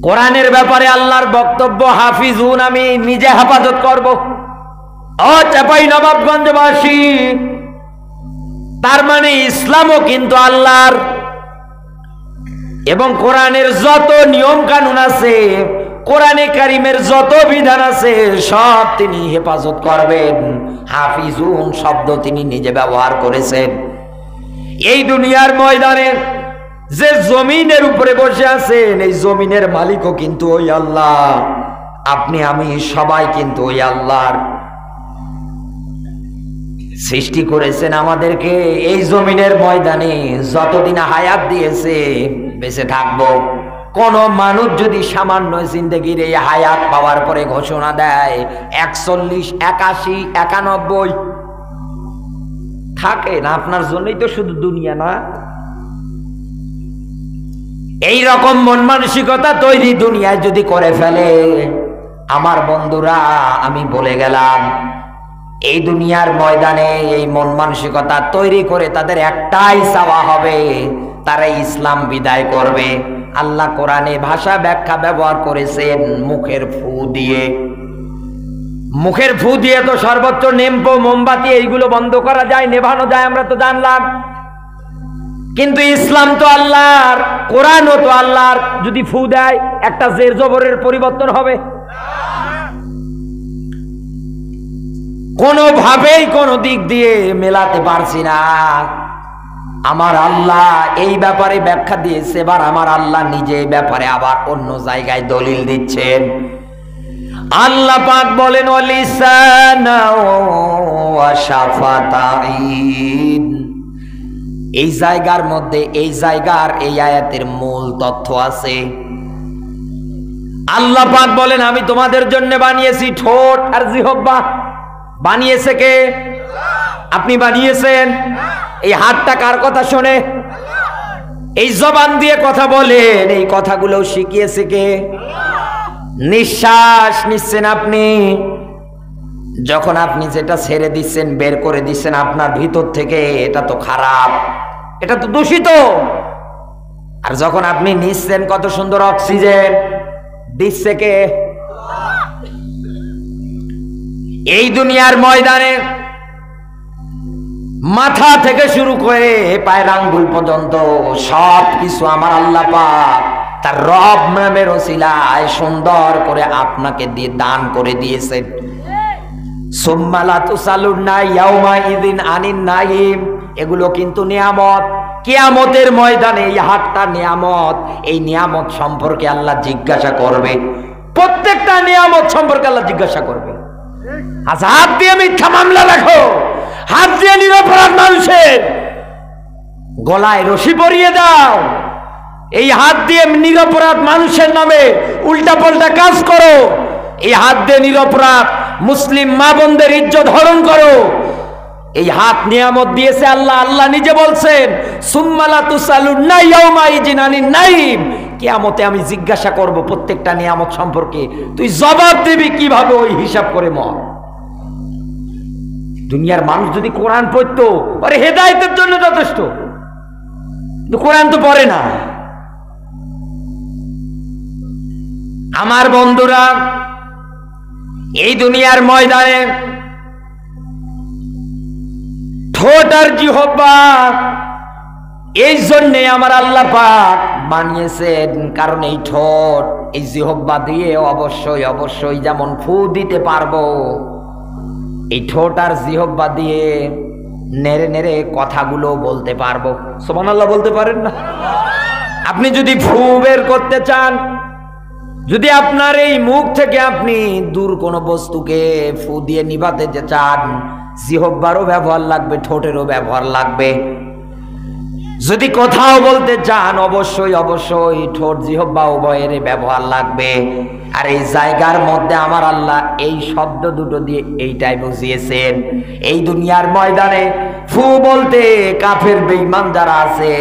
কোরআনের ব্যাপারে আল্লাহর বক্তব্য, হাফিজুন, আমি নিজে হেফাজত করব। ও চাপাই নবাবগঞ্জবাসী, তার মানে ইসলামও কিন্তু আল্লাহর, এবং কোরআনের যত নিয়ম কানুন আছে, কোরআনে কারিমের যত বিধান আছে, সব তিনি হেফাজত করবেন। হাফিজুন শব্দ তিনি নিজে ব্যবহার করেছেন। এই দুনিয়ার ময়দানে যে জমিনের উপরে বসে আছেন, এই জমিনের মালিকও কিন্তু ওই আল্লাহ। আপনি আমি সবাই কিন্তু ওই আল্লাহর। সৃষ্টি করেছেন আমাদেরকে, এই জমিনের ময়দানে যতদিন হায়াত দিয়েছে বেঁচে থাকবো। কোন মানুষ যদি সামান্য জিন্দেগির এই হায়াত পাওয়ার পরে ঘোষণা দেয় 41, 81, 91 থাকেন, আপনার জন্যই তো শুধু দুনিয়া না। এই রকম মন মানসিকতা তৈরি দুনিয়ায় যদি করে ফেলে, আমার বন্ধুরা আমি বলে গেলাম, এই দুনিয়ার ময়দানে এই মন মানসিকতা তৈরি করে তাদের একটাই চাওয়া হবে, তারা ইসলাম বিদায় করবে। আল্লাহ কোরআনে ভাষা ব্যাখ্যা ব্যবহার করেছেন মুখের ফু দিয়ে। মুখের ফু দিয়ে তো সর্বোচ্চ নেমপো মোমবাতি এইগুলো বন্ধ করা যায়, নেভানো যায়, আমরা তো জানলাম। কিন্তু ইসলাম তো আল্লাহর, কোরআনও তো আল্লাহর। যদি ফু দেয় একটা জের জবরের পরিবর্তন হবে? কোনোভাবেই কোনো দিক দিয়ে মেলাতে পারছি না। আমার আল্লাহ এই ব্যাপারে ব্যাখ্যা দিয়েছে, এবার আমার আল্লাহ নিজে এই ব্যাপারে আবার অন্য জায়গায় দলিল দিচ্ছেন। আল্লাহ পাক বলেন, ওয়ালিসানা ওয়া শাফাতাইন। এই জায়গার মধ্যে, এই জায়গার এই আয়াতের মূল তথ্য আছে। আল্লাহ পাক বলেন আমি তোমাদের জন্য বানিয়েছি ঠোঁট আর জিহ্বা। বানিয়েছে কে? আপনি বানিয়েছেন? এই হাতটা কার কথা শোনে? এই জবান দিয়ে কথা বলেন, এই কথাগুলো শিখিয়েছে কে? নিঃশ্বাস নিচ্ছেন আপনি, যখন আপনি যেটা ছেড়ে দিচ্ছেন, বের করে দিচ্ছেন আপনার ভিতর থেকে, এটা তো খারাপ, এটা তো দূষিত। আর যখন আপনি নিচ্ছেন, কত সুন্দর অক্সিজেন দিচ্ছে কে? এই দুনিয়ার ময়দানে মাথা থেকে শুরু করে পায়ের আঙ্গুল পর্যন্ত সব কিছু আমার আল্লাহ পাক তার রব নামের ওসিলায় সুন্দর করে আপনাকে দিয়ে দান করে দিয়েছেন। সুম্মা লা তুসালুন্না ইয়াউমাইযিন আনিন নাঈম, এগুলো কিন্তু নিয়ামত। কিয়ামতের ময়দানে এই হাতটা নিয়ামত, এই নিয়ামত সম্পর্কে আল্লাহ জিজ্ঞাসা করবে। প্রত্যেকটা নিয়ামত সম্পর্কে আল্লাহ জিজ্ঞাসা করবে। আচ্ছা, হাত দিয়ে মিথ্যা মামলা রাখো, হাত দিয়ে নিরপরাধ মানুষের গলায় রশি পরিয়ে দাও, এই হাত দিয়ে নিরপরাধ মানুষের নামে উল্টা পাল্টা কাজ করো, এই হাত দিয়ে নিরপরাধ মুসলিম মা বোনদের ইজ্জত হরণ করো। এই হাত নিয়ামত দিয়েছে আল্লাহ। আল্লাহ নিজে বলছেন সুম্মা লা তুসালুন্না ইয়াউমাইযিন আনিন নাঈম, কিয়ামতে আমি জিজ্ঞাসা করব প্রত্যেকটা নিয়ামত সম্পর্কে, তুই জবাব দিবি কিভাবে, ওই হিসাব করে মর। দুনিয়ার মানুষ যদি কোরআন পড়তো, আরে হেদায়েতের জন্য যথেষ্ট, কিন্তু কোরআন তো পড়ে না। আমার বন্ধুরা, এই দুনিয়ার ময়দানে ঠোঁট আর জিহ্বা এই জন্যে আমার আল্লাহ পাক বানিয়েছেন, কারণ এই ঠোঁট এই জিহ্বা দিয়ে অবশ্যই অবশ্যই যেমন ফু দিতে পারবো, এই ঠোঁট আর জিহ্বা দিয়ে নেড়ে নেড়ে কথাগুলো বলতে পারবো। সুবহানাল্লাহ বলতে পারেন না? আপনি যদি ফু বের করতে চান, যদি আপনার এই মুখ থেকে আপনি দূর কোনো বস্তুকে ফু দিয়ে নিভাতে চান, জিহ্বারও ব্যবহার লাগবে, ঠোঁটেরও ব্যবহার লাগবে। যদি কোথাও বলতে চান, অবশ্যই অবশ্যই ঠোঁট জিহ্বা উভয়ের ব্যবহার লাগবে। আর এই জায়গার মধ্যে আমার আল্লাহ এই শব্দ দুটো দিয়ে এইটাই বুঝিয়েছেন। এই দুনিয়ার ময়দানে ফু বলতে কাফের বেঈমান যারা আছে,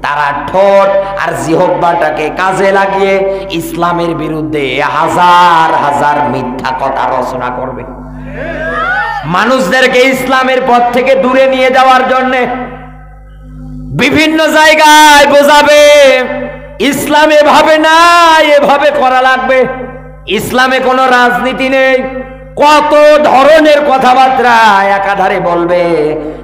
তারা ঠোঁট আর জিহ্বাটাকে কাজে লাগিয়ে ইসলামের বিরুদ্ধে হাজার হাজার মিথ্যা কথা রচনা করবে, মানুষদেরকে ইসলামের পথ থেকে দূরে নিয়ে যাওয়ার জন্যে বিভিন্ন জায়গায় বোঝাবে ইসলাম এভাবে না, এভাবে করা লাগবে। ইসলামে কোনো রাজনীতি নেই। কত ধরনের কথাবার্তা একাধারে বলবে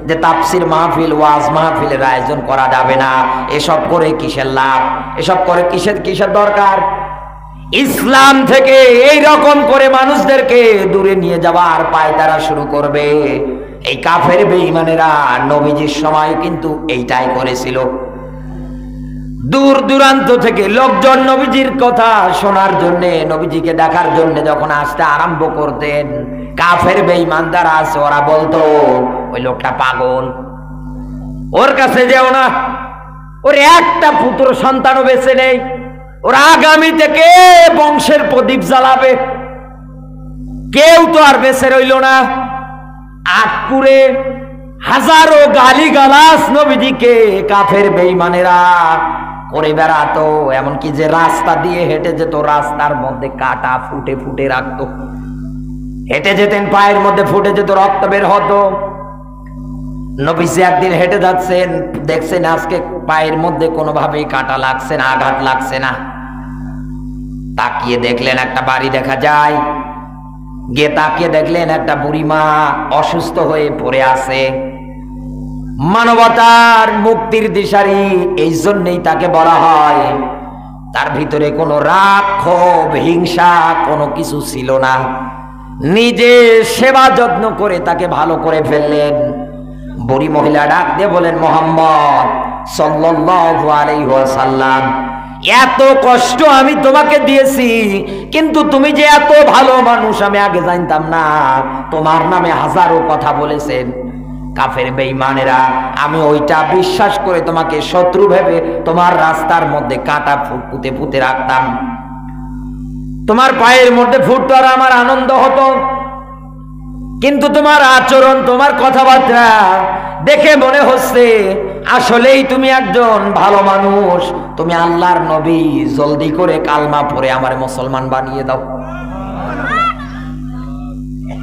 যে তাফসির মাহফিল, ওয়াজ মাহফিলের আয়োজন করা যাবে না, এসব করে কিসের লাভ, এসব করে কিসের দরকার। ইসলাম থেকে এই রকম করে মানুষদেরকে দূরে নিয়ে যাওয়ার পায়তারা শুরু করবে। এই কাফের বেঈমানেরা নবীজির সময় কিন্তু এইটাই করেছিল। দূর দূরান্ত থেকে লোকজন নবীজির কথা শোনার জন্য, নবীজিকে দেখার জন্য যখন আসতে আরম্ভ করতেন, কাফের বেঈমান যারা আছে ওরা বলতো ওই লোকটা পাগল, ওর কাছে যেও না, ওর একটা পুত্র সন্তানও বেঁচে নেই, ওরা আগামী থেকে বংশের প্রদীপ জ্বালাবে। কেউ তো আর বেঁচে রইল না। আটপুরে হাজারো গালিগালাজ নবীজিকে কাফের বেঈমানেরা করে বেড়াতো, এমনকি যে রাস্তা দিয়ে হেঁটে যেত রাস্তার মধ্যে কাটা ফুটে ফুটে রাখতো। হেঁটে যেতেন, পায়ের মধ্যে ফুটে যেত, রক্ত বের হতো। নবীজি একদিন হেঁটে যাচ্ছেন, দেখছেন আজকে পায়ের মধ্যে কোনোভাবেই কাটা লাগছে না, আঘাত লাগছে না। তাকিয়ে দেখলেন একটা বাড়ি দেখা যায়, গিয়ে তাকিয়ে দেখলেন একটা বুড়ি মা অসুস্থ হয়ে পড়ে আছে। মানবতার মুক্তির দিশারি, এই জন্যই তাকে বলা হয় তার ভিতরে কোনো রাগ, ক্ষোভ, হিংসা কোনো কিছু ছিল না। নিজে সেবা যত্ন করে তাকে ভালো করে ফেললেন। বুড়ি মহিলা ডাক দিয়ে বলেন, মুহাম্মদ সাল্লাল্লাহু আলাইহি ওয়াসাল্লাম, এত কষ্ট আমি তোমাকে দিয়েছি, কিন্তু তুমি যে এত ভালো মানুষ আমি আগে জানতাম না। তোমার নামে হাজারো কথা বলেছেন কাফের বেঈমানেরা, আমি ওইটা বিশ্বাস করে তোমাকে শত্রু ভেবে তোমার রাস্তার মধ্যে কাটা পুঁতে পুঁতে রাখতাম। তোমার পায়ের মধ্যে ফুটতো আর আমার আনন্দ হতো, কিন্তু তোমার আচরণ, তোমার কথাবার্তা দেখে মনে হচ্ছে আসলেই তুমি একজন ভালো মানুষ, তুমি আল্লাহর নবী, জলদি করে কালমা পড়ে আমার মুসলমান বানিয়ে দাও।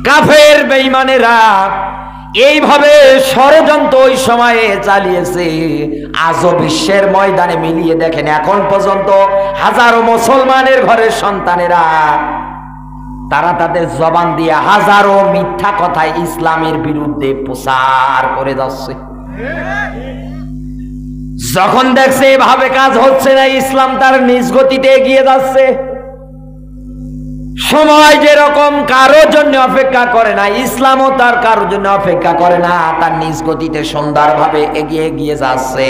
কাফের বেঈমানেরা এইভাবে ষড়যন্ত্র ওই সময়ে চালিয়েছে। আজও বিশ্বের ময়দানে মিলিয়ে দেখেন, এখন পর্যন্ত হাজারো মুসলমানের ঘরের সন্তানেরা তারা তাদের জবান দিয়ে হাজারো মিথ্যা কথায় ইসলামের বিরুদ্ধে প্রচার করে যাচ্ছে। যখন দেখছে এভাবে কাজ হচ্ছে না, ইসলাম তার নিজ গতিতে এগিয়ে যাচ্ছে, সময় যেরকম কারোর জন্য অপেক্ষা করে না, ইসলামও তার কারোর জন্য অপেক্ষা করে না, তার নিজ গতিতে সুন্দরভাবে এগিয়ে গিয়ে যাচ্ছে।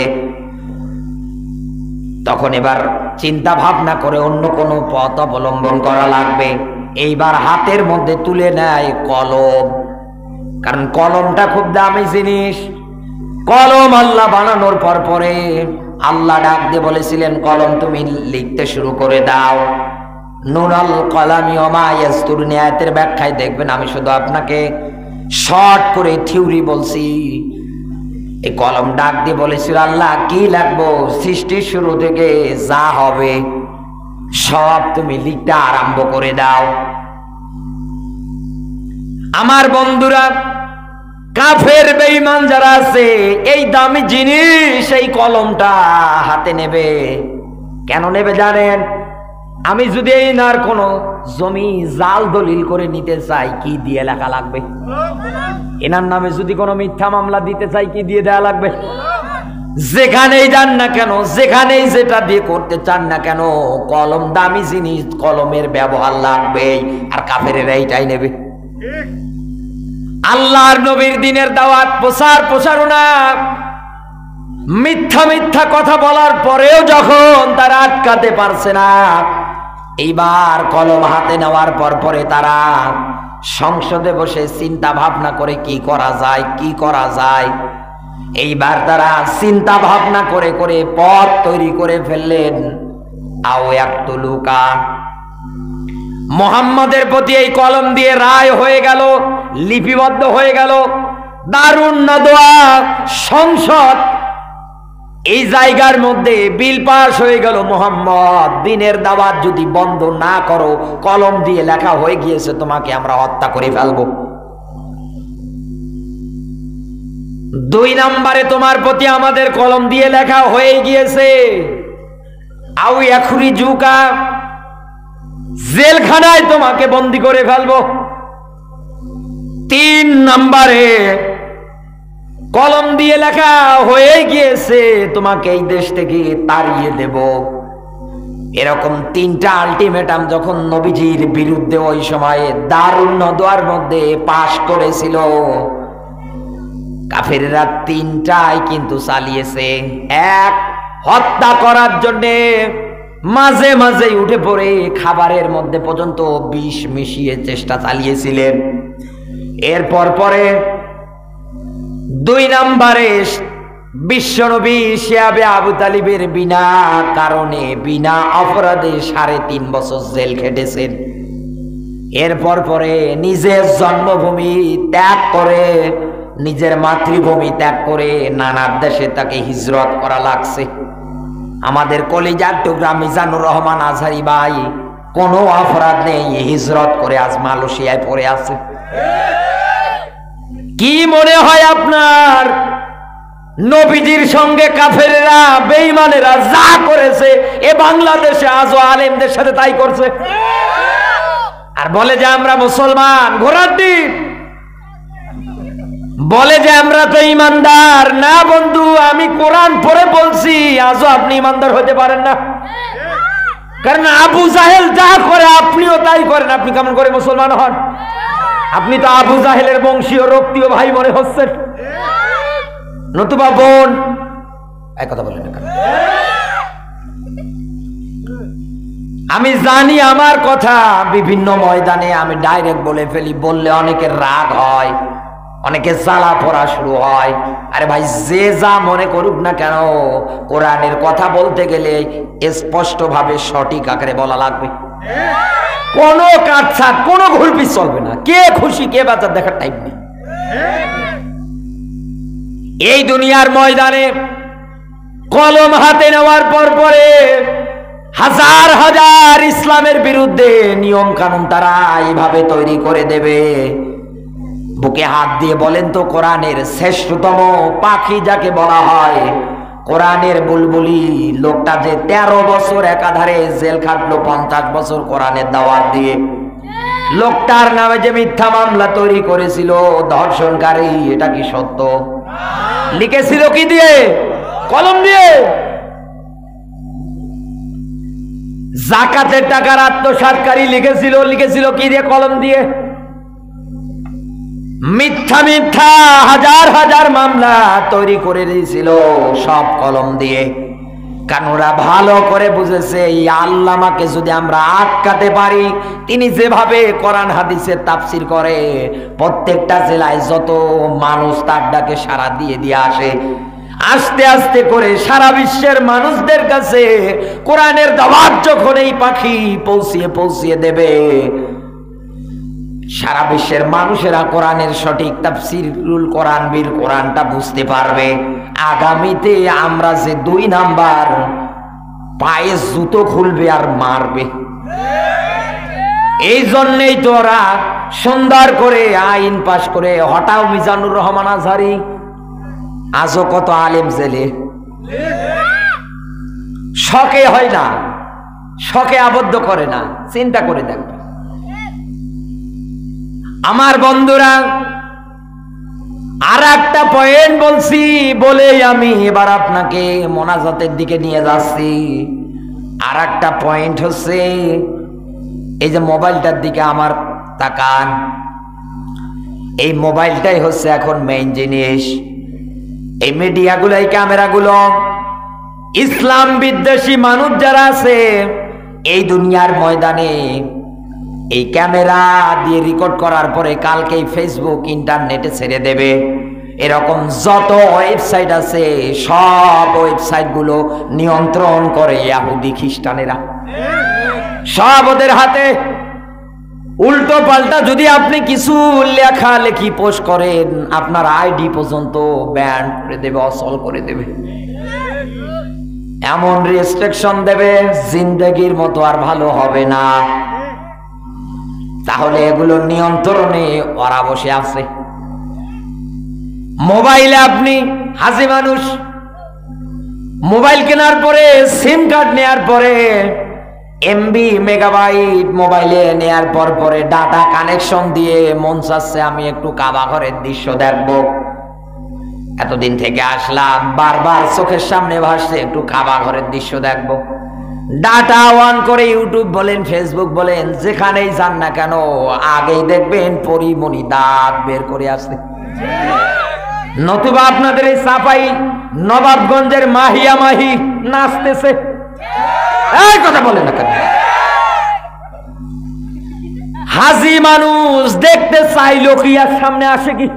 তখন এবার চিন্তা ভাবনা করে অন্য কোনো পথ অবলম্বন করা লাগবে। এইবার হাতের মধ্যে তুলে নেয় কলম, কারণ কলমটা খুব দামি জিনিস। কলম আল্লাহ বানানোর পরে আল্লাহ ডাক দিয়ে বলেছিলেন, কলম তুমি লিখতে শুরু করে দাও। নুরাল কলামি ওমা ইয়াসতুরুন আয়াতের ব্যাখ্যায় দেখবেন, আমি শুধু আপনাকে শর্ট করে থিওরি বলছি। এই কলম ডাক দিয়ে বলেছিল, আল্লাহ কি লাগবো, সৃষ্টির শুরু থেকে যা হবে সব তুমি লিখতে আরম্ভ করে দাও। আমার বন্ধুরা, কাফের বেঈমান যারা আছে, এই দামি জিনিস এই কলমটা হাতে নেবে। কেন নেবে জানেন? আমি যদি এই নার কোনো জমি জাল দলিল করে নিতে চাই, কি দিয়ে লেখা লাগবে? এনার নামে যদি কোনো মিথ্যা মামলা দিতে চাই, কি দিয়ে দেয়া লাগবে? যেখানেই যান না কেন, যেখানেই যেটা দিয়ে করতে চান না কেন, কলম দামি জিনিস, কলমের ব্যবহার লাগবে। আর কাফেরেরা এইটাই নেবে। আল্লাহর নবীর দিনের দাওয়াত, প্রচারণা, মিথ্যা মিথ্যা কথা বলার পরেও যখন তারা আটকাতে পারছে না, এইবার কলম হাতে নেওয়ার পরে তারা সংসদে বসে চিন্তা ভাবনা করে কি করা যায়, কি করা যায়। এইবার তারা চিন্তা ভাবনা করে করে পথ তৈরি করে ফেললেন। আও ইয়াকতুলুকা, মুহাম্মাদের প্রতি এই কলম দিয়ে রায় হয়ে গেল, লিপিবদ্ধ হয়ে গেল। দারুন নাদওয়া সংসদ, এই জায়গার মধ্যে বিল পাস হয়ে গেল, মুহাম্মদ দিনের দাওয়াত যদি বন্ধ না করো, কলম দিয়ে লেখা হয়ে গিয়েছে, তোমাকে আমরা হত্যা করে ফেলবো। 2 নম্বরে তোমার প্রতি আমাদের কলম দিয়ে লেখা হয়ে গিয়েছে, আউ ইয়াখরিজুকা, জেলখানায় তোমাকে বন্দী করে ফেলবো। 3 নম্বরে কলম দিয়ে লেখা হয়ে গিয়েছে, তোমাকে এই দেশ থেকে তাড়িয়ে দেব। এরকম 3টা আলটিমেটাম যখন নবীজির বিরুদ্ধে ওই সময়ে দারুন নদওয়ার মধ্যে পাশ করেছিল, কাফেররা 3টাই কিন্তু চালিয়েছে। 1, হত্যা করার জন্যে মাঝে মাঝে উঠে পড়ে খাবারের মধ্যে পর্যন্ত বিষ মিশিয়ে চেষ্টা চালিয়েছিলেন। এরপর পরে 2 নম্বরে বিশ্বনবী শিয়াবে আবু তালিবের বিনা কারণে, বিনা অপরাধে 3.5 বছর জেল খেটেছেন। এরপর পরে নিজের জন্মভূমি ত্যাগ করে, নিজের মাতৃভূমি ত্যাগ করে নানা দেশে তাকে হিজরত করা লাগছে। আমাদের কলিজার টুকরা মিজানুর রহমান আজহারি ভাই কোনো অপরাধ নেই, হিজরত করে আজ মালয়েশিয়ায় পড়ে আছে। কি মনে হয় আপনার, নবীজির সঙ্গে কাফেরেরা, বেঈমানেরা যা করেছে, এ বাংলাদেশে আজও আলেমদের সাথে তাই করছে, আর বলে যে আমরা মুসলমান। ঘোড়ার ডিম বলে যে আমরা তো ইমানদার। না বন্ধু, আমি কোরআন পড়ে বলছি, আজও আপনি ইমানদার হতে পারেন না। কারণ আবু জাহেল যা করে আপনিও তাই করেন, আপনি কেমন করে মুসলমান হন? আপনি তো আবু জাহেলের বংশীয় রক্তীয় ভাই মনে হচ্ছেন, নতুবা বোন। এক কথা বলেন না। আমি জানি আমার কথা বিভিন্ন ময়দানে আমি ডাইরেক্ট বলে ফেলি, বললে অনেকের রাগ হয়, অনেকে জ্বালা পড়া শুরু হয়। আরে ভাই, যে যা মনে করুক না কেন, কোরআনের কথা বলতে গেলে স্পষ্টভাবে সঠিক আকারে বলা লাগবে। কোনো কাটছাট কোনো ঘুরপি চলবে না, কে খুশি কে বাঁচার দেখার টাইম নেই। এই দুনিয়ার ময়দানে কলম হাতে নেওয়ার পরে হাজার হাজার ইসলামের বিরুদ্ধে নিয়ম কানুন তারা এইভাবে তৈরি করে দেবে। বুকে হাত দিয়ে বলেন তো, কোরআনের শ্রেষ্ঠতম পাখি যাকে বলা হয়, কোরআনের বুলবুলি লোকটা যে 13 বছর একাধারে জেল খাটলো, 50 বছর কোরআনের দাওয়াত দিয়ে, লোকটার নামে যে মিথ্যা মামলা তৈরি করেছিল ধর্ষণকারী, এটা কি সত্য? লিখেছিল কি দিয়ে? কলম দিয়ে। জাকাতের টাকার আত্মসাৎকারী লিখেছিল কি দিয়ে? কলম দিয়ে। মিথ্যা মিথ্যা হাজার হাজার মামলা তৈরি করে দিয়েছিল, সব কলম দিয়ে। কারণ ওরা ভালো করে বুঝেছে এই আল্লামাকে যদি আমরা আটকাতে পারি, তিনি যেভাবে কোরআন হাদিসের তাফসির করে, প্রত্যেকটা জেলায় যত মানুষ তার ডাকে সাড়া দিয়ে আসে, আস্তে আস্তে করে সারা বিশ্বের মানুষদের কাছে কোরআনের দাওয়াত যখন এই পাখি পৌঁছিয়ে দেবে, সারা বিশ্বের মানুষেরা কোরআনের সঠিক তাফসীরুল কোরআন বিল কোরআনটা বুঝতে পারবে। আগামীতে আমরা যে 2 নাম্বার পায়ে জুতো খুলবে আর মারবে। এই জন্যই তো ওরা সুন্দর করে আইন পাশ করে হটাও মিজানুর রহমান আজহারি, আজও কত আলেম জেলে। শকে হয় না, শকে আবদ্ধ করে না, চিন্তা করে দেখবে। আমার বন্ধুরা, আর একটা পয়েন্ট বলছি বলেই আমি এবার আপনাকে মোনাজাতের দিকে নিয়ে যাচ্ছি। আর একটা পয়েন্ট হচ্ছে, এই যে মোবাইলটার দিকে আমার তাকান, এই মোবাইলটাই হচ্ছে এখন মেইন জিনিস। এই মিডিয়াগুলো, এই ক্যামেরাগুলো, ইসলাম বিদ্বেষী মানুষ যারা আছে এই দুনিয়ার ময়দানে, এই ক্যামেরা দিয়ে রেকর্ড করার পরে কালকেই ফেসবুক ইন্টারনেটে ছেড়ে দেবে। এরকম যত ওয়েবসাইট আছে সব ওয়েবসাইটগুলো নিয়ন্ত্রণ করে ইহুদি খ্রিস্টানেরা, সব ওদের হাতে। উল্টো পাল্টা যদি আপনি কিছু লেখালেখি পোস্ট করেন, আপনার আইডি পর্যন্ত ব্যান করে দেবে, অচল করে দেবে, এমন রেস্ট্রিকশন দেবে জিন্দেগির মতো আর ভালো হবে না। তাহলে এগুলো নিয়ন্ত্রণে ওরা বসে আছে। মোবাইলে আপনি হাজি মানুষ, মোবাইল কেনার পরে সিম কার্ড নেয়ার পরে এমবি মেগাবাইট মোবাইলে নেয়ার পরে ডাটা কানেকশন দিয়ে মন চাচ্ছে আমি একটু কাবা ঘরের দৃশ্য দেখবো, এতদিন থেকে আসলাম, বারবার চোখের সামনে ভাসছে একটু কাবা ঘরের দৃশ্য দেখবো। ডাটা অন করে ইউটিউব বলেন, ফেসবুক বলেন, যেখানেই যান না কেন আগেই দেখবেন পরিমণি দাঁত বের করে আসছে। নতুবা আপনাদের এই চাপাই নবাবগঞ্জের মাহিয়া মাহি নাচতেছে। এই কথা বলেন না কেন? হাজি মানুষ দেখতে চাইলো কি আর সামনে আসে কি?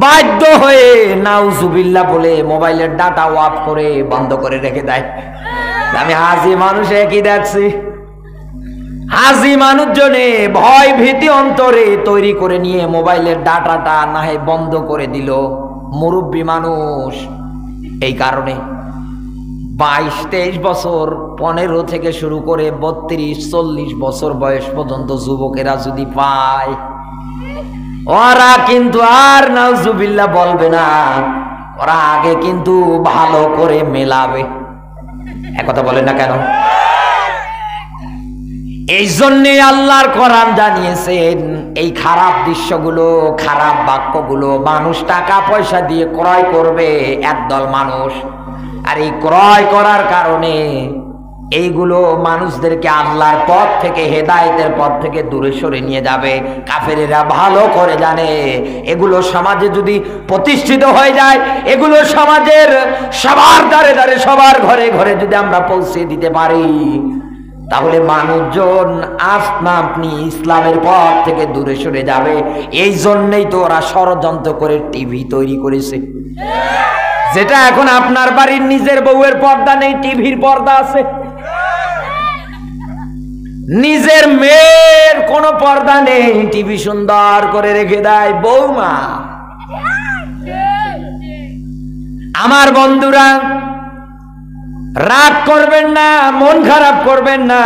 বাধ্য হয়ে নাউজুবিল্লাহ বলে মোবাইলের ডাটা অফ করে বন্ধ করে রেখে দেয়। আমি হাজি মানুষে কি দেখছি, হাজি মানুষজনে ভয় ভীতি অন্তরে তৈরি করে নিয়ে মোবাইলের ডাটাটা না হয় বন্ধ করে দিল। মুরব্বী মানুষ, এই কারণে 22-23 বছর, 15 থেকে শুরু করে 32-40 বছর বয়স পর্যন্ত যুবকেরা যদি পায়, ওরা কিন্তু আর নাউজুবিল্লাহ বলবে না, ওরা আগে কিন্তু ভালো করে মেলাবে। একথা বলেন না কেন? এই জন্যে আল্লাহর কোরআন জানিয়েছেন এই খারাপ দৃশ্যগুলো, খারাপ বাক্যগুলো মানুষ টাকা পয়সা দিয়ে ক্রয় করবে একদল মানুষ, আর এই ক্রয় করার কারণে এইগুলো মানুষদেরকে আল্লাহর পথ থেকে, হেদায়েতের পথ থেকে দূরে সরে নিয়ে যাবে। কাফেরেরা ভালো করে জানে এগুলো সমাজে যদি প্রতিষ্ঠিত হয়ে যায়, এগুলো সমাজের সবার দ্বারে দ্বারে, সবার ঘরে ঘরে যদি আমরা পৌঁছে দিতে পারি, তাহলে মানুষজন আপনি ইসলামের পথ থেকে দূরে সরে যাবে। এই জন্যই তো ওরা ষড়যন্ত্র করে টিভি তৈরি করেছে, যেটা এখন আপনার বাড়ির নিজের বউয়ের পর্দা নেই, টিভির পর্দা আছে। নিজের মেয়ের কোনো পর্দা নেই, টিভি সুন্দর করে রেখে দেয় বৌমা। আমার বন্ধুরা, রাগ করবেন না, মন খারাপ করবেন না।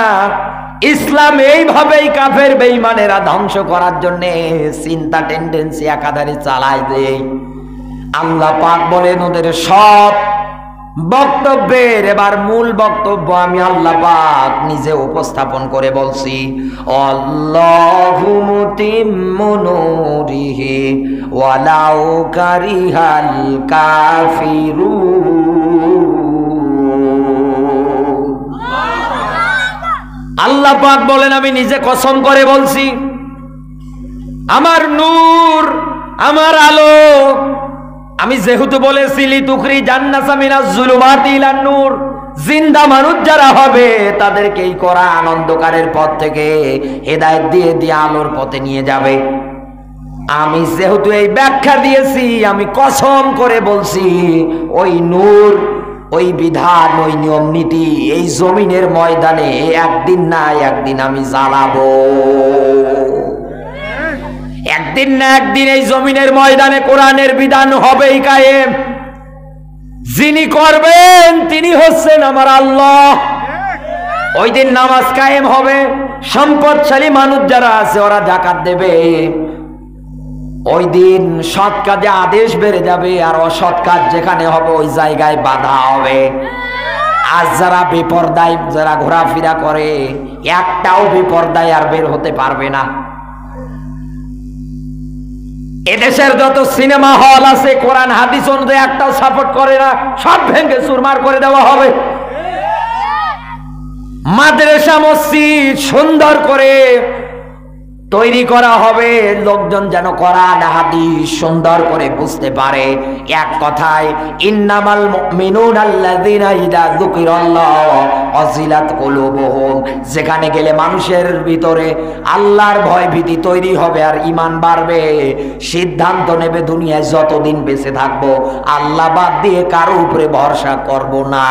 ইসলাম এইভাবেই কাফের বেঈমানেরা ধ্বংস করার জন্য চিন্তা টেন্ডেন্সি একাধারে চালায় দেয়। আল্লাহ পাক বলেন ওদের সব বক্তব্যের এবার মূল বক্তব্য আমি আল্লাহ পাক নিজে উপস্থাপন করে বলছি, আল্লাহু মুতিম্মু নূরিহি ওয়ালাউ কারিহাল কাফিরুন। আল্লাহ পাক বলেন আমি নিজে কসম করে বলছি, আমার নূর, আমার আলো, আমি যেহেতু বলেছি লিতুখরি জান্নাতা মিনাজ যুলুমাতি ইলান নূর, জিন্দা মানুষ যারা হবে তাদেরকে এই কোরআন অন্ধকারের পথ থেকে হেদায়েত দিয়ে দিয়ে আলোর পথে নিয়ে যাবে। আমি যেহেতু এই ব্যাখ্যা দিয়েছি, আমি কসম করে বলছি ওই নূর, ওই বিধান, ওই নিয়ম নীতি এই জমিনের ময়দানে একদিন না একদিন আমি জ্বালাবো। একদিন না একদিন এই জমিনের ময়দানে কোরআনের বিধান হবেই কায়েম। যিনি করবেন তিনি হচ্ছেন আমার আল্লাহ। ওই দিন নামাজ কায়েম হবে, সম্পদশালী মানুষ যারা আছে ওরা যাকাত দেবে। ওই দিন সৎ কাজে আদেশ বেড়ে যাবে, আর অসৎ কাজ যেখানে হবে ওই জায়গায় বাধা হবে। আজ যারা বেপরদায় যারা ঘোরাফেরা করে, একটাও বেপরদায় আর বের হতে পারবে না। এদেশের যত সিনেমা হল আছে কোরআন হাদিস অনুযায়ী একটাও সাপোর্ট করে না, সব ভেঙে চুরমার করে দেওয়া হবে। মাদ্রাসা মসজিদ সুন্দর করে তৈরি করা হবে, লোকজন যেন কোরআন হাদিস সুন্দর করে বুঝতে পারে। এক কথায় ইন্নামাল মুমিনুনা আল্লাযীনা ইযা যুকিরাল্লাহু ওয়াজিলাত কুলুবুহুম, যেখানে গেলে মানুষের ভিতরে আল্লাহর ভয় ভীতি তৈরি হবে আর ঈমান বাড়বে। সিদ্ধান্ত নেবে দুনিয়ায় যতদিন বেঁচে থাকবো আল্লাহ বাদ দিয়ে কারো উপরে ভরসা করব না।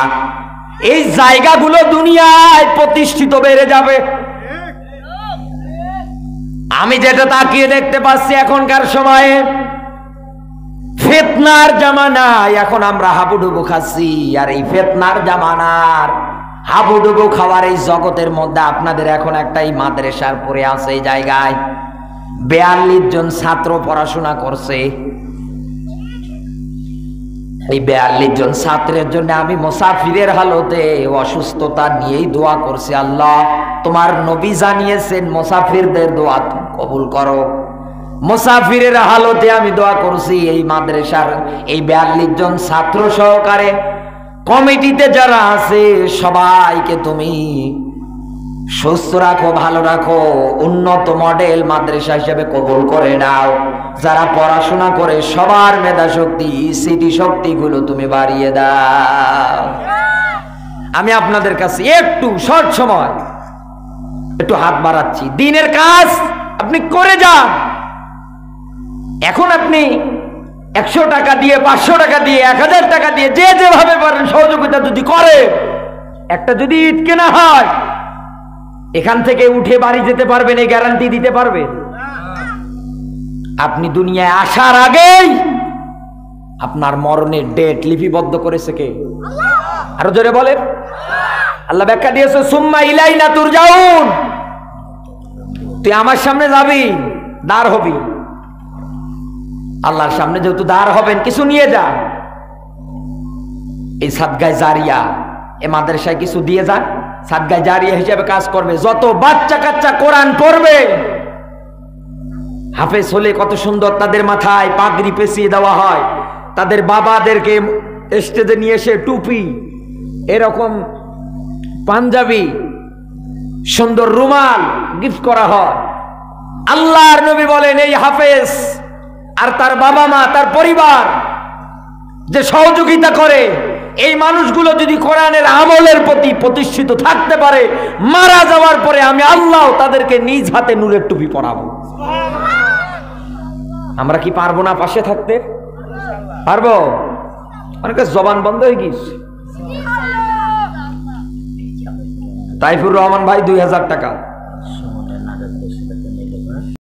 এই জায়গাগুলো দুনিয়ায় প্রতিষ্ঠিত বেড়ে যাবে। আমি যেটা তাকিয়ে দেখতে পাচ্ছি এখনকার সময়ে ফিতনার জামানায় এখন আমরা হাবুডুবু খাচ্ছি, আর এই ফিতনার জামানার হাবুডুবু খাওয়ার এই জগতের মধ্যে আপনাদের এখন একটাই মাদ্রাসার পড়ে আছে এই জায়গায় 42 জন ছাত্র পড়াশোনা করছে। এই 42 জন ছাত্রের জন্য আমি মুসাফিরের হালতে অসুস্থতা নিয়েই দোয়া করছি, আল্লাহ তোমার নবী জানিয়েছেন মুসাফিরদের দোয়া কবুল করো। মুসাফিরের হালতে আমি দোয়া করছি এই মাদ্রাসার এই 42 জন ছাত্র সহকারে কমিটিতে যারা আছে সবাইকে তুমি সুস্থ রাখো, ভালো রাখো, উন্নত মডেল মাদ্রাসা হিসেবে কবুল করে নাও। যারা পড়াশোনা করে সবার মেধা শক্তি স্মৃতি শক্তিগুলো তুমি বাড়িয়ে দাও। আমি আপনাদের কাছে একটু শর্ট সময় একটু হাত বাড়াচ্ছি, দিনের কাজ আপনি করে যান। এখন আপনি 100 টাকা দিয়ে, 500 টাকা দিয়ে, 1000 টাকা দিয়ে যে যেভাবে পারেন সহযোগিতা যদি করে, একটা যদি ঈদ কেনা হয় এখান থেকে উঠে বাড়ি যেতে পারবেন এই গ্যারান্টি দিতে পারবেন? আপনি দুনিয়ায় আসার আগেই আপনার মরণের ডেট লিপিবদ্ধ করেছে কে? আরো জোরে বলেন। আল্লাহ ব্যাখ্যা দিয়েছে সুম্মা ইলাইনা তুরজাউন, তুই আমার সামনে যাবি, দাঁড় হবি। আল্লাহর সামনে যেহেতু দাঁড় হবেন, কিছু নিয়ে যা। এই সাদগায়ে জারিয়া, এ মাদ্রাসায় কিছু দিয়ে যান, সাদগায়ে জারিয়া হিসেবে কাজ করবে। যত বাচ্চা কাচ্চা কোরআন পড়বে, হাফেজ হলে কত সুন্দর তাদের মাথায় পাগড়ি পেঁচিয়ে দেওয়া হয়, তাদের বাবাদেরকে স্টেজে নিয়ে এসে টুপি, এরকম পাঞ্জাবি, সুন্দর রুমাল গিফট করা হয়। আল্লাহর নবী বলেন এই হাফেজ আর তার বাবা মা, তার পরিবার যে সহযোগিতা করে, এই মানুষগুলো যদি কোরআনের আমলের প্রতি প্রতিষ্ঠিত থাকতে পারে, মারা যাওয়ার পরে আমি আল্লাহ তাদেরকে নিজ হাতে নূরের টুপি পরাবো। আমরা কি পারবো না পাশে থাকতে? পারবো? অনেকে জবান বন্ধ হয়ে গিয়েছে। তাইফুর রহমান ভাই 2000 টাকা।